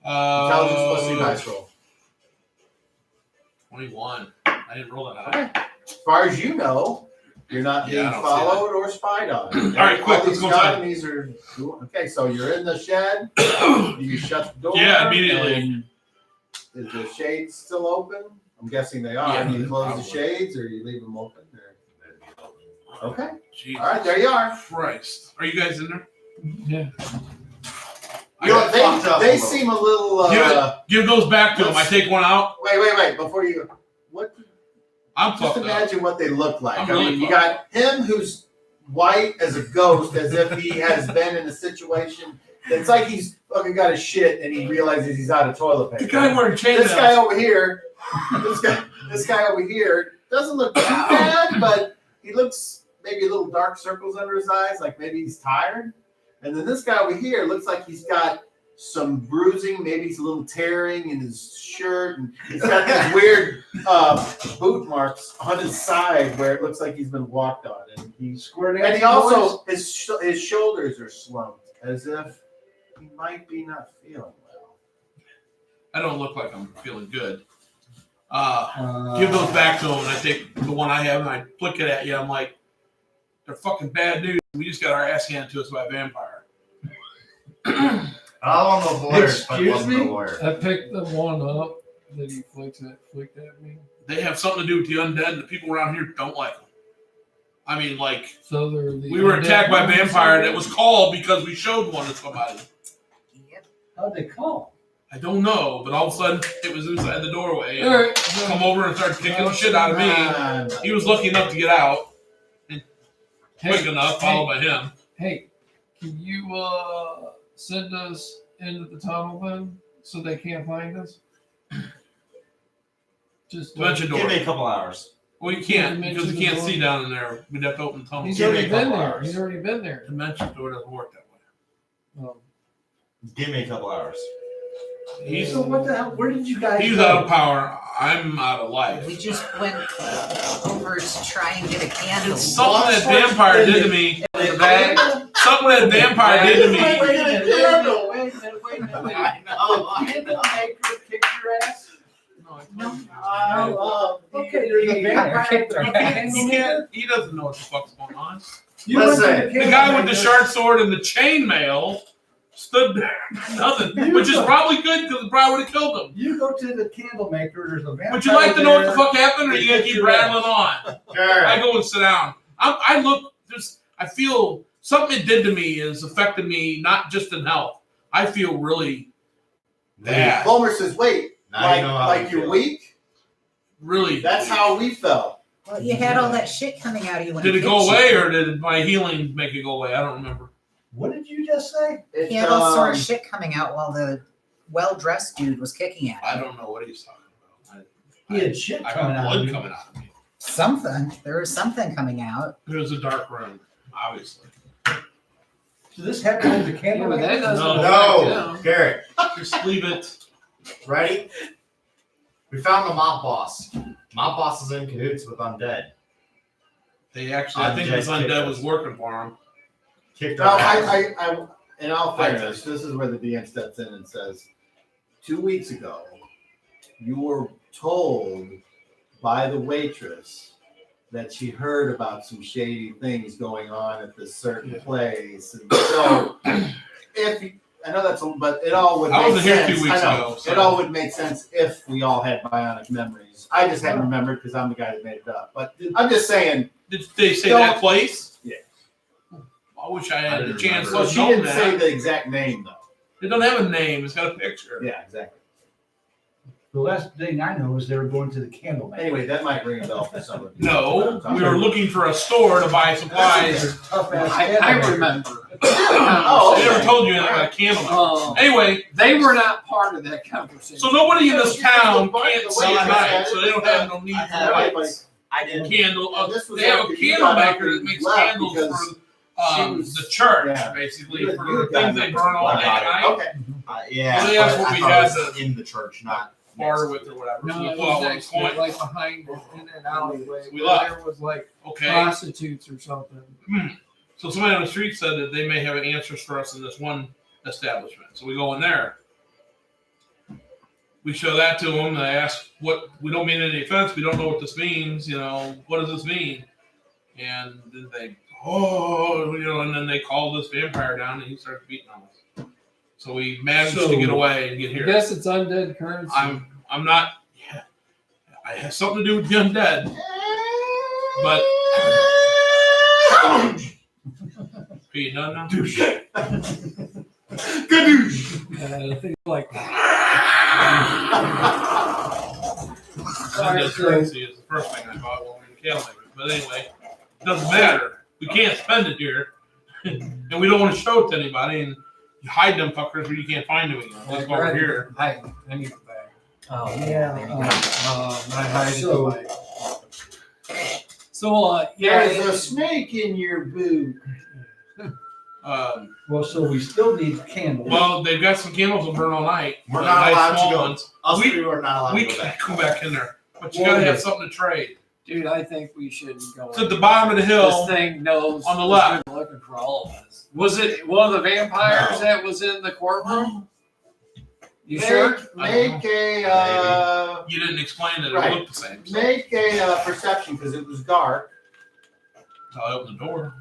Intelligence plus two Uh, dice roll. 21. I didn't roll that high. As far as you know, you're not Yeah, being I don't see followed or spied on. All right, quick, All let's these go inside. enemies are okay. So you're in the shed. You shut the door. Yeah, immediately. and Is the shades still open? I'm guessing they are. Yeah, Do you close probably. the shades or you leave them open? Or... Okay. Jesus All right, there you are. Christ. Are you guys in there? yeah. I You know, got- fucked up a they little. seem a little. Give those back to him. I take one out. Wait. Before you, what? I'm Just fucked up. imagine what they look like. I'm I really mean, you fucked. got him who's white as a ghost, as if he has been in a situation. It's like he's fucking got a shit and he realizes he's out of toilet paper. The guy wearing chainmail. This guy over here, this guy over here doesn't look too bad, but he looks maybe a little dark circles under his eyes, like maybe he's tired. And then this guy over here looks like he's got some bruising, maybe he's a little tearing in his shirt, and he's got these weird boot marks on his side where it looks like he's been walked on. And Square he also his shoulders are slumped as if he might be not feeling well. I don't look like I'm feeling good. Give those back to him, and I take the one I have and I flick it at you. I'm like, they're fucking bad news. We just got our ass handed to us by a vampire. I don't know the lawyers, but it Excuse wasn't me? the lawyer. I picked the one up that he flicked at me. They have something to do with the undead, and the people around here don't like them. I mean, like, So they're the we were undead attacked by a ones? vampire that was called because we showed one to somebody. Yep. How'd they call? I don't know, but all of a sudden it was inside the doorway. All right. Come over and start kicking the shit out of me. He was lucky enough to get out quick enough, followed by him. Hey, can you send us into the tunnel then, so they can't find us? Just Dimension door. Give me a couple hours. Well, you can't because we can't Dimension see door. down in there. We'd have to open the tunnel. He's Give me already a been couple there. hours. He's already been there. Dimension door doesn't work that way. Give me a couple hours. He's So what the hell? Where did you guys he's go? out of power. I'm out of life. We just went over to try and get a candle. It's something that vampire did to me. The bag. Something that vampire did to me. Wait a minute. Oh, Candle maker kicked your ass? No. Okay, there's a vampire. He can't. He doesn't know what the fuck's going on. You went to Listen, The guy with the sharp sword and the chainmail stood there, nothing, which is probably good because it probably would have killed him. You go to the candle maker. There's a vampire. Would you like to know what the there. fuck happened, or are you gonna keep rattling on? all I right. go and sit down. I look. I feel something it did to me has affected me, not just in health. I feel really bad. Bulmer says, "Wait, Now you know how like I you're feel. weak? Really. That's how we felt." Well, you had all that shit coming out of you when Did it hit go you. away, or did my healing make it go away? I don't remember. What did you just say? It, He had all sort of shit coming out while the well-dressed dude was kicking at I him. don't know what he's talking about. He had shit I coming got out blood of him. coming out of me. Something. There was something coming out. It was a dark room, obviously. Does this happen with the Yeah, candle? but that maker? doesn't No. affect No, him. Garrett, Just leave it. ready? We found the mob boss. Mob boss is in cahoots with undead. They actually, I think this Undead undead kicked was us. working for him. Kicked Well, our ass. I, in all fairness, this is where the DM steps in and says, 2 weeks ago, you were told by the waitress that she heard about some shady things going on at this certain place. And so, I know that's, but it all would I make wasn't here sense. 2 weeks I know. ago, so- It all would make sense if we all had bionic memories. I just hadn't remembered because I'm the guy that made it up. But I'm just saying. Did they say Don't- that place? Yeah. I wish I I had the didn't chance remember. Well, to she know didn't that. say the exact name though. It don't have a name. It's got a picture. Yeah, exactly. The last thing I know is they were going to the candle maker. Anyway, that might ring a bell for some of you. No, we were looking for a store to buy supplies. They're tough-ass I candle makers. remember. Oh, They okay. never told you anything about a candle. Oh, Anyway, they were not part of that conversation. so nobody in this Yeah, she town was the can't the see way at you night, said so it, they don't have no need I for have- lights. I didn't. Candle. This was They have a after you candle got up maker that and makes left candles because for she was- the church, yeah. basically, You for had things gotten they up burn all and day left. at night. Okay. Yeah, Well, that's but what I we thought had it was to- in the church, not Bar next with or whatever. No, So we it pull out was one next to it, coin. like behind it, in an alleyway. We where left. There was like Okay. prostitutes or something. So somebody on the street said that they may have answers for us in this one establishment. So we go in there. We show that to them. They ask what, we don't mean any offense. We don't know what this means. You know, what does this mean? And then they, and then they call this vampire down and he starts beating on us. So we managed to get away and get I here. guess it's undead currency. I'm not, yeah, I have something to do with the undead, but are you done now? I think like Undead currency is the first thing I bought when we were cattle makers. But anyway, it doesn't matter. We can't spend it here. And we don't want to show it to anybody and you hide them fuckers where you can't find them again. That's why we're here. I need it back. Oh, Yeah. I hide So- it. So yeah, There's a snake in your boot. Well, so we still need candles. Well, they've got some candles that burn all night. We're but not nice allowed to small go. ones. Us We- three are not allowed We to go can't back. go back in there. But you gotta have something to trade. dude, I think we should go. It's at the bottom of the This hill. thing knows on the it's left. been looking for all of us. Was it one of the vampires No. that was in the courtroom? You Make, sure? make a You didn't explain that it Right. looked the same. So make a perception because it was dark. I opened the door.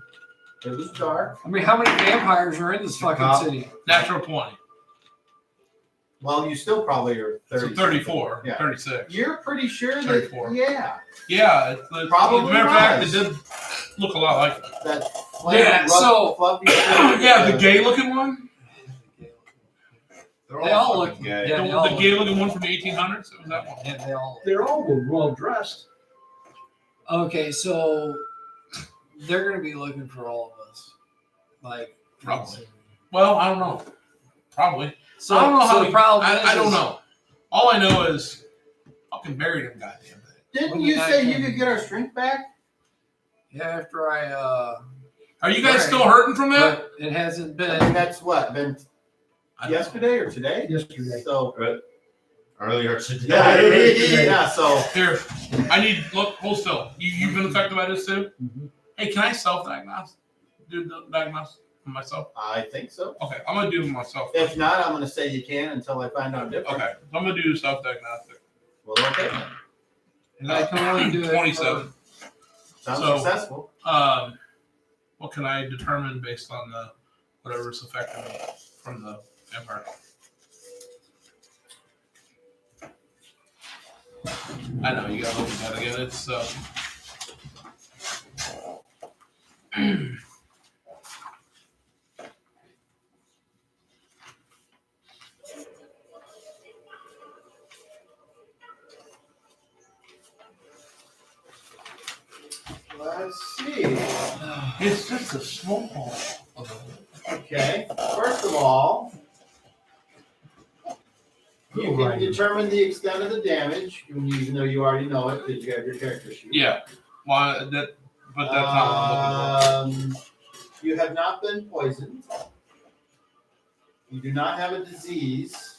It was dark. I mean, how many vampires are in this fucking city? Natural 20. Well, you still probably are 30. So 34, Yeah. 36. You're pretty sure that 34. yeah, Yeah, Probably as a matter of fact, was. it did look a lot like it. that Yeah, so- fluffy Yeah, the gay looking one. They're They all fucking look- gay. yeah. The, they all the gay looking one from the 1800s. It was that one. And they all. They're all well dressed. Okay, so they're gonna be looking for all of us, like Probably. Well, I don't know. Probably. So, I don't know so how the problem is, I don't know. All I know is fucking bury them goddamn thing. Didn't When you the say night you came- could get our strength back? Yeah, after I Are you guys Right. still hurting from that? but it hasn't I mean, been. that's what been I don't know. yesterday or today. Yesterday. So Earlier today. yeah, so Here, I need look. Hold still. You've been affected by this too. Mhm. Hey, can I self-diagnose? Do the diagnose myself? I think so. Okay, I'm gonna do it myself. If not, I'm going to say you can until I find out different. Okay, so I'm gonna do self-diagnostic. Well, okay. then. And I can only do it. 27. Sounds So- successful. What can I determine based on the whatever's affecting me from the vampire? I know you gotta look at that again. It's Let's see. it's just a small. Okay. First of all, Little can Rider. determine the extent of the damage, even though you already know it because you have your character sheet. Yeah. Well, but that's not what I'm looking You have not been poisoned. You do not have a disease.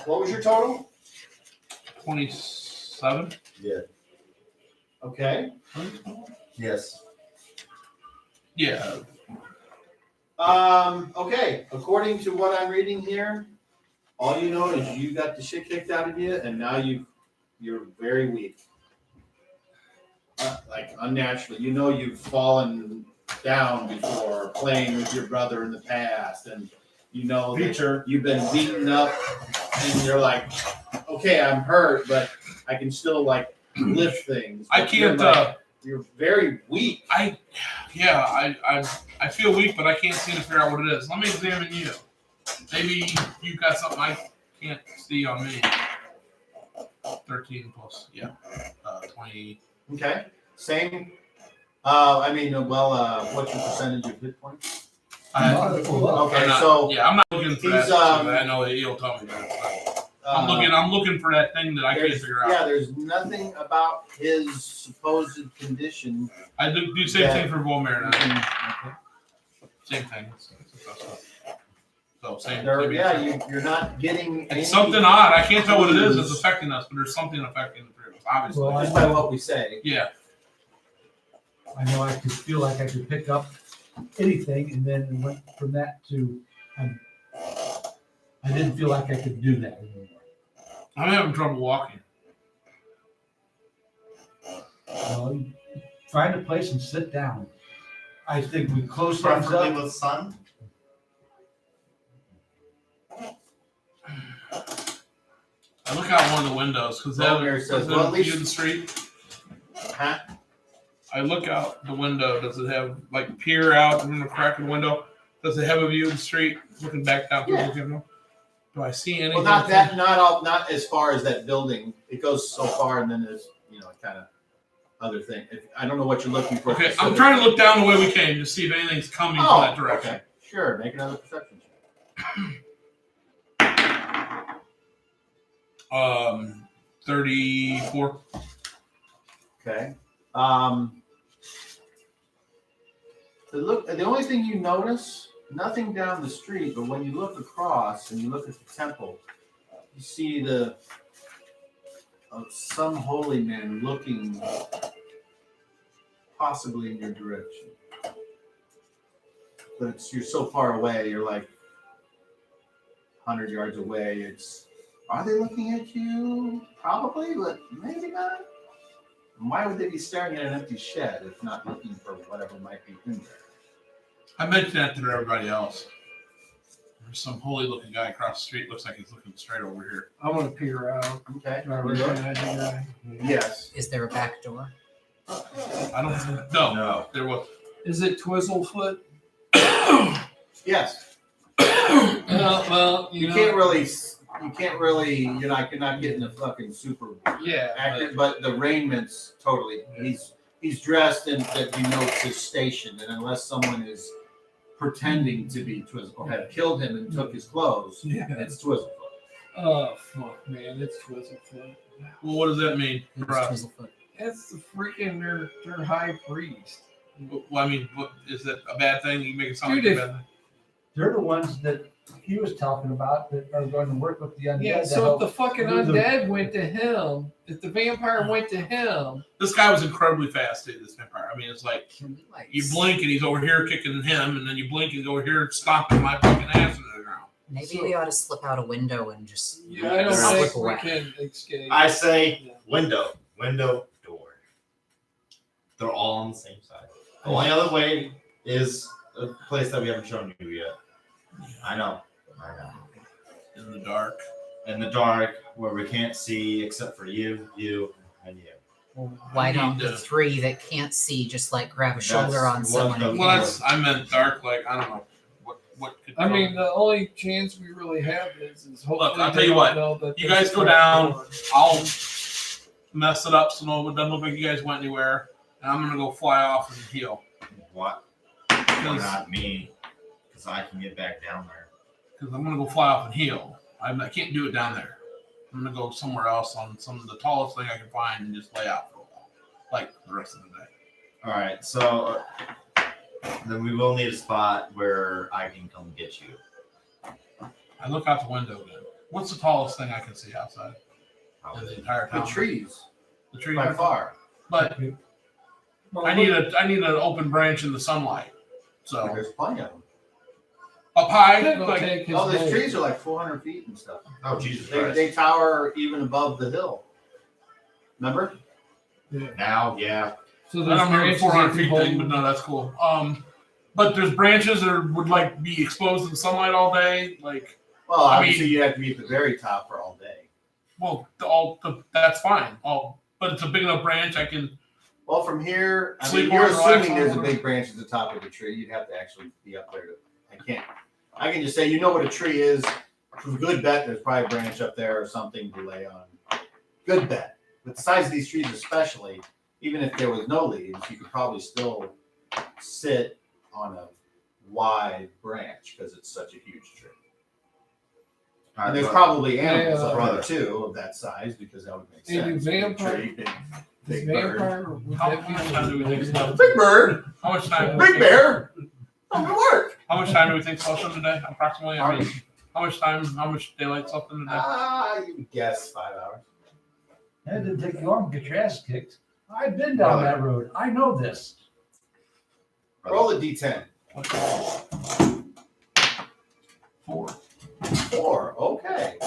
What was your total? for. 27. Okay. Yes. Yeah. Okay. According to what I'm reading here, all you know is you got the shit kicked out of you, and now you're very weak. Like unnaturally. You know you've fallen down before playing with your brother in the past, and you know that you've been beaten up, and you're like, okay, I'm hurt, but I can still like lift things. I But can't. you're very weak. I feel weak, but I can't seem to figure out what it is. Let me examine you. Maybe you've got something I can't see on me. 13 plus, 20. Okay. Same. What's your percentage of hit points? Okay, I'm not looking for that. he's, I know he'll tell me that. I'm looking for that thing that I can't figure out. Yeah, there's nothing about his supposed condition. I do same thing for Volmir now. Okay. Same thing. So same. You're not getting. It's something odd. I can't tell what it is that's affecting us, but there's something affecting the three of us, obviously. Well, Just by what we say. Yeah. I know I could feel like I could pick up anything, and then it went from that to I didn't feel like I could do that anymore. I'm having trouble walking. Well, find a place and sit down. I think we close things Preferably up. with sun. I look out one of the windows because they Volmir have says, a well, at view least- of the street. Huh? I look out the window. Does it have like peer out from the crack in the window? Does it have a view of the street looking back down? Yeah. Do I see anything? Well, not as far as that building. It goes so far, and then there's kind of other thing. I don't know what you're looking for. Okay, I'm trying to look down the way we came to see if anything's coming from that direction. Okay. Sure, make another perception check. 34. Okay. The only thing you notice, nothing down the street, but when you look across and you look at the temple, you see some holy man looking possibly in your direction. But you're so far away, you're like 100 yards away. Are they looking at you? Probably, but maybe not. Why would they be staring at an empty shed if not looking for whatever might be in there? I mentioned that to everybody else. There's some holy looking guy across the street. Looks like he's looking straight over here. I want to peer out. Okay. Do I recognize the guy? Yes. Is there a back door? I don't know. No. There was. Is it Twizzlefoot? Yes. Well, You can't really. You're not getting the fucking super Yeah. accurate, but the raiment totally. He's dressed in that denotes his station, and unless someone is pretending to be Twizzle or have killed him and took his clothes, Yeah. it's Twizzlefoot. Oh fuck, man! It's Twizzlefoot. Well, what does that mean Who's for us? Twizzlefoot? It's the freaking their high priest. Well, I mean, what, is that a bad thing? You make it sound Dude, like a if- bad thing. They're the ones that he was talking about that are going to work with the undead. Yeah. to So if help the fucking do the- undead went to him, if the vampire went to him, This guy was incredibly fast, dude, this vampire. I mean, it's like Can we like you blink and he's over here kicking him, and then you blink and he's over here stomping my fucking ass into the ground. maybe we ought to slip out a window and just yeah, I don't slip think we away. can escape. I say window, door. They're all on the same side. The only other way is a place that we haven't shown you yet. I know. In the dark. In the dark, where we can't see except for you, and you. Why don't need the to- three that can't see just like grab a shoulder That's on what someone? the- and Well, hit I meant dark. Like I don't know what could. I go- mean, the only chance we really have is hopefully Look, I'll they tell you don't what. know that You there's guys a go back down. door. I'll mess it up so no, it doesn't look like you guys went anywhere, and I'm gonna go fly off and heal. What? Or because not me, because I can get back down there. I'm gonna go fly off and heal. I can't do it down there. I'm gonna go somewhere else on some of the tallest thing I can find and just lay out for a while, like the rest of the day. All right, so then we will need a spot where I can come get you. I look out the window then. What's the tallest thing I can see outside in the entire The town? trees, The trees by are far. But I need an open branch in the sunlight. So There's plenty of them. up high, It'll like take his Oh, these weight. trees are like 400 feet and stuff. Oh, Jesus They, Christ. they tower even above the hill. Remember? Now, yeah. So I there's don't remember the branches 400 that feet can thing, but no, that's cool. But there's branches that would like be exposed to the sunlight all day. Like, Well, I obviously mean- you have to be at the very top for all day. well, that's fine. But it's a big enough branch I can. Well, from here, I Sleep mean, you're on, relax assuming on, there's a whatever. big branch at the top of the tree. You'd have to actually be up there I can just say, you know what a tree is. For a good bet, there's probably a branch up there or something to lay on. Good bet. With the size of these trees especially, even if there was no leaves, you could probably still sit on a wide branch because it's such a huge tree. All And right, there's but- probably animals Yeah. up there too of that size because that would make And sense. the Big vampire- tree, big, Does big bird. vampire, would How that be much time do we think able to- Big bird, How much time? big bear. I'm gonna work. How much time do we think it's left in the day? Approximately. I mean, how much daylight's left in the day? You would guess 5 hours. It didn't take you long to get your ass kicked. I've been down that road. I know this. Roll a d10. 4. 4. Okay.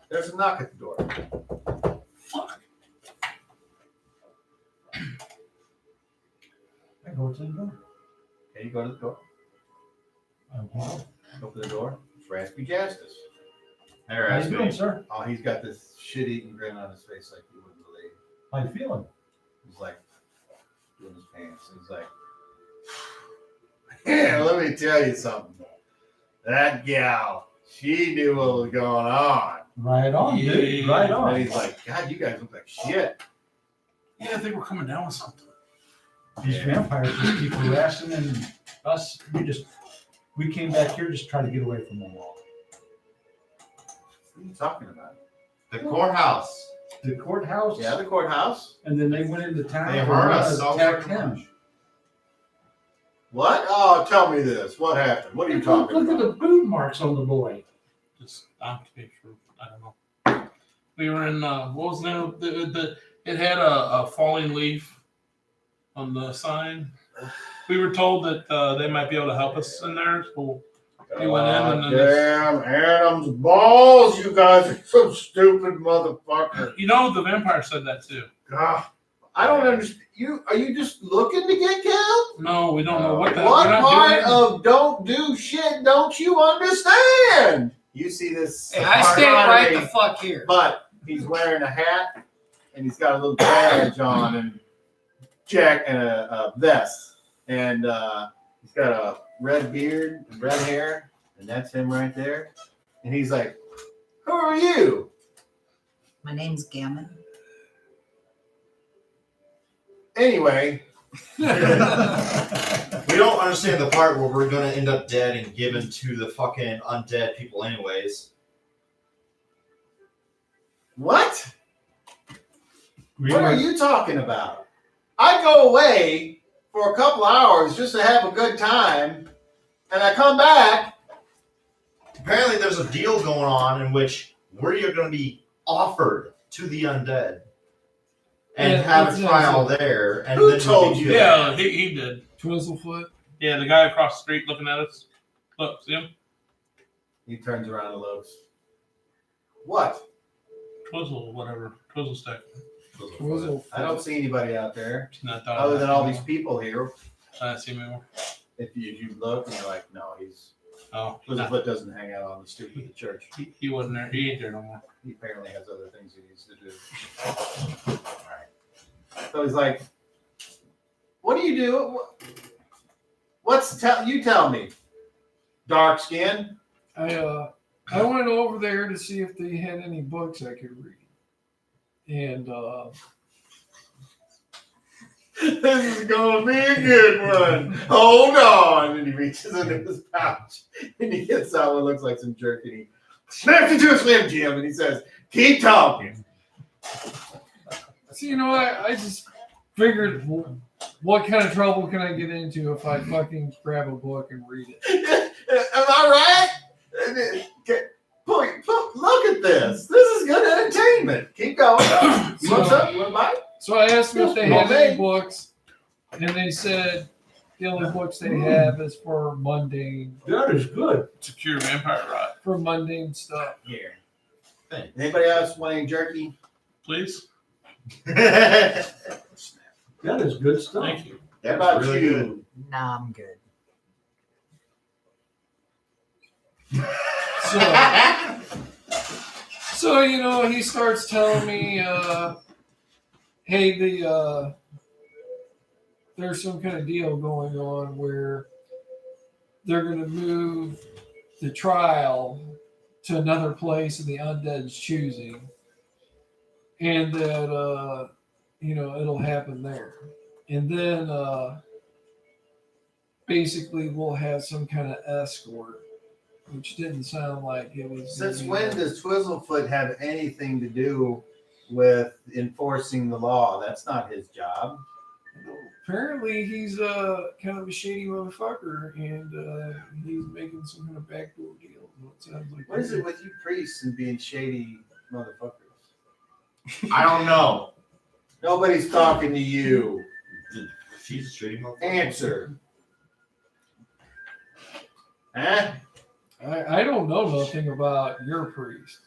There's a knock at the door. I go to the door. Okay, you go to the door. Okay. Open the door. It's Raspy Justice. Hey, How you Raspy. doing, sir? Oh, he's got this shit-eating grin on his face like you wouldn't believe. How you feeling? He's like doing his pants. He's like, yeah, let me tell you something. That gal, she knew what was going on. Right on, dude. Right And on. he's like, God, you guys look like shit. Yeah, I think we're coming down with something. These vampires just keep harassing and us. We came back here just trying to get away from them all. What are you talking about? The courthouse. The courthouse. Yeah, the courthouse. And then they went into town. They and hurt us so attacked very him. much. What? Oh, tell me this. What happened? What are you talking Look at about? the boot marks on the boy. Just occupation. I don't know. We were in what was the name of it had a falling leaf on the sign. We were told that they might be able to help us in there. So we went in and then Damn, Adam's balls! You guys are so stupid, motherfucker. you know the vampire said that too. God, I don't understand. Are you just looking to get killed? No, we don't know what that. What we're not part doing of don't do shit don't you understand? You see this? Hey, I stay right the camaraderie, fuck here. But he's wearing a hat and he's got a little badge on and jack and a vest and he's got a red beard and red hair and that's him right there. And he's like, "Who are you?" My name's Gammon. Anyway, We don't understand the part where we're gonna end up dead and given to the fucking undead people anyways. what? We What are went- you talking about? I go away for a couple hours just to have a good time, and I come back. Apparently there's a deal going on in which we're gonna be offered to the undead. And Yeah, have a exactly. trial there and Who then told we'll be you killed. Yeah, he did. Twizzlefoot. Yeah, the guy across the street looking at us. Look, see him? He turns around and looks. What? Twizzle, whatever. Twizzle stick. Twizzlefoot. I don't see anybody out there And I thought other than all these people here. I see him anymore. If you look and you're like, no, Oh, no, Twizzlefoot doesn't hang out on the street of the church. he wasn't there. He ain't there no more. He apparently has other things he needs to do. So he's like, "What do you do? You tell me, dark skin." I went over there to see if they had any books I could read. And This is gonna be a good one. Hold on. And he reaches into his pouch and he gets out what looks like some jerky. And he snaps into a Slim Jim and he says, keep talking. So, I just figured, what kind of trouble can I get into if I fucking grab a book and read it? Am I right? Look at this. This is good entertainment. Keep going. You want something? You want to buy? So I asked them if they Yes, had any okay. books, and they said the only books they have is for mundane Good. Secure vampire rot, stuff. Here. Anybody else want any jerky? please. That is good stuff. Thank you. How about really you? Nah, I'm good. So he starts telling me, hey, there's some kind of deal going on where they're going to move the trial to another place in the undead's choosing, and that it'll happen there, and then basically we'll have some kind of escort, which didn't sound like it was. Since when does Twizzlefoot have anything to do with enforcing the law? That's not his job. Apparently, he's kind of a shady motherfucker, and he's making some kind of backdoor deal. It sounds like. What is it with you priests and being shady motherfuckers? I don't know. Nobody's talking to you. She's shooting. Answer. Huh? I don't know nothing about your priest.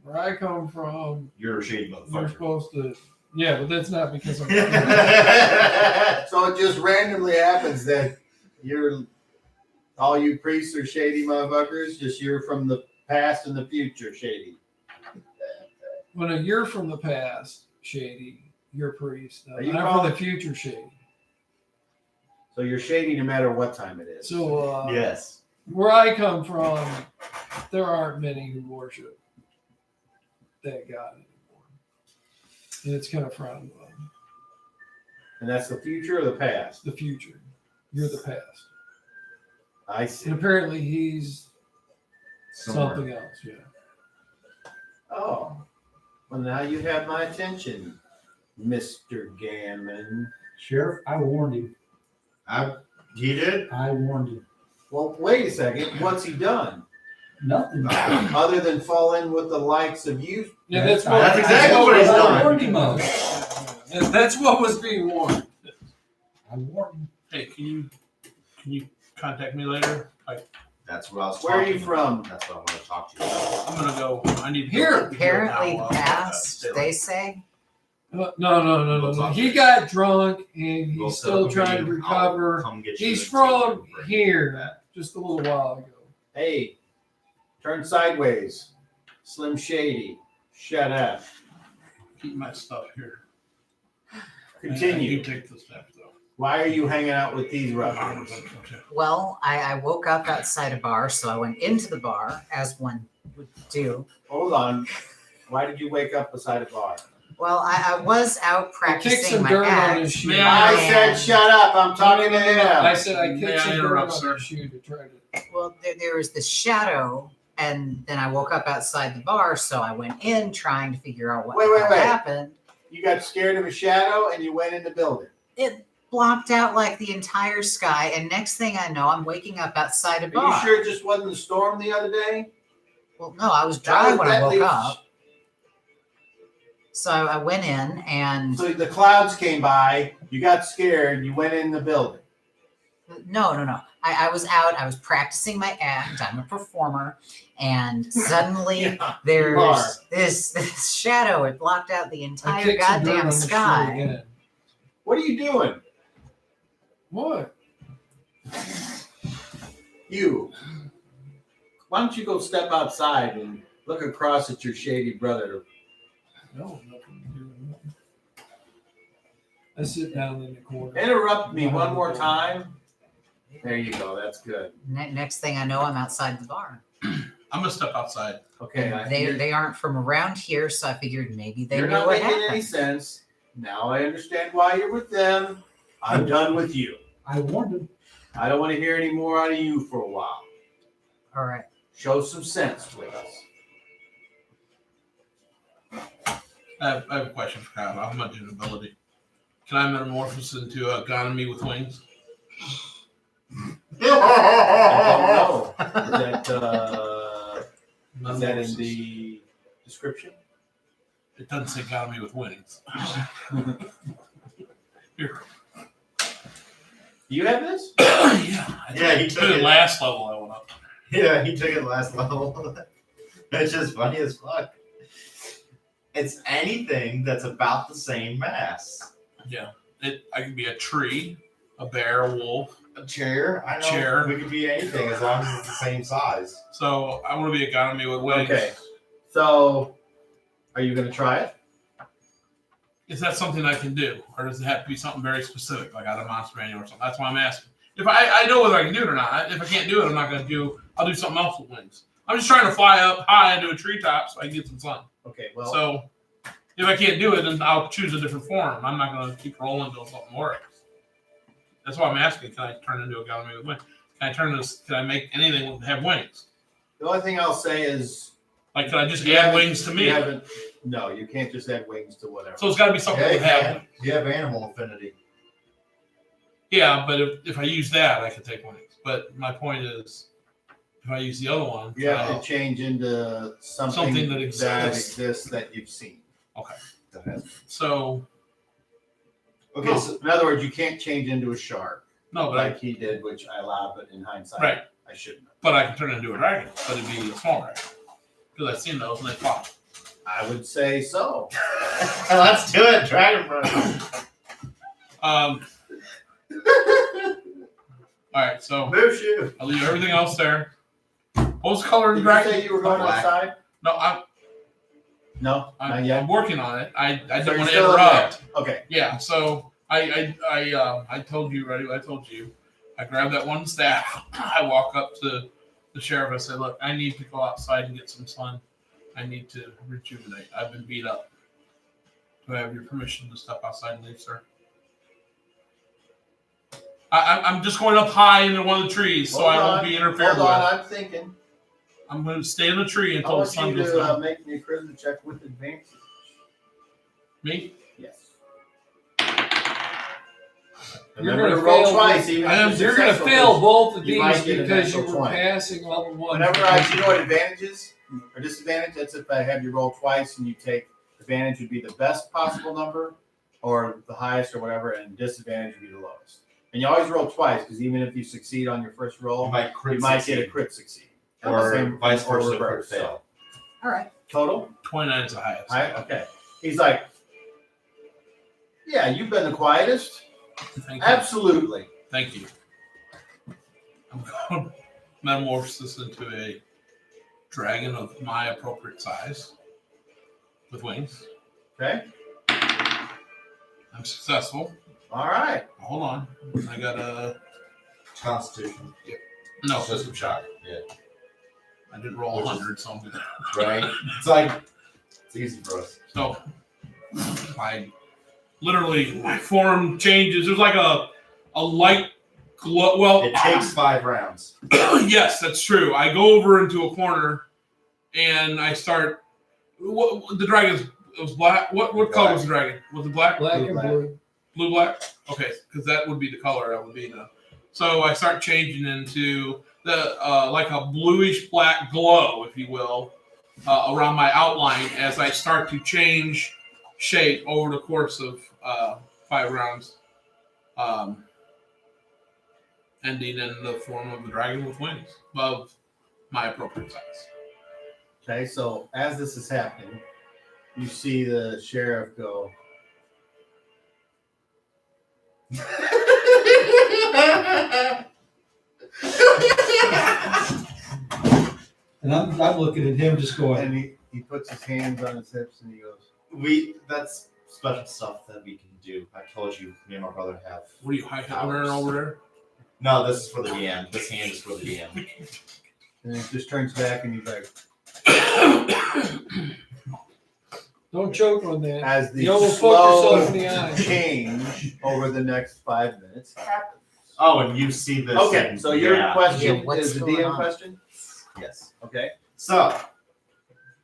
Where I come from, You're a shady you're motherfucker. supposed to. Yeah, but that's not because I'm. So it just randomly happens that all you priests are shady motherfuckers. Just you're from the past and the future shady. When you're from the past, shady, you're priest. Are you I'm from calling- the future, shady. So you're shady no matter what time it is. So Yes. where I come from, there aren't many who worship that God anymore, and it's kind of frowned on. And that's the future or the past? The future, you're the past, I see. and apparently he's Somewhere. something else. Yeah. Oh. Well, now you have my attention, Mr. Gammon. Sheriff, I warned him. He did? I warned him. Well, wait a second. What's he done? Nothing. Other than fall in with the likes of you? Yeah, That's exactly what he's I done. warned him of. And that's what was being warned. I warned him. Hey, can you contact me later? That's what I was Where are talking you from? about. That's what I want to talk to you about. I'm gonna go. I need to Here, go Apparently now, past, still. they say. No. He got drunk and We'll he's set up still a trying to meeting. recover. I'll come get you He's and from take you. here just a little while ago. Hey, turn sideways. Slim Shady. Shut up. Keep my stuff here. Continue. You take the steps though. Why are you hanging out with these ruffians? Well, I woke up outside a bar, so I went into the bar, as one would do. Hold on. Why did you wake up beside a bar? Well, I was out I kicked practicing some my dirt on his act. shoe. May I Yeah. said shut up. I'm talking to I him. said I May kicked I some dirt interrupt, on sir? his shoe to try to. Well, there was this shadow, and then I woke up outside the bar, so I went in trying to figure out what Wait. happened. You got scared of a shadow and you went in the building. It blocked out like the entire sky, and next thing I know, I'm waking up outside a Are bar. you sure it just wasn't a storm the other day? Well, no, I was dry when I That woke leaves- up. So I went in, and So the clouds came by, you got scared, you went in the building. no. I was out. I was practicing my act. I'm a performer, and suddenly Yeah, you are. there's this shadow. It blocked out the I entire kicked some dirt on goddamn his shoe sky. again. What are you doing? What? You. Why don't you go step outside and look across at your shady brother? No, nothing to do with nothing. I sit down in the corner. Interrupt me one more time. There you go. That's good. Next thing I know, I'm outside the bar. I'm gonna step outside. Okay. They aren't from around here, so I figured maybe they You're knew not what making any happened. sense. Now I understand why you're with them. I'm done with you. I warned him. I don't want to hear any more out of you for a while. All right. Show some sense, please. I have a question for Kyle. How much ability? Can I metamorphose into a Gonomie with wings? I don't know. Is that in the description? It doesn't say Gonomie with wings. Here. Do you have this? Yeah. He took The it. last level I went up. Yeah, he took it last level. It's just funny as fuck. It's anything that's about the same mass. Yeah. I could be a tree, a bear, a wolf. A chair. I know. Chair. We could be anything as long as it's the same size. So I want to be a Gonomie with wings. Okay. So, are you going to try it? Is that something I can do? Or does it have to be something very specific, like out of Monster Manual or something? That's why I'm asking. If I know whether I can do it or not. If I can't do it, I'm not going to do. I'll do something else with wings. I'm just trying to fly up high into a treetop so I can get some sun. Okay, well. So if I can't do it, then I'll choose a different form. I'm not going to keep rolling until something works. That's why I'm asking. Can I turn into a Gonomie with wings? Can I make anything have wings? The only thing I'll say is. Like, can I just you add haven't- wings to me? You haven't. No, you can't just add wings to whatever. So it's got to be something that have. You have animal affinity. Yeah, but if I use that, I can take wings. But my point is, if I use the other one, You have to change into something that exists. that you've seen. Okay. That has- So Okay, so In other words, you can't change into a shark no, but like he did, which I allowed, but in hindsight, Right. I shouldn't have. but I can turn it into a dragon, but it'd be a small dragon because I've seen those and they pop. I would say so. let's do it, Dragon Bro. All right, so Move shoe. I'll leave everything else there. What was the color of Did the you dragon? say you were going Black. outside? No, No, not I'm yet. working on it. I So didn't you're want to still in interrupt. there. Okay. Yeah, so I told you, right? I told you. I grabbed that one staff. I walk up to the sheriff. I said, "Look, I need to go outside and get some sun. I need to rejuvenate. I've been beat up. Do I have your permission to step outside and leave, sir?" I'm just going up high into one of the trees, so I won't be interfered Hold on, with. I'm thinking. I'm going to stay in the tree I until the want sun you goes to down. make me a charisma check with advantage. Me? Yes. You're Remember to gonna roll fail twice, even if You're going to successful, fail both of you might these get a because you natural were 20. passing level one. Whenever you know what advantage is or disadvantage, that's if I have you roll twice and you take advantage would be the best possible number or the highest or whatever, and disadvantage would be the lowest. And you always roll twice because even if you succeed on your first roll, You might crit you might succeed. get a crit succeed. Or Same- vice or versa, reverse. crit fail. All right. Total? 29 is the highest. Okay. He's like, yeah, you've been the quietest. Thank you. Absolutely. Thank you. I'm going to metamorphosis into a dragon of my appropriate size with wings. Okay. I'm successful. All right. Hold on. I got a. Constitution. No, System shock. Yeah. I didn't roll 100, so I'm good. Right? It's like, it's easy for us. So, my form changes. There's like a light glow. Well, It takes 5 rounds. yes, that's true. I go over into a corner and I start. The dragon was black. What color was the dragon? Was it black? Black and blue. Blue black. Okay, because that would be the color I would be now. So I start changing into the like a bluish black glow, if you will, around my outline as I start to change shape over the course of 5 rounds, ending in the form of a dragon with wings of my appropriate size. Okay, so as this is happening, you see the sheriff go, And I'm looking at him just going, and he puts his hands on his hips and he goes, That's special stuff that we can do. I told you, me and my brother have. What are you hovering over there? No, this is for the DM. This hand is for the DM. and he just turns back and he's like, Don't choke on that. as the You almost poked yourself slow in the eye. change over the next 5 minutes happens. Oh, and you see this. Okay, and- so your yeah. question Yeah, what's is the going DM on? question? Yes. Okay. So,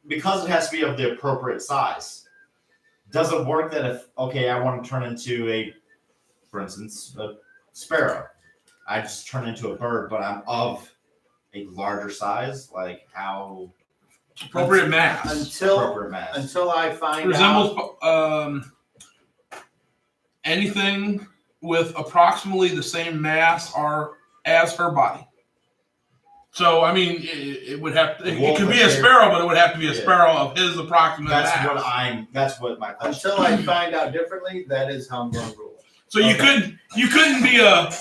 because it has to be of the appropriate size, does it work that if, okay, I want to turn into a, for instance, a sparrow, I just turn into a bird, but I'm of a larger size? Like how Appropriate mass. appropriate mass? Until I find out. Resembles anything with approximately the same mass or as her body. So I mean, it would have to, it could be a sparrow, but it would have to be a sparrow of his approximate mass. That's what my question. Until I find out differently, that is how I'm going to rule. So you couldn't be a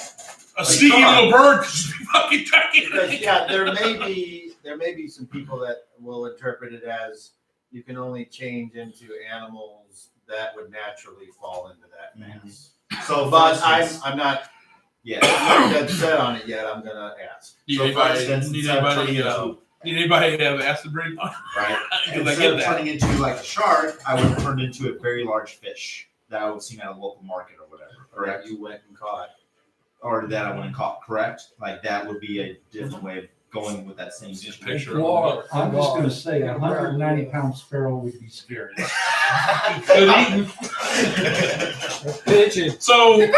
sneaky little bird because you'd be fucking tracking. Because yeah, there may be some people that will interpret it as you can only change into animals that would naturally fall into that mass. So, But for instance, I'm not yeah. dead set on it yet. I'm gonna ask. Need So, for anybody, instance, need instead of anybody, turning need anybody to have acid brain? right? Because I Instead get of that. turning into like a shark, I would have turned into a very large fish that I would have seen at a local market or whatever. Correct? You went and caught. Or that I went and caught. Correct? Like that would be a different way of going with that same Just situation. picture of Water. I'm just gonna say, a 190-pound sparrow would be scary. Good eating. Pitching. So when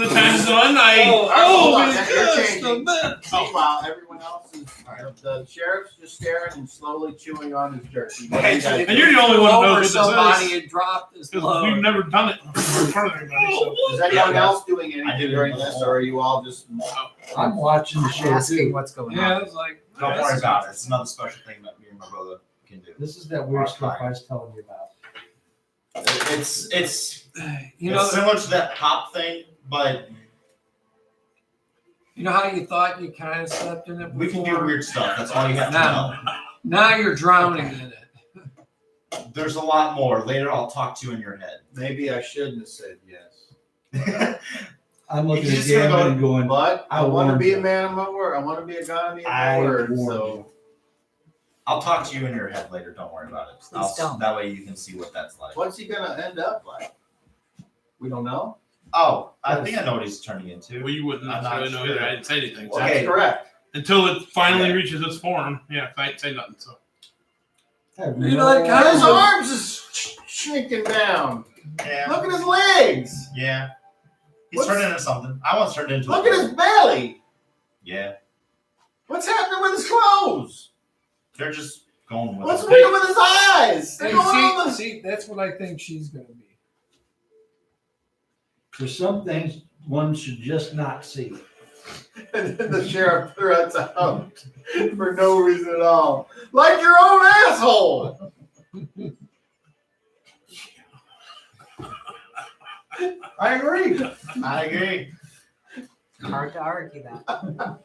the time's done, hold on, it's you're just changing. a bit. Meanwhile, everyone else is the sheriff's just staring and slowly chewing on his jerky. Okay, so And you're the only one who knows what this somebody is. and dropped his Because load. we've never done it in front of everybody. So. Is anyone Yeah. else doing I anything did it during in the this, hole. or are you all just? I'm watching the show Asking too. what's going Yeah, on. it's like Don't worry about it. It's another special thing that me and my brother can do. This is that weird stuff I was telling you about. It's You know, similar to that pop thing, but you know how you thought you kind of slept in it before? we can do weird stuff. That's all you have to Now you're drowning in it. know. There's a lot more. Later, I'll talk to you in your head. Maybe I shouldn't have said yes. I'm looking He's at just gonna Gavin go- and going, But I I want to warned be a you. man of my word. I want to be a Gonomie of my I word. warned So you. I'll talk to you in your head later. Don't worry about it. Please don't. That way you can see what that's like. what's he gonna end up like? We don't know. Oh, I think I know what he's turning into. Well, you wouldn't I'm not necessarily know sure. either. I didn't say anything. Okay. That's correct. Until it finally Yeah. reaches its form. Yeah, I didn't say nothing. So have You know, that no kind His of- arms is shrinking down. Yeah. Look at his legs. Yeah. He's What's- turning into something. I want to turn into. Look at his belly. Yeah. What's happening with his clothes? They're just going with What's it. weird with his eyes? They're Hey, going on the. see, that's what I think she's gonna be. There's some things one should just not see. And then the sheriff threats out for no reason at all. Like your own asshole. I agree. I agree. Hard to argue that.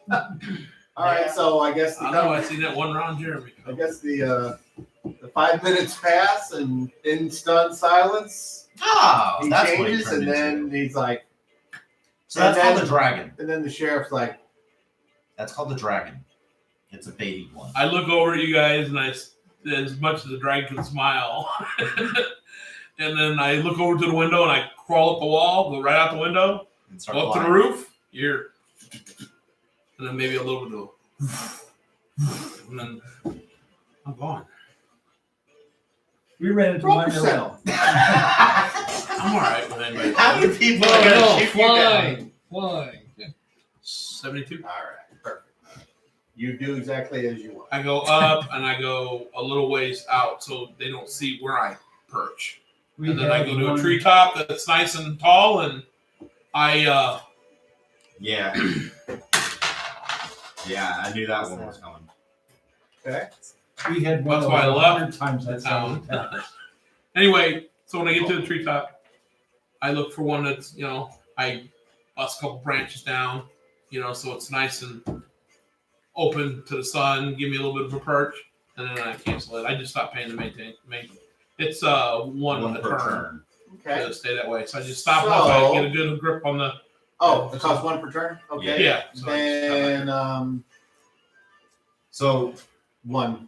All right, so I guess I know I seen that one round, Jeremy. the 5 minutes pass and in stunned silence Oh, he that's what he changes turned and then into. he's like, So that's and called then- the dragon. and then the sheriff's like, That's called the dragon. It's a baby one. I look over at you guys and as much as the dragon can smile, and then I look over to the window and I crawl up the wall, go right out the window, And start go up to the flying. roof, and then maybe a little bit of, and then I'm gone. We ran into roll one. percent. I'm all right with anybody. How many people No, are gonna no, shoot you down? flying. 72. All right, perfect. You do exactly as you want. I go up and I go a little ways out so they don't see where I perch. And then I go to a treetop that's nice and tall, and I Yeah. Yeah, I knew that one was coming. Okay. We had one That's why I over left 100 times that sound. anyway. So when I get to the treetop, I look for one that's I bust a couple branches down, so it's nice and open to the sun. Give me a little bit of a perch, and then I cancel it. I just stop paying to maintain. It's one a per turn. Okay. To stay that way. So I just stop enough so I get a good grip on the. Oh, it costs 1 per turn? Okay. Yeah. So I just stop Then right So 1.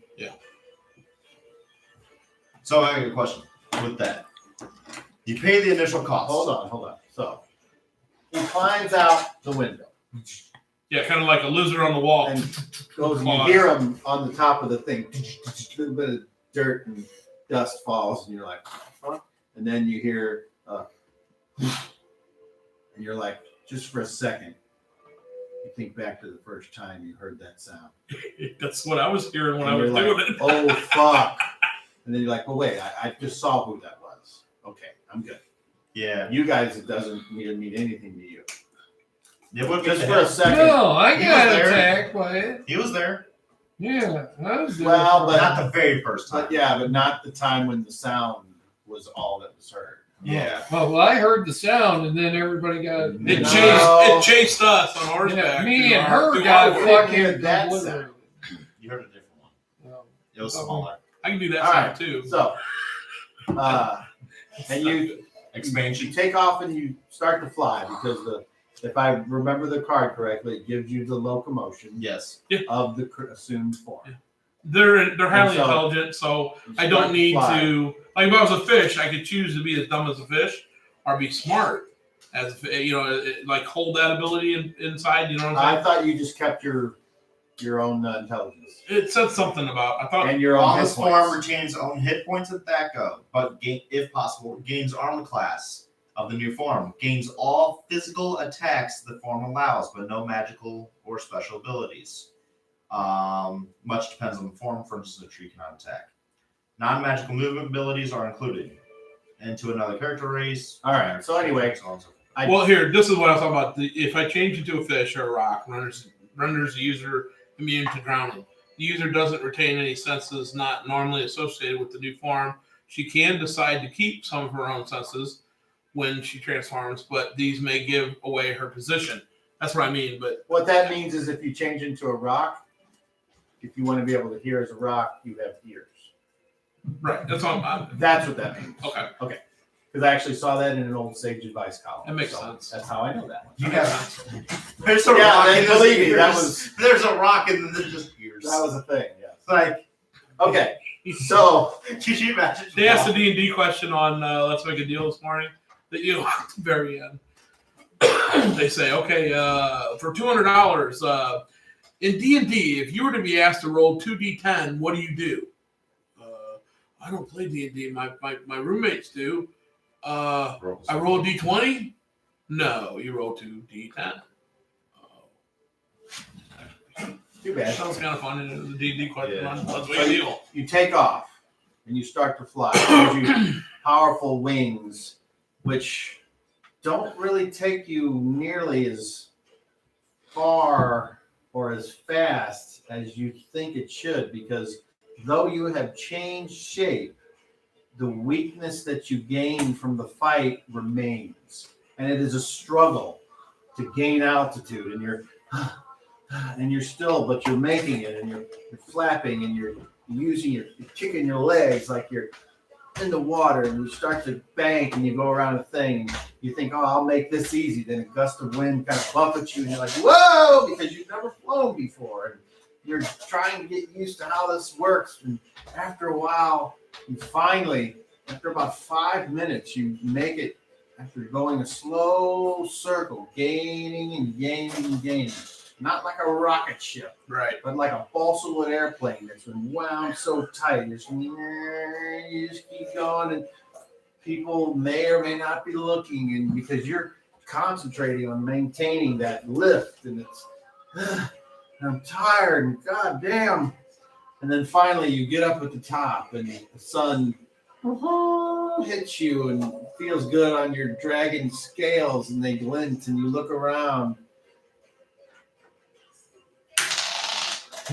So I have a question with that. You pay the initial cost. Hold on. So he climbs out the window Yeah, kind of like a lizard on the wall. and goes, and you hear him on the top of the thing. A little bit of dirt and dust falls, and you're like, huh? And then you hear, and you're like, just for a second, you think back to the first time you heard that sound. That's what I was hearing when And I was you're doing like, it. oh, fuck. And then you're like, well, wait, I just saw who that was. Okay, I'm good. Yeah. You guys, it doesn't mean anything to you. It would be Just to for a him. second. No, I He got was there. attacked by it. He was there. Yeah, I was there. Well, but Not the very first time. But yeah, but not the time when the sound was all that was heard. Yeah. Well, I heard the sound, and then everybody got. It chased us on horseback. Yeah, me through and our- her through got our- didn't fucking hear that obliterated. You heard a different one. Um, It was smaller. I can do that All sound right. too. So, and you Expansion. take off and you start to fly because if I remember the card correctly, it gives you the locomotion Yes. of the assumed form. They're highly so- intelligent, so You I start don't need fly. to. Like if I was a fish, I could choose to be as dumb as a fish, or be smart as a like hold that ability inside. You know what I'm I thought you just kept your own intelligence saying? It said something about. I thought and your own On hit this form points. retains own hit points at that go, but if possible, gains armor class of the new form. Gains all physical attacks the form allows, but no magical or special abilities. Much depends on the form. For instance, a tree cannot attack. Non-magical movement abilities are included. Into another character race. All right. So anyway, so on and so forth. well, here, this is what I was talking about. If I change it to a fish or a rock, renders the user immune to drowning. The user doesn't retain any senses not normally associated with the new form. She can decide to keep some of her own senses when she transforms, but these may give away her position. That's what I mean. But what that means is if you change into a rock, if you want to be able to hear as a rock, you have ears. right, that's what I'm. That's what that means. Okay, Because I actually saw that in an old Sage Advice column. That makes So sense. That's how I know that. You guys. There's a Yeah, rock then and there's believe me, ears. that was- There's a rock and then there's just ears. That was a thing, yes. like, Okay, so could you imagine? they asked the D&D question on Let's Make a Deal this morning. That at the very end, they say, okay, for $200 in D&D, if you were to be asked to roll 2d10, what do you do? I don't play D&D. My roommates do. I roll a d20. No, you roll 2d10. too bad. Sounds kind of fun in the D&D question. Yeah. On Let's Make a Deal. You take off and you start to fly. It gives you powerful wings, which don't really take you nearly as far or as fast as you think it should, because though you have changed shape, the weakness that you gain from the fight remains. And it is a struggle to gain altitude, and you're still, but you're making it, and you're flapping, and you're you're kicking your legs like you're in the water, and you start to bank, and you go around a thing, and you think, oh, I'll make this easy. Then a gust of wind kind of buffets you, and you're like, whoa, because you've never flown before, and you're trying to get used to how this works. And after a while, you finally, after about 5 minutes, you make it after going a slow circle, gaining and gaining and gaining. Not like a rocket ship, Right. but like a balsa wood airplane that's been wound so tight. You just keep going, and people may or may not be looking, and because you're concentrating on maintaining that lift, and it's I'm tired, and goddamn. And then finally you get up at the top, and the sun hits you and feels good on your dragon scales, and they glint, and you look around.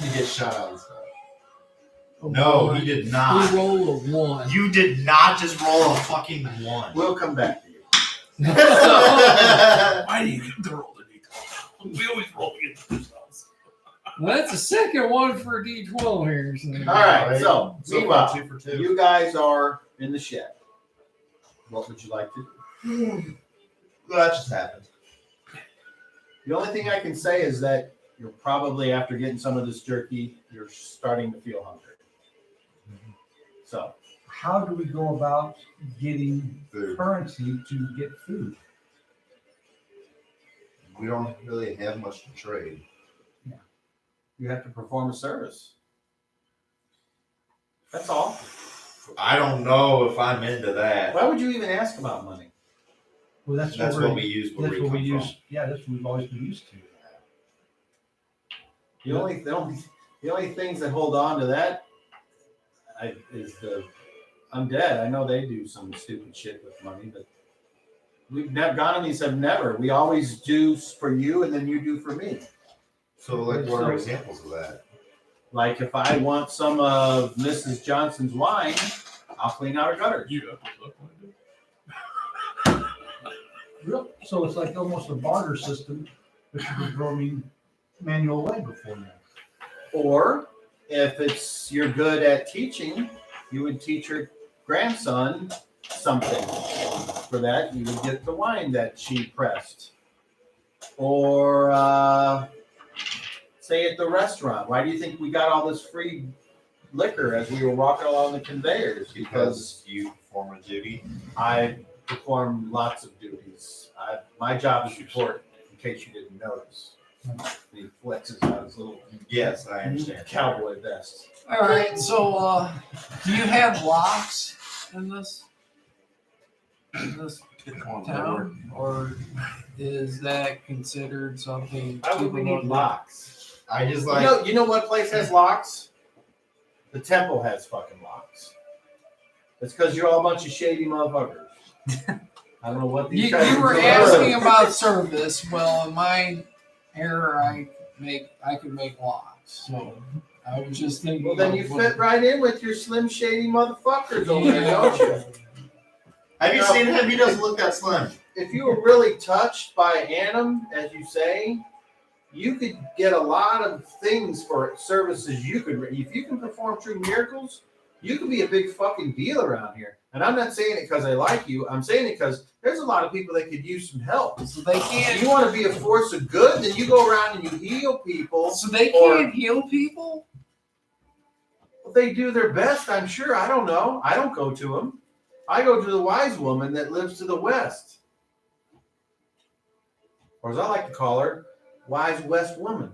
You get shot out and stuff. A No, one. he did We not. roll a 1. You did not just roll a fucking one. We'll come back to you. Why do you get to roll the d12? We always roll against ourselves. Well, that's the second one for D12 here. So. All right, so So meanwhile, far, 2 for 2. you guys are in the shed. What would you like to do? Well, that just happened. The only thing I can say is that you're probably, after getting some of this jerky, you're starting to feel hungry. So how do we go about getting Food. currency to get food? We don't really have much to trade. You have to perform a service. That's all. I don't know if I'm into that. Why would you even ask about money? Well, that's That's what what we use where That's we what come we from. use. Yeah, that's what we've always been used to. The only things that hold on to that is the undead. I know they do some stupid shit with money, but Gonomies have never. We always do for you, and then you do for me. So, like, what are examples of that? Like if I want some of Mrs. Johnson's wine, I'll clean out her gutters. You have to So it's like almost a barter system, but you're performing manual labor for them. Or if you're good at teaching, you would teach your grandson something. For that, you would get the wine that she pressed. Or say at the restaurant, why do you think we got all this free liquor as we were walking along the conveyors? Because you perform a duty. I perform lots of duties. My job is report, in case you didn't notice. He flexes out his little Yes, I understand. cowboy vest. All right. So, do you have locks in this town, or is that considered something? Why would we people need don't locks? I just like. You know what place has locks? The temple has fucking locks. It's because you're all a bunch of shady motherfuckers. I don't know what these You guys were are asking about service. Well, in my era, I could make locks. So I was just thinking. Well, then you of what- fit right in with your slim shady motherfuckers over there, don't you? Have you seen him? He doesn't look that slim. If you were really touched by Annam, as you say, you could get a lot of things for services you could. If you can perform true miracles, you could be a big fucking deal around here. And I'm not saying it because I like you. I'm saying it because there's a lot of people that could use some help. So they If can't. you want to be a force of good, then you go around and you heal people. So they or- can't heal people. They do their best, I'm sure. I don't know. I don't go to them. I go to the wise woman that lives to the west. Or as I like to call her, Wise West Woman.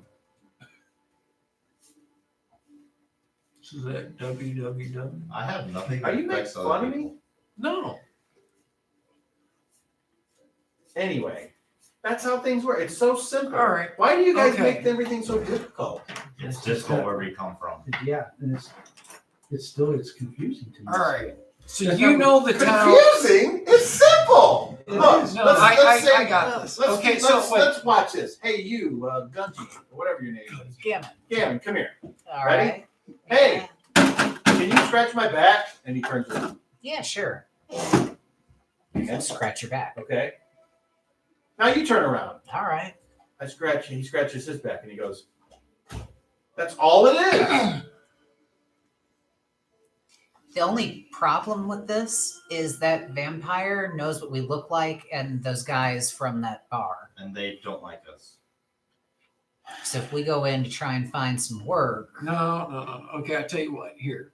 So that www. I have nothing. Are that you making affects other fun of people. me? No. Anyway, that's how things work. It's so simple. All right. Why do you guys Okay. make everything so difficult? It's difficult where we come from. Yeah, and it's confusing to me. All right. So That's you not- know the town. Confusing? It's simple. It Look, is. No, let's I say- got this. Let's, Okay, let's, so wait. let's watch this. Hey, you, Gunty, or whatever your name is. Gammon. Gavin, come here. All Ready? right. Hey. Can you scratch my back? And he turns around. Yeah, sure. And scratch your back. Okay. Now you turn around. All right. He scratches his back and he goes, that's all it is. The only problem with this is that vampire knows what we look like and those guys from that bar. And they don't like us. So if we go in to try and find some work, No. Okay, I tell you what. Here,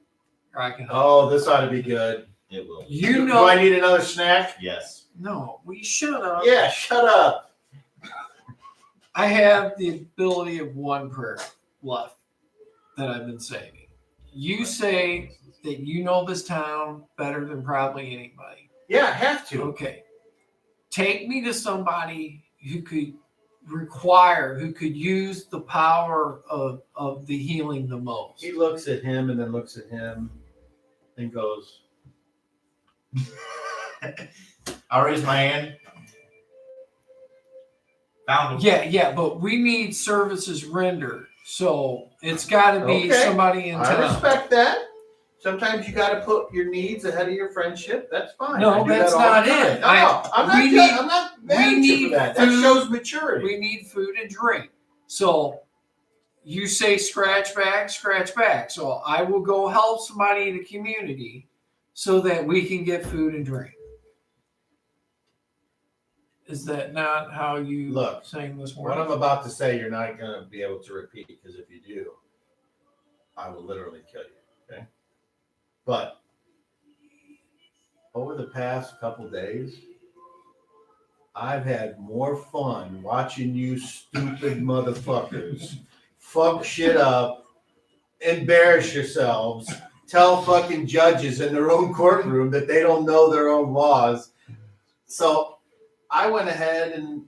I can. Oh, this ought to be good. It will. You Do know. I need another snack? Yes. No, we shut up. Yeah, shut up. I have the ability of one prayer left that I've been saving. You say that you know this town better than probably anybody. Yeah, I have to. Okay. Take me to somebody who could use the power of the healing the most. He looks at him and then looks at him and goes, I'll raise my hand. Found him. Yeah, but we need services rendered. So it's got to be Okay. somebody in I town. respect that. Sometimes you got to put your needs ahead of your friendship. That's fine. No, I do that's that all not the time. it. No, I'm not. we I'm not mad at you need for that. food. That shows maturity. We need food and drink. So you say scratch back. So I will go help somebody in the community so that we can get food and drink. Is that not how you Look, saying this What morning? I'm about to say, you're not going to be able to repeat because if you do, I will literally kill you. Okay. But over the past couple days, I've had more fun watching you stupid motherfuckers fuck shit up, embarrass yourselves, tell fucking judges in their own courtroom that they don't know their own laws. So I went ahead and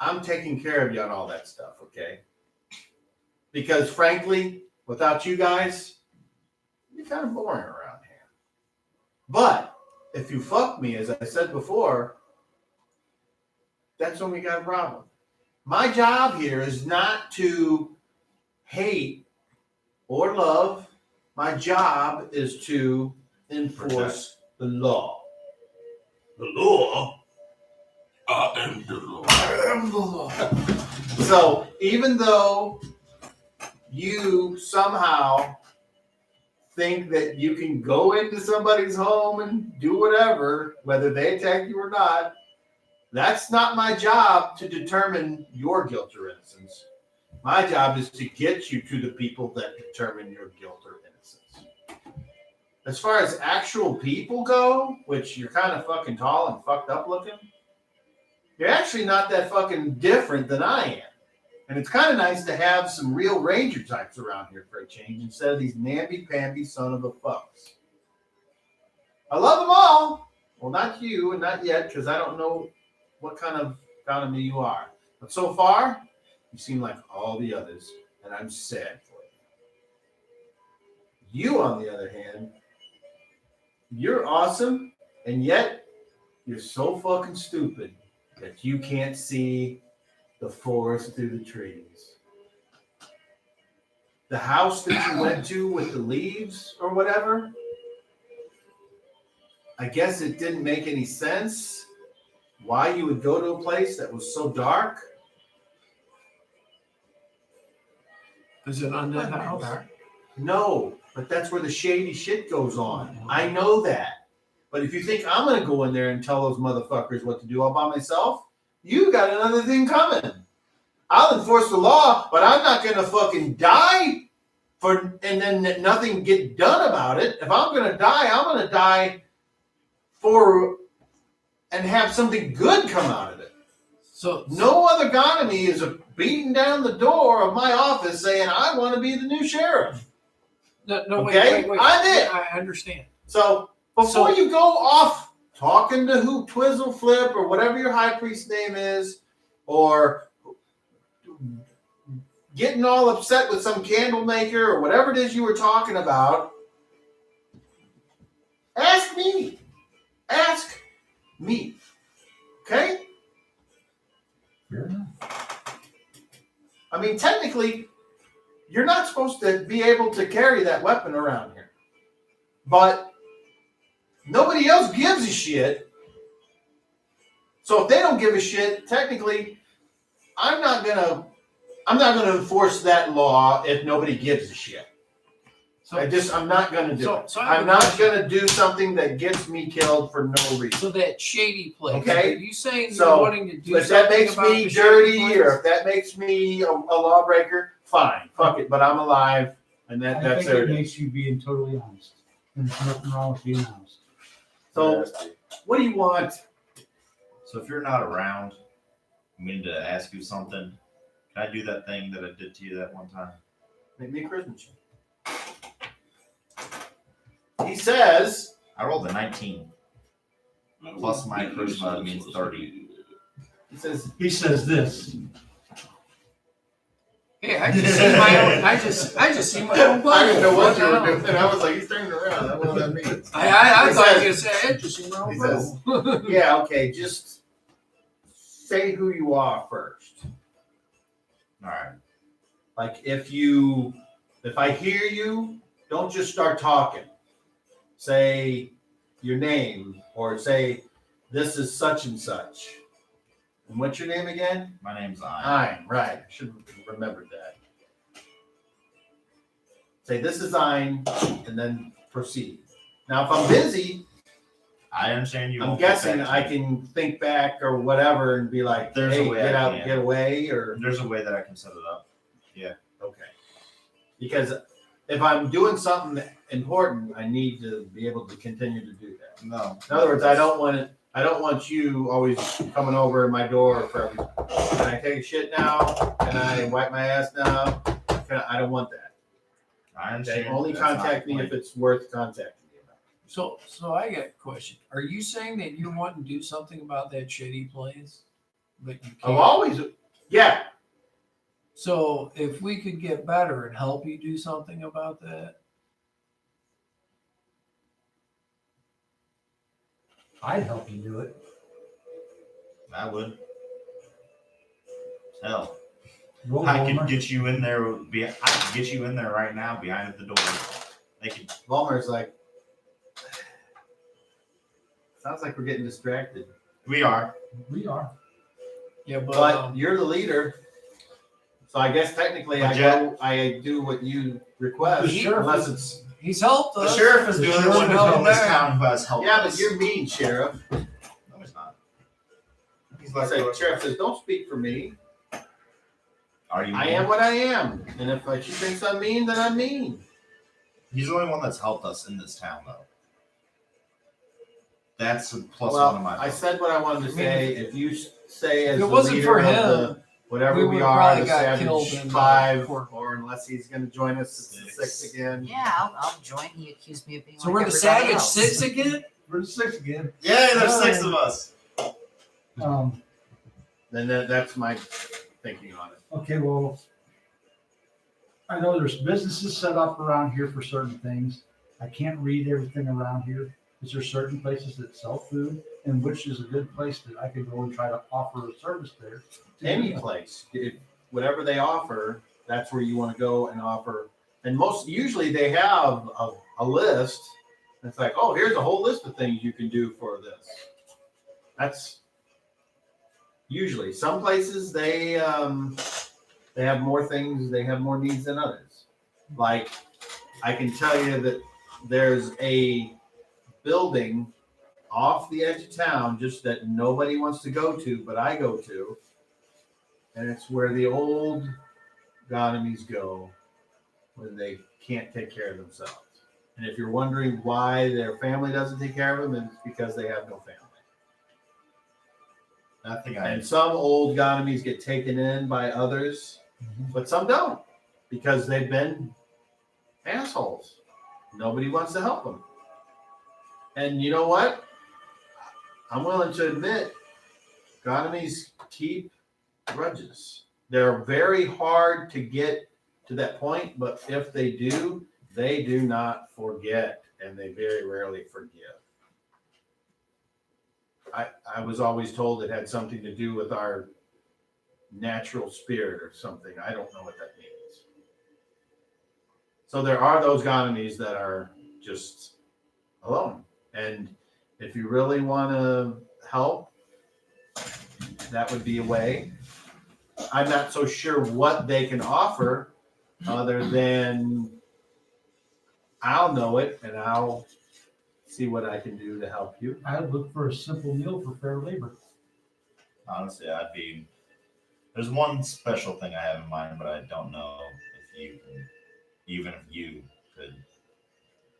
I'm taking care of you on all that stuff, okay? Because frankly, without you guys, you're kind of boring around here. But if you fuck me, as I said before, that's when we got a problem. My job here is not to hate or love. My job is to enforce the law. The law? I am the Lord. I am the law. So even though you somehow think that you can go into somebody's home and do whatever, whether they attack you or not, that's not my job to determine your guilt or innocence. My job is to get you to the people that determine your guilt or innocence. As far as actual people go, which you're kind of fucking tall and fucked up looking, you're actually not that fucking different than I am. And it's kind of nice to have some real ranger types around here for a change instead of these namby-pamby son of a fucks. I love them all. Well, not you and not yet, because I don't know what kind of Gonomie you are. But so far, you seem like all the others, and I'm sad for you. You, on the other hand, you're awesome, and yet you're so fucking stupid that you can't see the forest through the trees. The house that you went to with the leaves or whatever, I guess it didn't make any sense why you would go to a place that was so dark. Is it on that house? No, but that's where the shady shit goes on. I know that. But if you think I'm going to go in there and tell those motherfuckers what to do all by myself, you got another thing coming. I'll enforce the law, but I'm not going to fucking die and then nothing get done about it. If I'm going to die, I'm going to die and have something good come out of it. So no other Gonomie is beating down the door of my office saying, I want to be the new sheriff. no, Okay? wait. I'm it. I understand. So before you go off talking to who Twizzle Flip or whatever your high priest name is, or getting all upset with some candle maker or whatever it is you were talking about, ask me. Ask me. Okay? Fair enough. I mean, technically, you're not supposed to be able to carry that weapon around here. But nobody else gives a shit. So if they don't give a shit, technically, I'm not gonna enforce that law if nobody gives a shit. So I'm not gonna do it. So I have I'm a not question. gonna do something that gets me killed for no reason. So that shady place. Okay. Are you saying So, you're wanting to do If that something makes about me the shady dirty place? or if that makes me a lawbreaker, fine. Fuck it. But I'm alive, and I that's think there. it It is. makes you being totally honest. And there's nothing wrong with being honest. So, what do you want? So if you're not around, I need to ask you something. Can I do that thing that I did to you that one time? Make me a Christmas tree. He says, I rolled a 19. Plus my charisma means 30. he says this. Hey, I just see my own. I just see my own blood. I didn't know what you were Wow. doing. I was like, he's turning around. I don't know what that means. I He thought says- you were saying I just see my own he blood. says- Yeah, okay, just say who you are first. All right. Like if I hear you, don't just start talking. Say your name or say this is such and such. And what's your name again? My name's Ian. Ein, right. I should have remembered that. Say this is Ein and then proceed. Now if I'm busy, I understand you. I'm won't guessing protect I me. can think back or whatever and be like, There's a hey, way get I out, can. get away, or There's a way that I can set it up. okay. Because if I'm doing something important, I need to be able to continue to do that. No. In other words, I don't want you always coming over my door for everything. Can I take a shit now? Can I wipe my ass now? I don't want that. I Okay? understand. Only That's not contact the me point. if it's worth contacting me about. So I got a question. Are you saying that you want to do something about that shitty place, but you I've can't? always, yeah. So if we could get better and help you do something about that, I'd help you do it. I would. Hell, Go I Walmart. could get you in there. I could get you in there right now behind the door. They could. Walmart's like, sounds like we're getting distracted. We are. We are. yeah, but But you're the leader. So I guess technically I do what you request. The sheriff unless is- it's he's helped The us. sheriff is the only one held in this back. town who has helped yeah, us. but you're mean, Sheriff. No, he's not. He's I like, said, Sheriff says, don't speak for me. are you? I am what I am. And if she thinks I'm mean, then I'm mean. He's the only one that's helped us in this town, though. That's a plus Well, one of my. I said what I wanted to say. If you say as If it the wasn't leader for of him, the, whatever we we would've are, probably the got killed Savage in the 5, court. or unless he's going to join us, it's the 6 again. Yeah, I'll join. He accused me of being So like we're the everybody Savage else. 6 again? We're the 6 again. Yeah, there's 6 of us. Then that's my thinking on it. Okay, well, I know there's businesses set up around here for certain things. I can't read everything around here. Is there certain places that sell food, and which is a good place that I could go and try to offer a service there? Any place, whatever they offer, that's where you want to go and offer. And usually they have a list. It's like, oh, here's a whole list of things you can do for this. That's usually some places they have more things, they have more needs than others. Like I can tell you that there's a building off the edge of town just that nobody wants to go to, but I go to. And it's where the old Gonomies go when they can't take care of themselves. And if you're wondering why their family doesn't take care of them, it's because they have no family. Nothing. And some old Gonomies get taken in by others, but some don't because they've been assholes. Nobody wants to help them. And you know what? I'm willing to admit, Gonomies keep grudges. They're very hard to get to that point, but if they do not forget, and they very rarely forgive. I was always told it had something to do with our natural spirit or something. I don't know what that means. So there are those Gonomies that are just alone. And if you really want to help, that would be a way. I'm not so sure what they can offer other than I'll know it and I'll see what I can do to help you. I would look for a simple meal for fair labor. Honestly, there's one special thing I have in mind, but I don't know if even if you could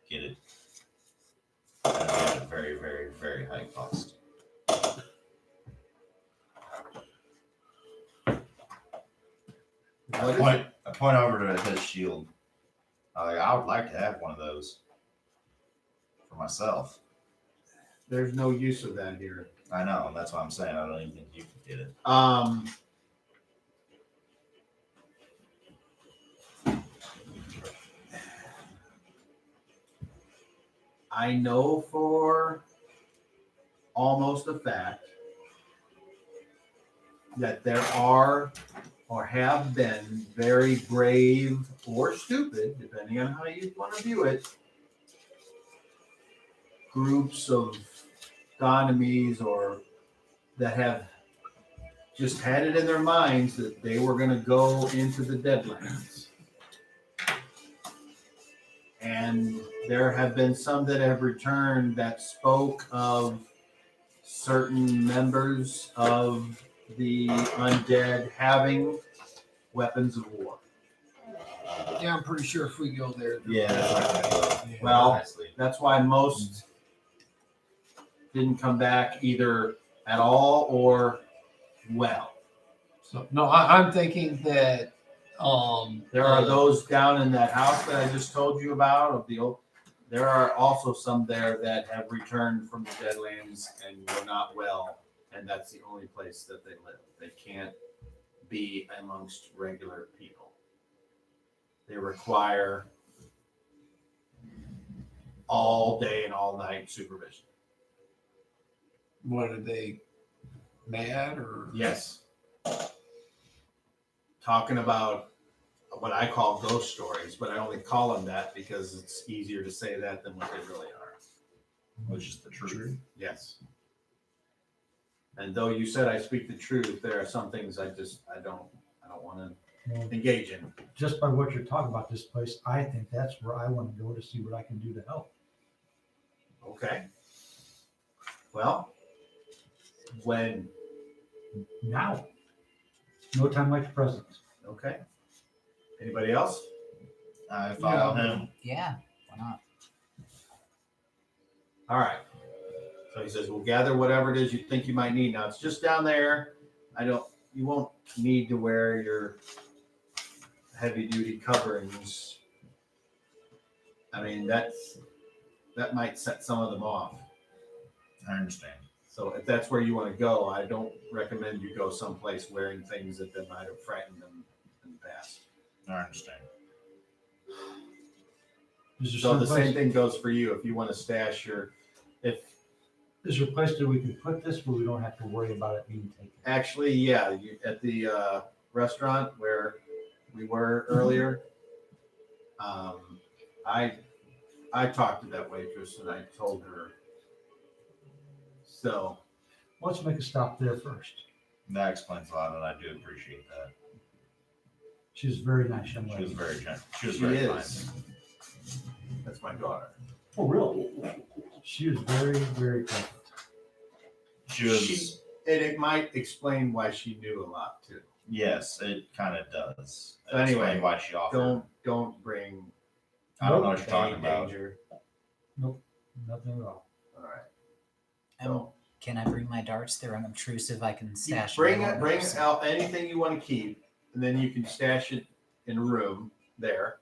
get it at a very, very, very high cost. I point over to his shield. I would like to have one of those for myself. There's no use of that here. I know, and that's why I'm saying I don't even think you can get it. I know for almost a fact that there are or have been very brave or stupid, depending on how you want to view it, groups of Gonomies or that have just had it in their minds that they were going to go into the Deadlands. And there have been some that have returned that spoke of certain members of the undead having weapons of war. Yeah, I'm pretty sure if we go there. Yeah, that's not gonna go Well, nicely. That's why most didn't come back either at all or well. So no, I'm thinking that There are those down in that house that I just told you about of the old. There are also some there that have returned from the Deadlands and were not well, and that's the only place that they live. They can't be amongst regular people. They require all day and all night supervision. what are they mad or Yes. Talking about what I call ghost stories, but I only call them that because it's easier to say that than what they really are. Which is the truth. Yes. And though you said I speak the truth, there are some things I don't want Well, to engage in. just by what you're talking about this place, I think that's where I want to go to see what I can do to help. Okay. Well, when, Now, no time like the present. okay. Anybody else? I follow him. Yeah, why not? All right. So he says, we'll gather whatever it is you think you might need. Now it's just down there. You won't need to wear your heavy duty coverings. I mean, that might set some of them off. I understand. So if that's where you want to go, I don't recommend you go someplace wearing things that might have frightened them in the past. I understand. Is there So the someplace- same thing goes for you. If you want to stash Is there a place that we can put this where we don't have to worry about it being taken? actually, yeah, at the restaurant where we were earlier, I talked to that waitress and I told her. So Let's make a stop there first. That explains a lot, and I do appreciate that. She's a very nice young She was lady. very gentle. She was she very is. That's my daughter. Oh, really? She was very, very pleasant. kind. She was. It might explain why she knew a lot too. Yes, it kind of does. So anyway, Explain why she offered. Don't bring I don't know what you're any talking about. danger. Nothing at all. All right. Um, can I bring my darts? They're unobtrusive. I can You stash bring them. it, bring out anything you want to keep, and then you can stash it in a room there,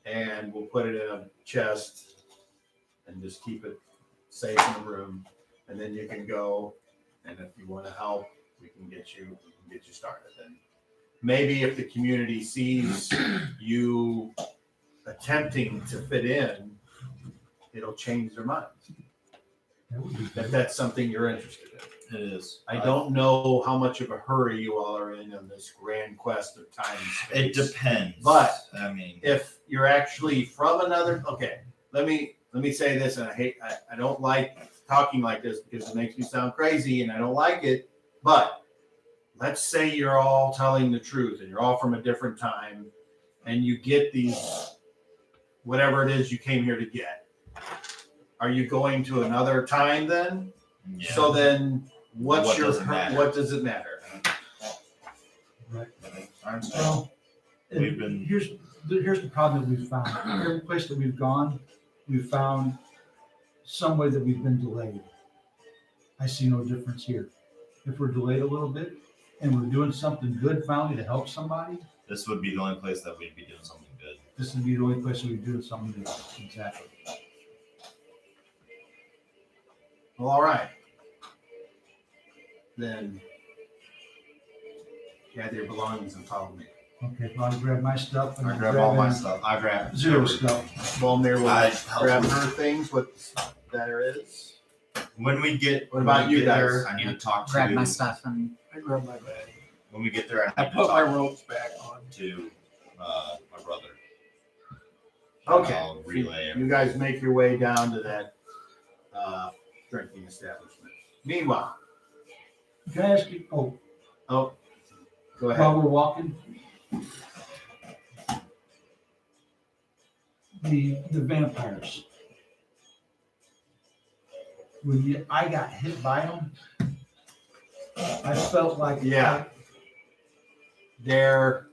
and we'll put it in a chest and just keep it safe in the room, and then you can go, and if you want to help, we can get you started. And maybe if the community sees you attempting to fit in, it'll change their minds. That would be If good. that's something you're interested in. It is. I don't know how much of a hurry you all are in on this grand quest of time and It space. depends. But I mean, If you're actually from another, okay, let me say this, and I don't like talking like this because it makes me sound crazy and I don't like it, but let's say you're all telling the truth and you're all from a different time and you get these, whatever it is you came here to get. Are you going to another time then? yeah. So then what does it matter? what does it matter? Right. I understand. Well, and We've been- here's the problem that we've found. Every place that we've gone, we've found some way that we've been delayed. I see no difference here. If we're delayed a little bit and we're doing something good finally to help somebody, This would be the only place that we'd be doing something good. this would be the only place that we're doing something good. Exactly. Well, all right. Then gather your belongings and follow me. Okay, well, I'll grab my stuff and I I'm grab all my grabbing stuff. I grab zero everything. stuff. Volmir will I help grab her. her things, what there is. When we get, What about when we you get guys? there, I need to talk to Grab my stuff and I grab my bag. When we get there, I I need to put my talk ropes back on. to my brother. Okay. I'll relay You guys make your way down to that drinking establishment. Meanwhile, Can I ask you, go while ahead. we're walking, the vampires. When I got hit by them, I felt like Yeah. They're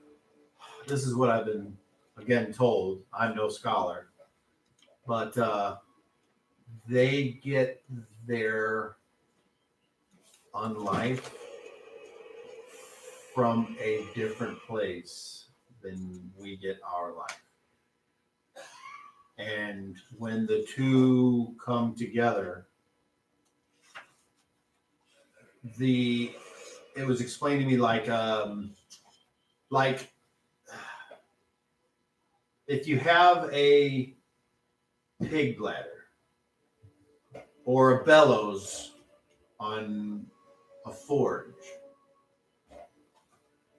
this is what I've been again told. I'm no scholar, but they get their unlife from a different place than we get our life. And when the two come together, it was explained to me like if you have a pig bladder or a bellows on a forge,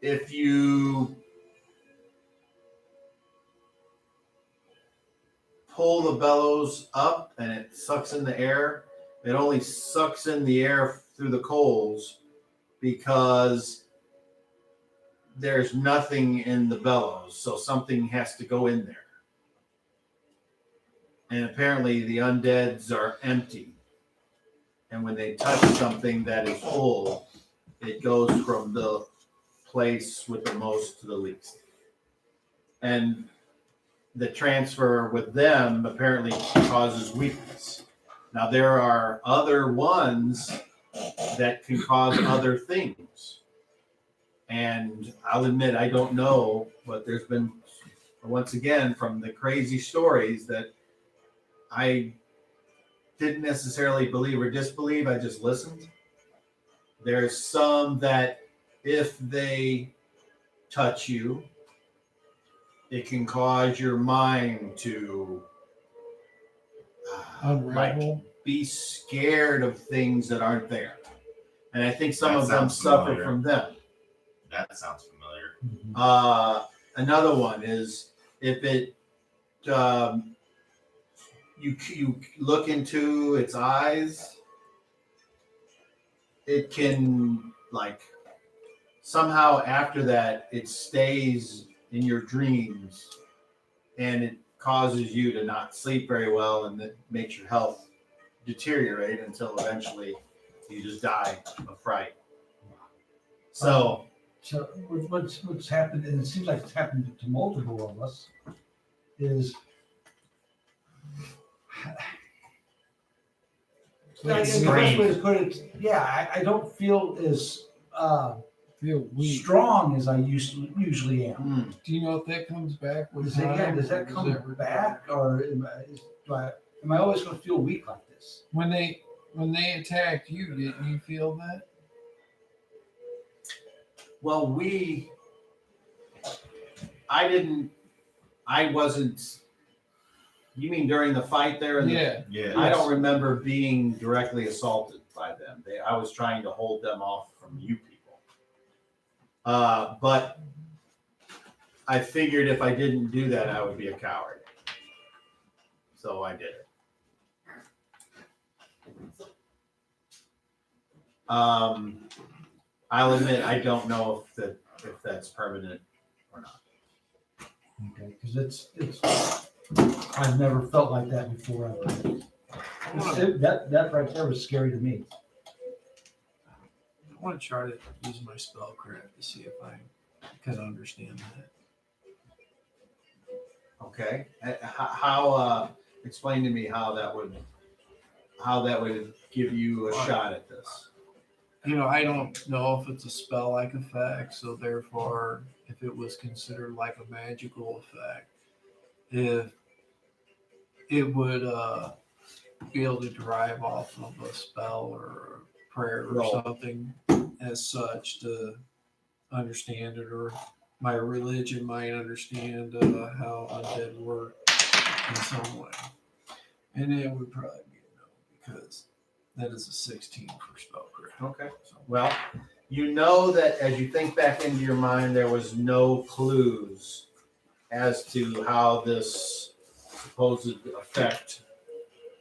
if you pull the bellows up and it sucks in the air, it only sucks in the air through the coals because there's nothing in the bellows, so something has to go in there. And apparently the undeads are empty. And when they touch something that is full, it goes from the place with the most to the least. And the transfer with them apparently causes weakness. Now there are other ones that can cause other things. And I'll admit I don't know, but there's been, once again, from the crazy stories that I didn't necessarily believe or disbelieve, I just listened. There's some that if they touch you, it can cause your mind to Unravel. be scared of things that aren't there. And I think some That of them sounds suffer familiar. from them. That sounds familiar. Another one is if it you look into its eyes, it can like somehow after that it stays in your dreams and it causes you to not sleep very well and it makes your health deteriorate until eventually you just die of fright. So what's happened, and it seems like it's happened to multiple of us, is the best way to put it, yeah, I don't feel as Feel weak. strong as I usually am. Do you know if that comes back with Does time? that or does come that back, or am I always going to feel weak like this? When they attacked you, didn't you feel that? well, I wasn't, you mean during the fight there? Yeah. Yeah. I don't remember being directly assaulted by them. I was trying to hold them off from you people. But I figured if I didn't do that, I would be a coward. So I did it. I'll admit I don't know if that's permanent or not. Okay, because it's I've never felt like that before. That right there was scary to me. I want to try to use my spellcraft to see if I can understand that. Okay. How explain to me how that would give you a shot at this. You know, I don't know if it's a spell-like effect, so therefore, if it was considered like a magical effect, if it would be able to derive off of a spell or a prayer or Roll. something as such to understand it, or my religion might understand how undead work in some way. And it would probably be a no, because that is a 16 for spellcraft. Okay. Well, you know that as you think back into your mind, there was no clues as to how this supposed effect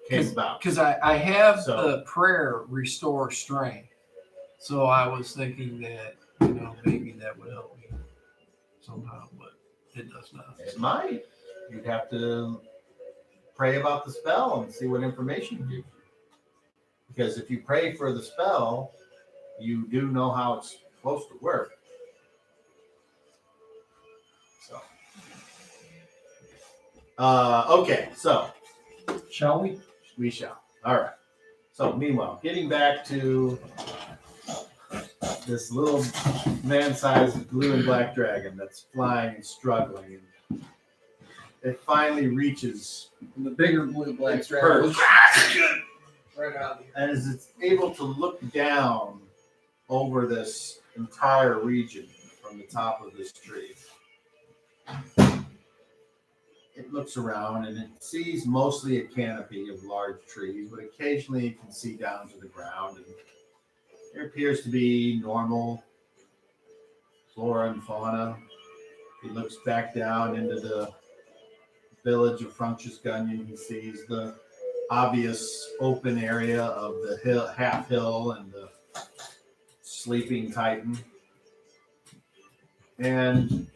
came about. Because I have So- the prayer restore strength. So I was thinking that, you know, maybe that would help me somehow, but it does not. It might. You'd have to pray about the spell and see what information it gives you. Because if you pray for the spell, you do know how it's supposed to work. So Okay, so Shall we? we shall. All right. So meanwhile, getting back to this little man-sized blue and black dragon that's flying and struggling, and it finally reaches And the bigger blue black its dragon. perch, Right out here. and as it's able to look down over this entire region from the top of this tree, it looks around and it sees mostly a canopy of large trees, but occasionally you can see down to the ground, and there appears to be normal flora and fauna. He looks back down into the village of Frunctious Gunyon. He sees the obvious open area of the hill, half hill, and the sleeping titan. And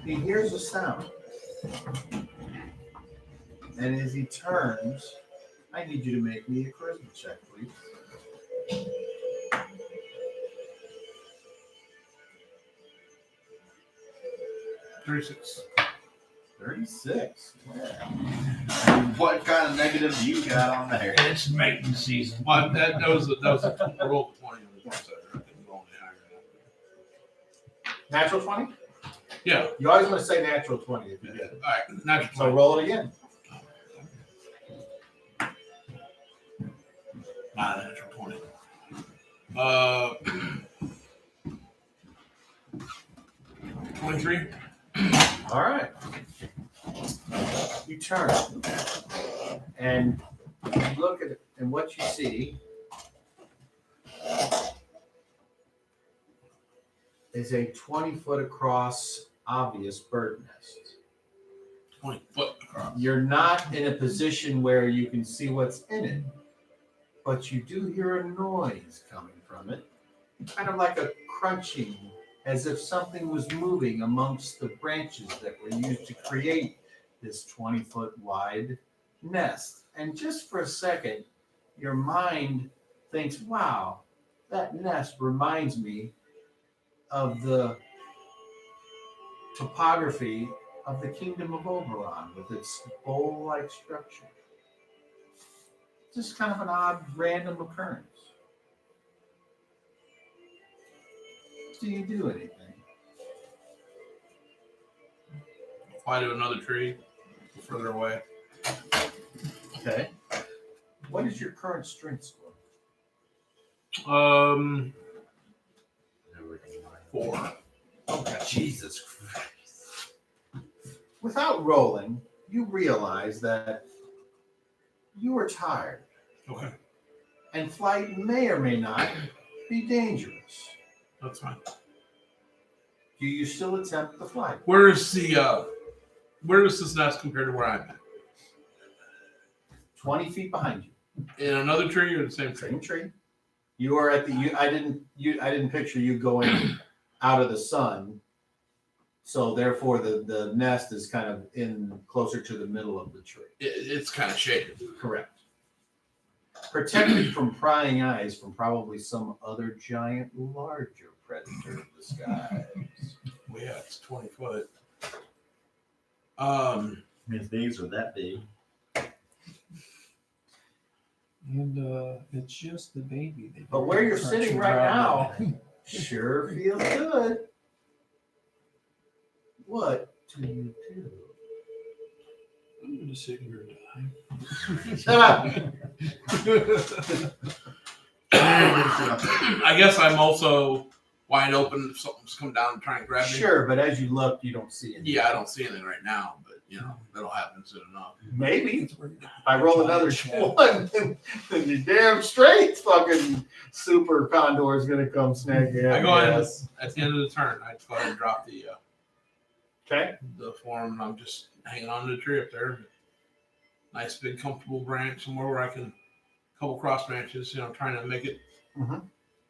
he hears a sound. And as he turns, I need you to make me a charisma check, please. $36. 36. What kind of negative you got on there? It's mating season. Well, that was a roll of 20 on the front side. I think we're only higher than that. Natural 20? Yeah. You always want to say natural 20 if you All get it. right. Natural So 20. roll it again. Not a natural 20. 23. All right. You turn and you look at it, and what you see is a 20-foot across obvious bird nest. 20 foot across. You're not in a position where you can see what's in it, but you do hear a noise coming from it, kind of like a crunching, as if something was moving amongst the branches that were used to create this 20-foot wide nest. And just for a second, your mind thinks, wow, that nest reminds me of the topography of the kingdom of Oberon with its bowl-like structure. Just kind of an odd, random occurrence. Do you do anything? Fly to another tree further away. Okay. What is your current strength score? 4. Okay. Jesus Christ. Without rolling, you realize that you are tired, Okay. and flight may or may not be dangerous. That's fine. Do you still attempt the flight? Where is this nest compared to where I'm at? 20 feet behind you. In another tree or the same tree? Same tree. You are at the. I didn't picture you going out of the sun. So therefore, the nest is kind of in closer to the middle of the tree. It's kind of shaded. Correct. Protected from prying eyes from probably some other giant, larger predator of the skies. Well, yeah, it's 20 foot. His knees are that big. And it's just the baby. that But where you're crunching sitting right around now, sure feels good. What do you do? I'm going to sit here and die. Shut up. I guess I'm also wide open if something's come down and trying to grab me. Sure, but as you look, you don't see anything. Yeah, I don't see anything right now, but that'll happen soon enough. Maybe. If I roll another one, then your damn straight fucking super condor is gonna come snag you. I go ahead at the end of the turn. I go ahead and drop the Okay. the form, and I'm just hanging on to the tree up there. Nice big comfortable branch, somewhere where I can couple cross branches. Trying to make it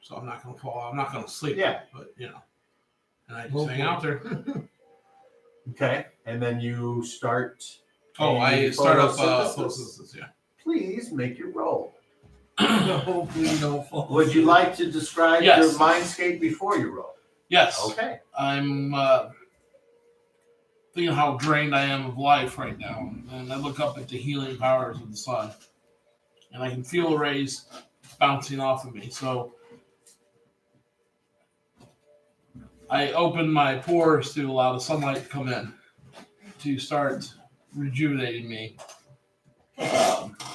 so I'm not gonna fall. I'm not gonna sleep. Yeah. But and I just hang out there. Okay. And then you start. Oh, I start up photosynthesis. photosynthesis. Yeah. Please make your roll. Hopefully you don't fall. Would you like to describe Yes. your mindscape before you roll? Yes. Okay. I'm thinking how drained I am of life right now. And I look up at the healing powers of the sun. And I can feel the rays bouncing off of me. So I open my pores to allow the sunlight to come in to start rejuvenating me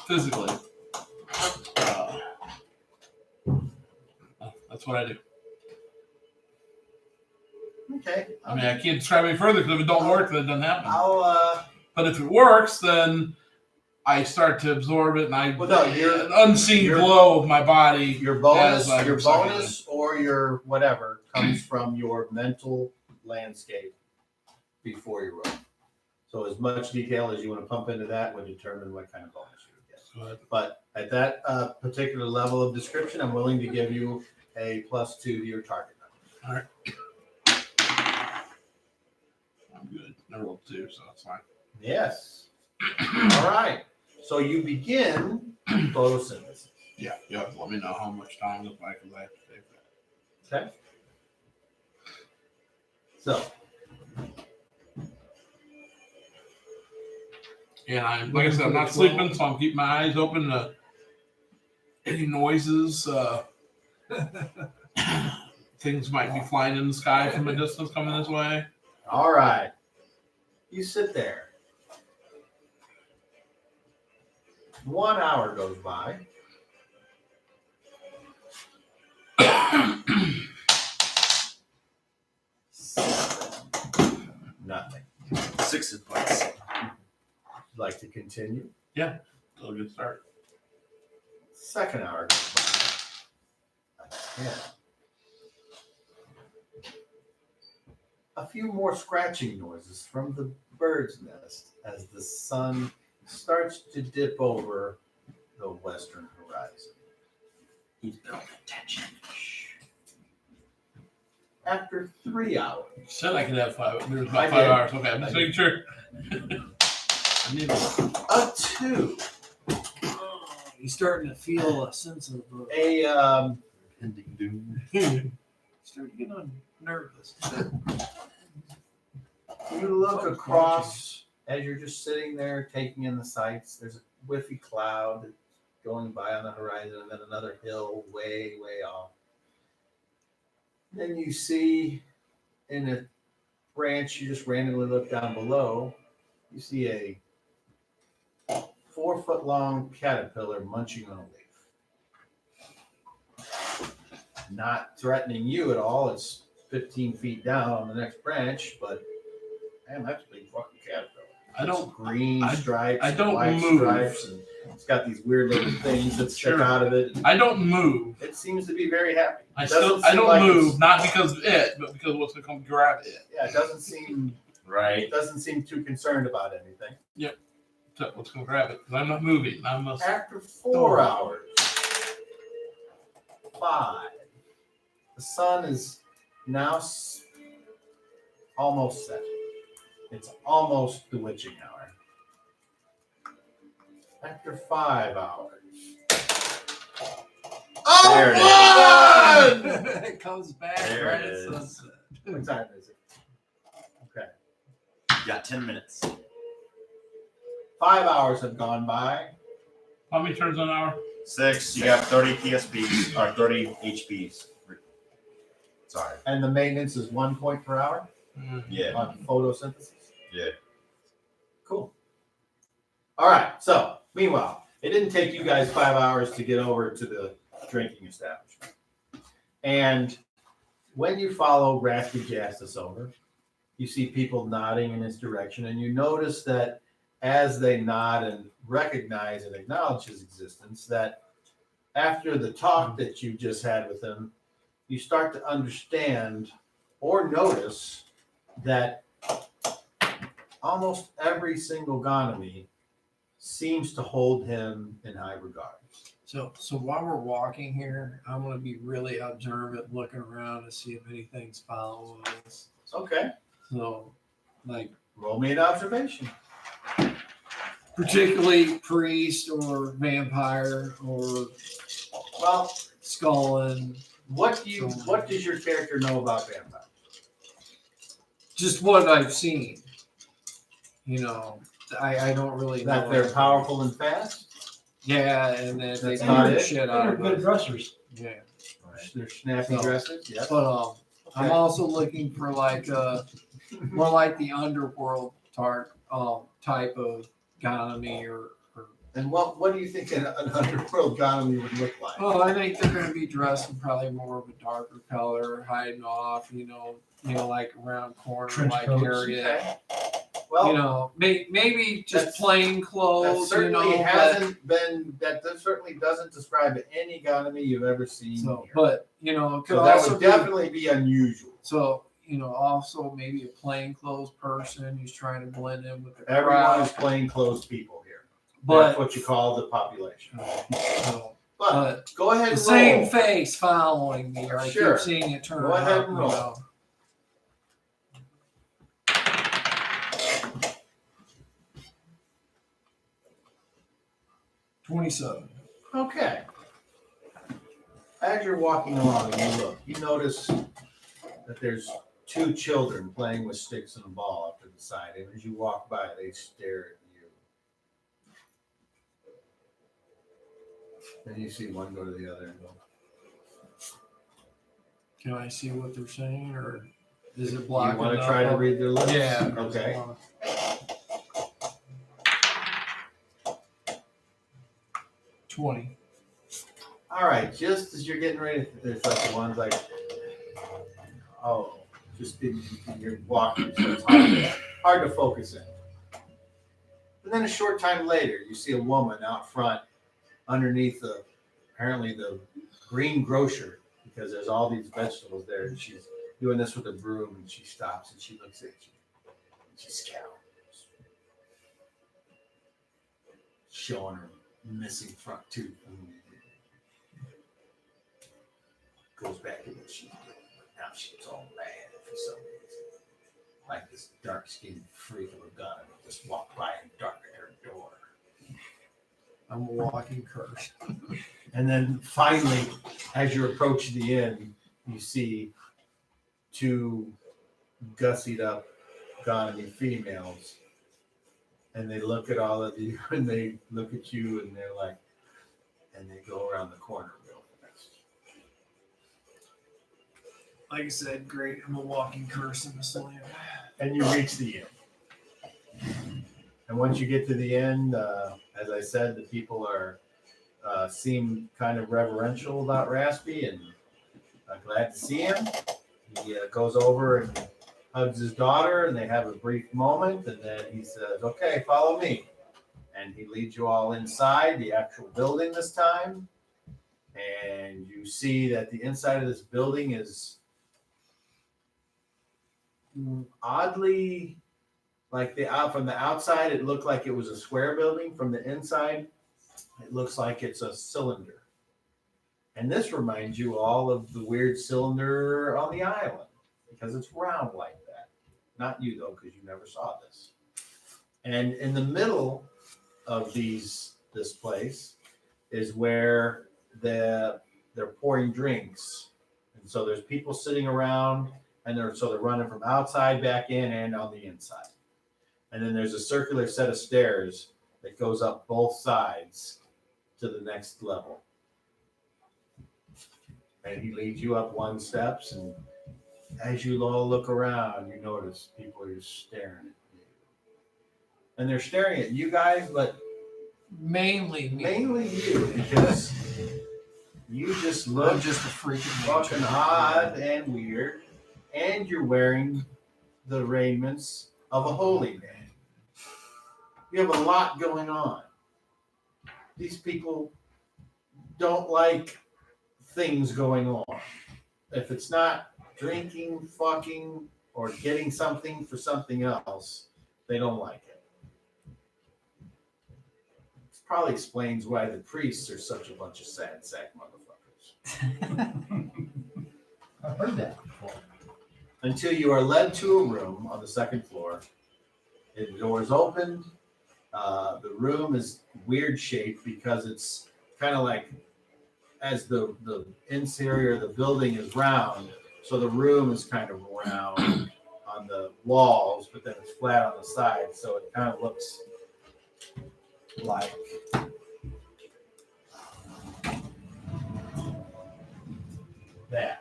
physically. That's what I do. Okay. I mean, I can't describe it further because if it don't work, then it doesn't happen. I'll But if it works, then I start to absorb it, and I Well, no, your- an unseen your- glow of my body. your bonus, As I'm your sucking bonus, or your whatever comes from your mental landscape before you roll. So as much detail as you want to pump into that would determine what kind of bonus you would get. Good. But at that particular level of description, I'm willing to give you a +2 to your target number. I'm good. I rolled 2, so that's fine. Yes. All right. So you begin photosynthesis. Yeah. Let me know how much time goes by because I have to save that. Okay. So And I'm, like I said, I'm not sleeping, so I'm keeping my eyes open to any noises. Things might be flying in the sky from a distance coming this way. all right. You sit there. 1 hour goes by. Nothing. 6 points. Like to continue? Still a good start. Second hour goes by. Again. A few more scratching noises from the bird's nest as the sun starts to dip over the western horizon. He's building tension. After 3 hours, Said I could have 5. There's I about 5 did. hours. Okay, I'm I just did. making sure. I need a 2, He's starting to feel a sense of a Pending doom. starting to get nervous. you look across as you're just sitting there taking in the sights. There's a whiffy cloud going by on the horizon, and then another hill way, way off. Then you see in a branch, you just randomly look down below, you see a 4-foot-long caterpillar munching on a leaf. Not threatening you at all. It's 15 feet down on the next branch, but man, that's a big fucking caterpillar. I don't- It's green I- stripes, I don't white move. stripes, and it's got these weird little things that stick Sure. out of it. I don't move. It seems to be very happy. I Doesn't I seem don't like move, it's- not because of it, but because what's gonna come grab it. Yeah, it doesn't seem Right. too concerned about anything. So what's gonna grab it? Because I'm not moving. I'm a After 4 hours, 5, the sun is now almost set. It's almost the witching hour. After 5 hours. There it is. It comes back There right it at is. sunset. What time is it? Okay. You got 10 minutes. 5 hours have gone by. how many turns an hour? 6. You got 30 PSPs or 30 HPs. Sorry. And the maintenance is 1 point per hour Yeah. on photosynthesis. Yeah. Cool. All right. So, meanwhile, it didn't take you guys 5 hours to get over to the drinking establishment. And when you follow Raspy Jastus over, you see people nodding in his direction, and you notice that as they nod and recognize and acknowledge his existence, that after the talk that you just had with him, you start to understand or notice that almost every single Gonomie seems to hold him in high regard. So while we're walking here, I'm gonna be really observant, looking around to see if anything's following us. Okay. So, like Roll me an observation. particularly priest or vampire or Well, skull, what does your character know about vampires? just what I've seen. I don't really know. That they're powerful and fast. Yeah, and then they That's beat not the it? shit They're out of good us. dressers. Yeah. They're snappy So- dresses. Yeah. But I'm Okay. also looking for like more like the underworld type of Gonomie or And what do you think an underworld Gonomie would look like? well, I think they're going to be dressed in probably more of a darker color, hiding off, like around corner Trench like coats. area. Okay. Well, Maybe just that's- plain that clothes. certainly but- hasn't been. That certainly doesn't describe any Gonomie you've ever seen. So, here. but it could So that also would be, definitely be unusual. so also maybe a plainclothes person who's trying to blend in with the Everyone crowd. is plainclothes people here. But That's what you call the population. so, But go ahead the and same roll. face following me, or I Sure. keep seeing it turn Go ahead up, and roll. 27. Okay. As you're walking along and you look, you notice that there's two children playing with sticks and a ball up to the side. And as you walk by, they stare at you. Then you see one go to the other and go, Can I see what they're saying, or is it you blocking? want to up? try to read their lips? Yeah. Okay. 20. All right. Just as you're getting ready, there's like the one's like, oh, just didn't. You're walking, so it's hard to focus in. And then a short time later, you see a woman out front underneath apparently the green grocer, because there's all these vegetables there, and she's doing this with a broom, and she stops and she looks at you. And she scowls, showing her missing front tooth. And goes back to what she's doing. Now she's all mad for some reason. Like this dark-skinned freak of a gun just walked by and darkened her door. I'm a walking curse. And then finally, as you approach the inn, you see two gussied up Gonomie females. And they look at all of you and they look at you and they're like, and they go around the corner real fast. Like I said, great. I'm a walking curse in this land. And you reach the end. And once you get to the end, as I said, the people seem kind of reverential about Raspy and glad to see him. He goes over and hugs his daughter, and they have a brief moment, and then he says, "Okay, follow me." And he leads you all inside the actual building this time. And you see that the inside of this building is oddly, like from the outside, it looked like it was a square building. From the inside, it looks like it's a cylinder. And this reminds you all of the weird cylinder on the island because it's round like that. Not you though, because you never saw this. And in the middle of this place is where they're pouring drinks. And so there's people sitting around, and they're running from outside back in and on the inside. And then there's a circular set of stairs that goes up both sides to the next level. And he leads you up one steps, and as you all look around, you notice people are just staring at you. And they're staring at you guys, but Mainly you, because you just look I'm just a freaking fucking odd and weird, and you're wearing the raiments of a holy man. You have a lot going on. These people don't like things going on. If it's not drinking, fucking, or getting something for something else, they don't like it. This probably explains why the priests are such a bunch of sad sack motherfuckers. I've heard that before. Until you are led to a room on the second floor. The door is opened. The room is weird shaped because it's kind of like, as the interior of the building is round, so the room is kind of round on on the walls, but then it's flat on the side, so it kind of looks like that.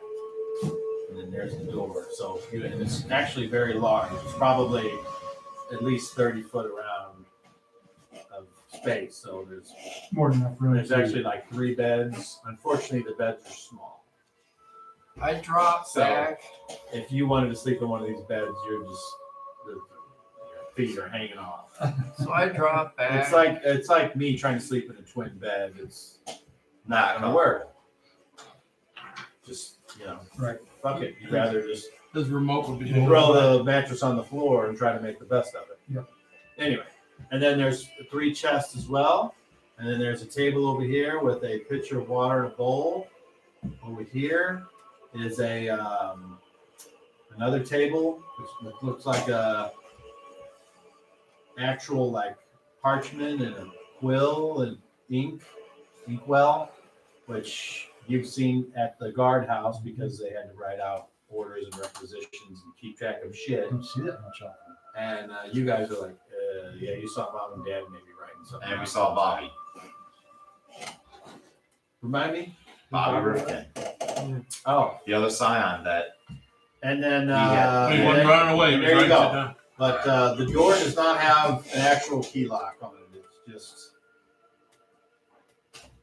And then there's the door. So and it's actually very large. It's probably at least 30 foot around of space. So there's More than enough room. there's to- actually like 3 beds. Unfortunately, the beds are small. I dropped So- back. If you wanted to sleep in one of these beds, you're just your feet are hanging off. So I dropped back. It's like me trying to sleep in a twin bed. It's not gonna work. Just Right. fuck it. You'd rather just His remote would be throw the mattress on the floor and try to make the best of it. Yep. Anyway, and then there's 3 chests as well, and then there's a table over here with a pitcher of water and a bowl. Over here is a another table which looks like a actual like parchment and a quill and inkwell, which you've seen at the guardhouse because they had to write out orders and requisitions and keep track of shit. Don't see that much often. And you guys are like, yeah, you saw mom and dad maybe writing something. And we out. saw Bobby. Remind me? Bobby Rifkin. Oh, The other scion that and then He had- He wasn't running away. He was there you right go. sit down. But the door does not have an actual key lock on it. It's just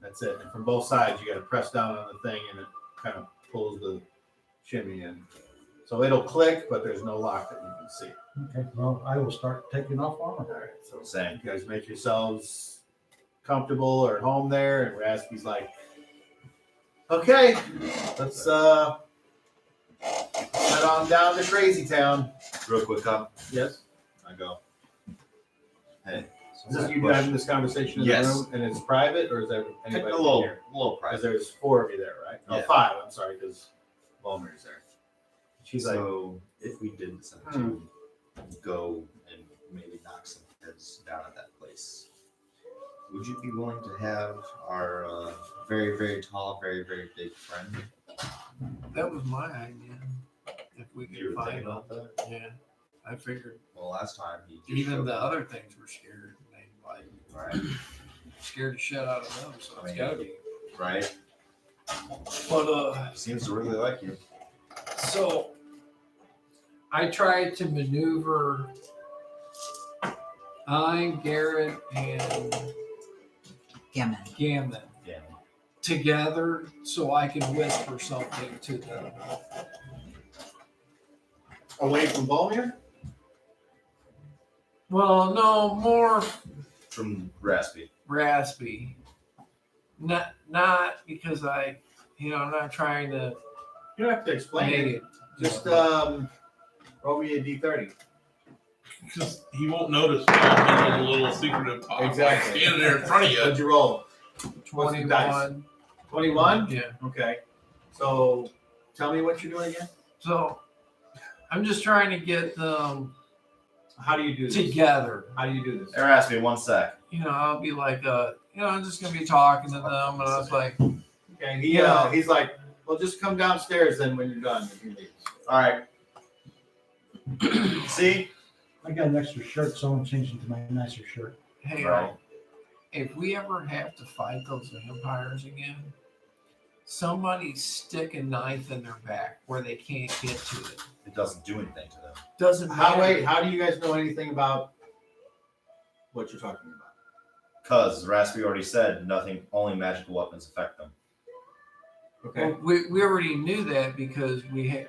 that's it. And from both sides, you got to press down on the thing, and it kind of pulls the shimmy in. So it'll click, but there's no lock that you can see. Okay, well, I will start taking off All armor. right, so same. you guys make yourselves comfortable or at home there, and Raspy's like, "Okay, let's head on down to Crazy Town." Real quick up, Yes. I go. Hey, Is this you having this conversation in Yes. the room, and it's private, or is there a anybody little, here? little Because private. there's 4 of you there, right? Oh, Yeah. 5. I'm sorry, because Volmer's there. She's like, So if we did decide to go and maybe knock some heads down at that place, would you be willing to have our very, very tall, very, very big friend? That was my idea. If we You could were find thinking them. about that? Yeah. I figured Well, last time he just even showed the up. other things were scared. They like Right, scared the shit out of them, so I it's mean- gotta be. right. But Seems to really like you. so I tried to maneuver Garrett and Gammon. Gammon Yeah. together so I can whisper something to them. away from Volmer? Well, no, more From Raspy. raspy. Not because I'm not trying to You don't have to explain make it. it. Just roll me a D30. Because he won't notice a little secretive pop Exactly. standing there in front of you. What'd you roll? What's the dice? 21. 21? Yeah. Okay. So tell me what you're doing again. So I'm just trying to get them How do you do this? together. How do you do this? There has to be 1 sec. I'll be like, I'm just gonna be talking to them, and I was like, Okay. He's like, well, just come downstairs then when you're done. If you leave. All right. See? I got an extra shirt, so I'm changing to my nicer shirt. hey, Right. if we ever have to fight those vampires again, somebody stick a knife in their back where they can't get to it. It doesn't do anything to them. Doesn't matter. How do you guys know anything about what you're talking about? Because Raspy already said nothing, only magical weapons affect them. Okay. Well, we already knew that because we had,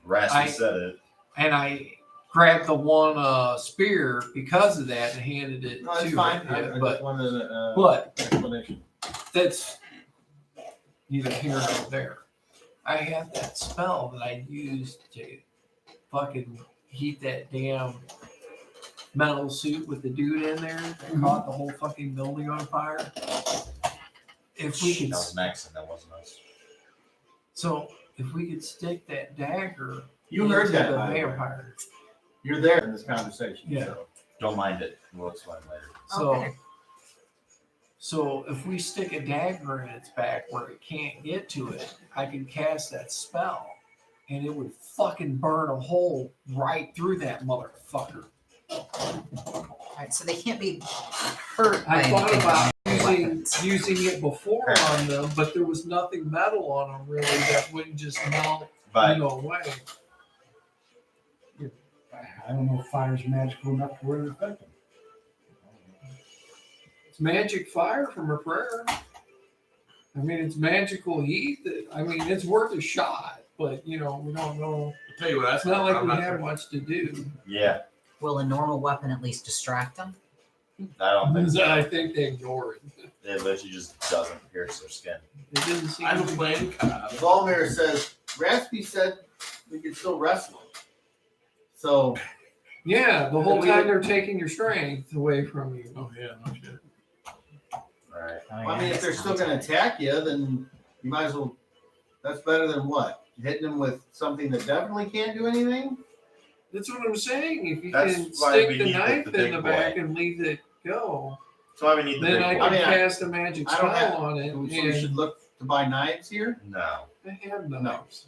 Raspy I- said it. and I grabbed the one spear because of that and handed it No, that's to fine. her. I Yeah, just wanted an but explanation. that's neither here nor there. I had that spell that I used to fucking heat that damn metal suit with the dude in there that caught the whole fucking building on fire. If we could, That was Maxon, that wasn't us. so if we could stick that dagger, You heard into that, the by the way. vampire. You're there in this conversation. Yeah. So. Don't mind it. We'll explain later. So, Okay. so if we stick a dagger in its back where it can't get to it, I can cast that spell and it would fucking burn a hole right through that motherfucker. All right, so they can't be hurt by I thought anything about with weapons. using it before on them, but there was nothing metal on them really that wouldn't just melt But away. I don't know if fire's magical enough to where it affect them. It's magic fire from a prayer. I mean, it's magical heat. I mean, it's worth a shot, but we don't know. I'll tell you what, It's not like we have much to do. yeah, Will a normal weapon at least distract them? I don't think so. I think they ignore it. It literally just doesn't pierce their skin. It doesn't seem. I'm playing. Volmir says, Raspy said we could still wrestle. So, Yeah, the whole time they're taking your strength away from you. Oh yeah, no shit. Right. I mean, if they're still going to attack you, then you might as well. That's better than what? Hitting them with something that definitely can't do anything? That's what I'm saying. If you That's can why we stick the need the knife in big the boy. back and leave it go, So I would need the then big I boy. can I mean, cast a magic I don't spell have- on it. So we and should look to buy knives here? No. I have knives.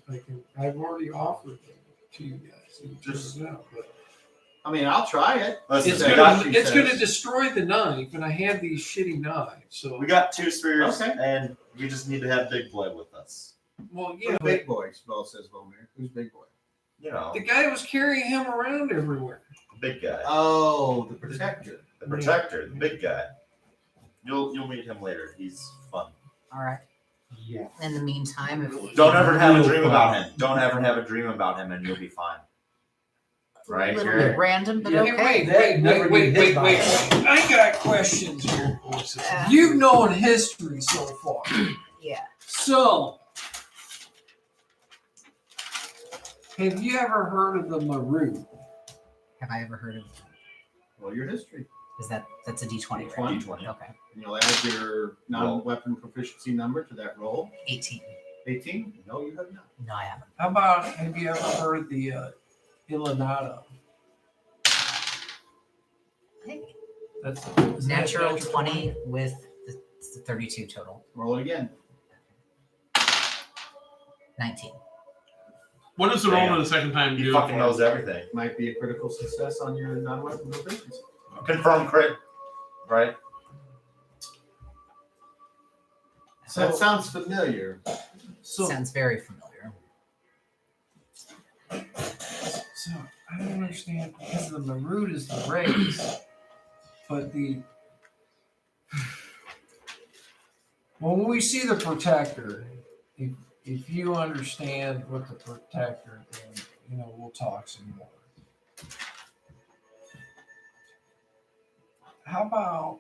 I've already offered them to you guys. It Just- turns out, but I mean, I'll try it. Listen, it's we gonna got, it's gonna destroy the knife, and I have these shitty knives. So we got 2 spears, Okay. and we just need to have big boy with us. well, yeah, Who's but big boy? Spell says Volmir. Who's big boy? You know, the guy was carrying him around everywhere. the big guy, Oh, the protector. the protector, the big guy. You'll meet him later. He's fun. All right. Yeah. In the meantime, if Don't ever have a dream about him. Don't ever have a dream about him, and you'll be fine. Right a little here. bit random, but Okay, okay. wait. I got questions here. You've known history so far. Yeah. So, have you ever heard of the Maru? Have I ever heard of? Well, your history. That's a D20, right? D20. D20. Okay. And you'll add your non-weapon proficiency number to that roll. 18. 18? No, you have not. No, I haven't. How about, have you ever heard of the Ilanada? Hey. That's Natural 20 with the 32 total. Roll it again. 19. What does the roll to the second time He do? fucking knows everything. Might be a critical success on your non-weapon proficiency. Confirm crit. Right. That sounds familiar. So, Sounds very familiar. so I don't understand because the Marut is the race, but when we see the protector, if you understand what the protector, then we'll talk some more. How about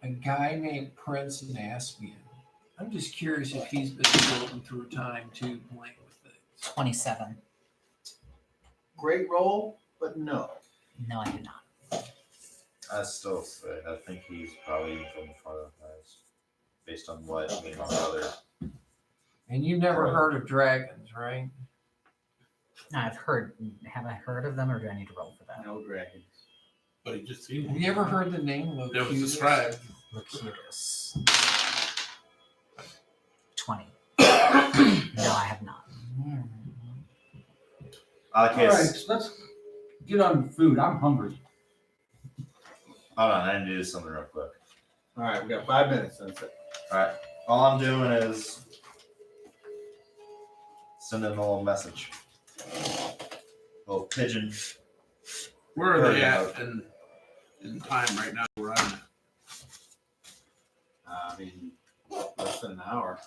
a guy named Prince in Aspian? I'm just curious if he's been going through time too, playing with things. 27. Great roll, but no. No, I did not. I still say I think he's probably from the front of the house, based on what me and my brother. And you've never heard of dragons, right? No, Have I heard of them, or do I need to roll for that? No dragons. But he just seen Have one. you ever heard the name of That was described. Locutus. 20. No, I have not. Okay, All right, so let's get on food. I'm hungry. hold on. I need to do something real quick. All right, we got 5 minutes. That's it. All right. All I'm doing is sending a little message. Little pigeon. Where are they Very at in time right now? Where I'm at? I mean, less than an hour.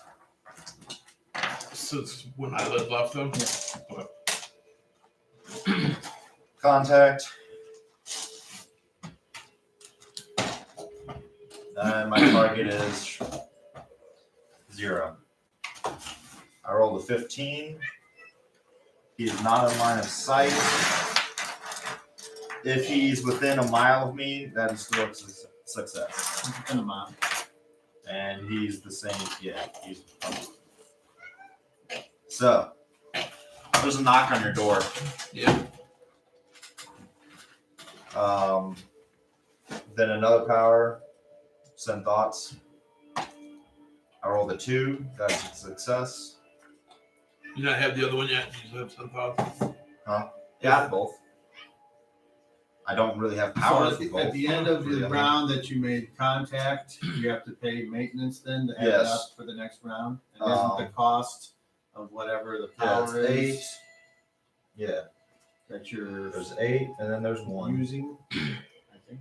Since when I left them. Contact. And my target is 0. I rolled a 15. He is not in line of sight. If he's within a mile of me, that is still a success. Within a mile. And he's the same. Yeah, he's. So, there's a knock on your door. Yeah. Then another power. Send thoughts. I rolled a 2. That's a success. You not have the other one yet? You just have some thoughts? Yeah, both. I don't really have So powers at with the, at both. the end of the Yeah. round that you made contact, you have to pay maintenance then to add Yes. up for the next round. And isn't the cost of whatever the Yeah, it's power is 8. Yeah, that you're there's 8, and then there's 1. using? I think.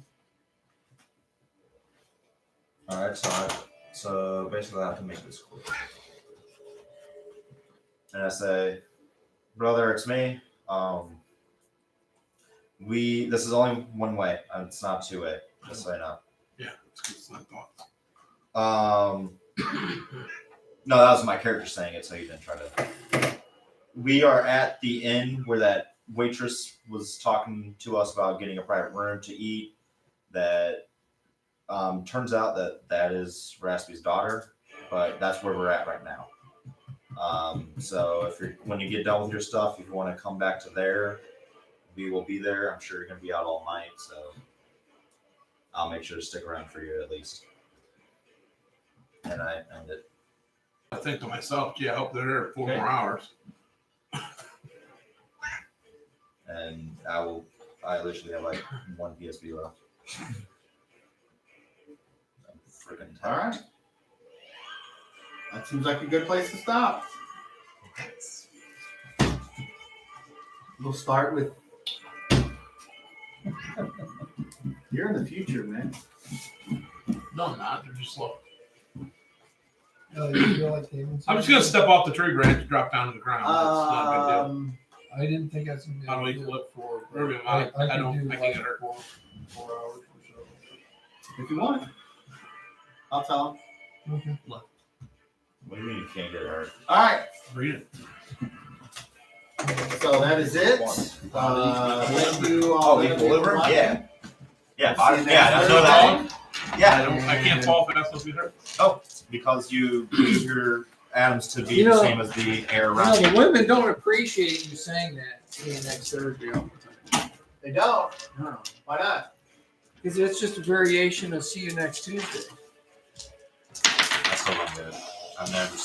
All right, so basically I have to make this quick. And I say, brother, it's me. This is only one way. It's not 2-way. Just so you know. Yeah, it's good. It's not thoughts. No, that was my character saying it, so you didn't try to. We are at the inn where that waitress was talking to us about getting a private room to eat. That turns out that is Raspy's daughter, but that's where we're at right now. So when you get done with your stuff, if you want to come back to there, we will be there. I'm sure you're gonna be out all night, so I'll make sure to stick around for you at least. And I end it. I think to myself, gee, I hope they're there 4 Okay. more hours. And I literally have like 1 PSP left. I'm freaking All tired. right. That seems like a good place to stop. We'll start with. You're in the future, man. No, I'm not. They're just slow. You feel like David I'm just said? gonna step off the tree branch and drop down to the ground. It's not a big deal. I didn't think that's gonna be. I don't a even deal. look for. I I could don't. do I can't like get hurt. 4 hours or so. If you want, I'll tell him. Okay. What do you mean you can't get hurt? All right. Read it. So that is it. When do all of you Equilibrium? want? Yeah. Yeah, See you yeah, next I know that one. I Yeah, don't. I can't fall fast unless we hurt. because you use your atoms to be You the know- same as the air No, around you. the women don't appreciate you saying that. See you next Thursday all the time. They don't. No. Why not? Because it's just a variation of see you next Tuesday. I still don't get it. I've never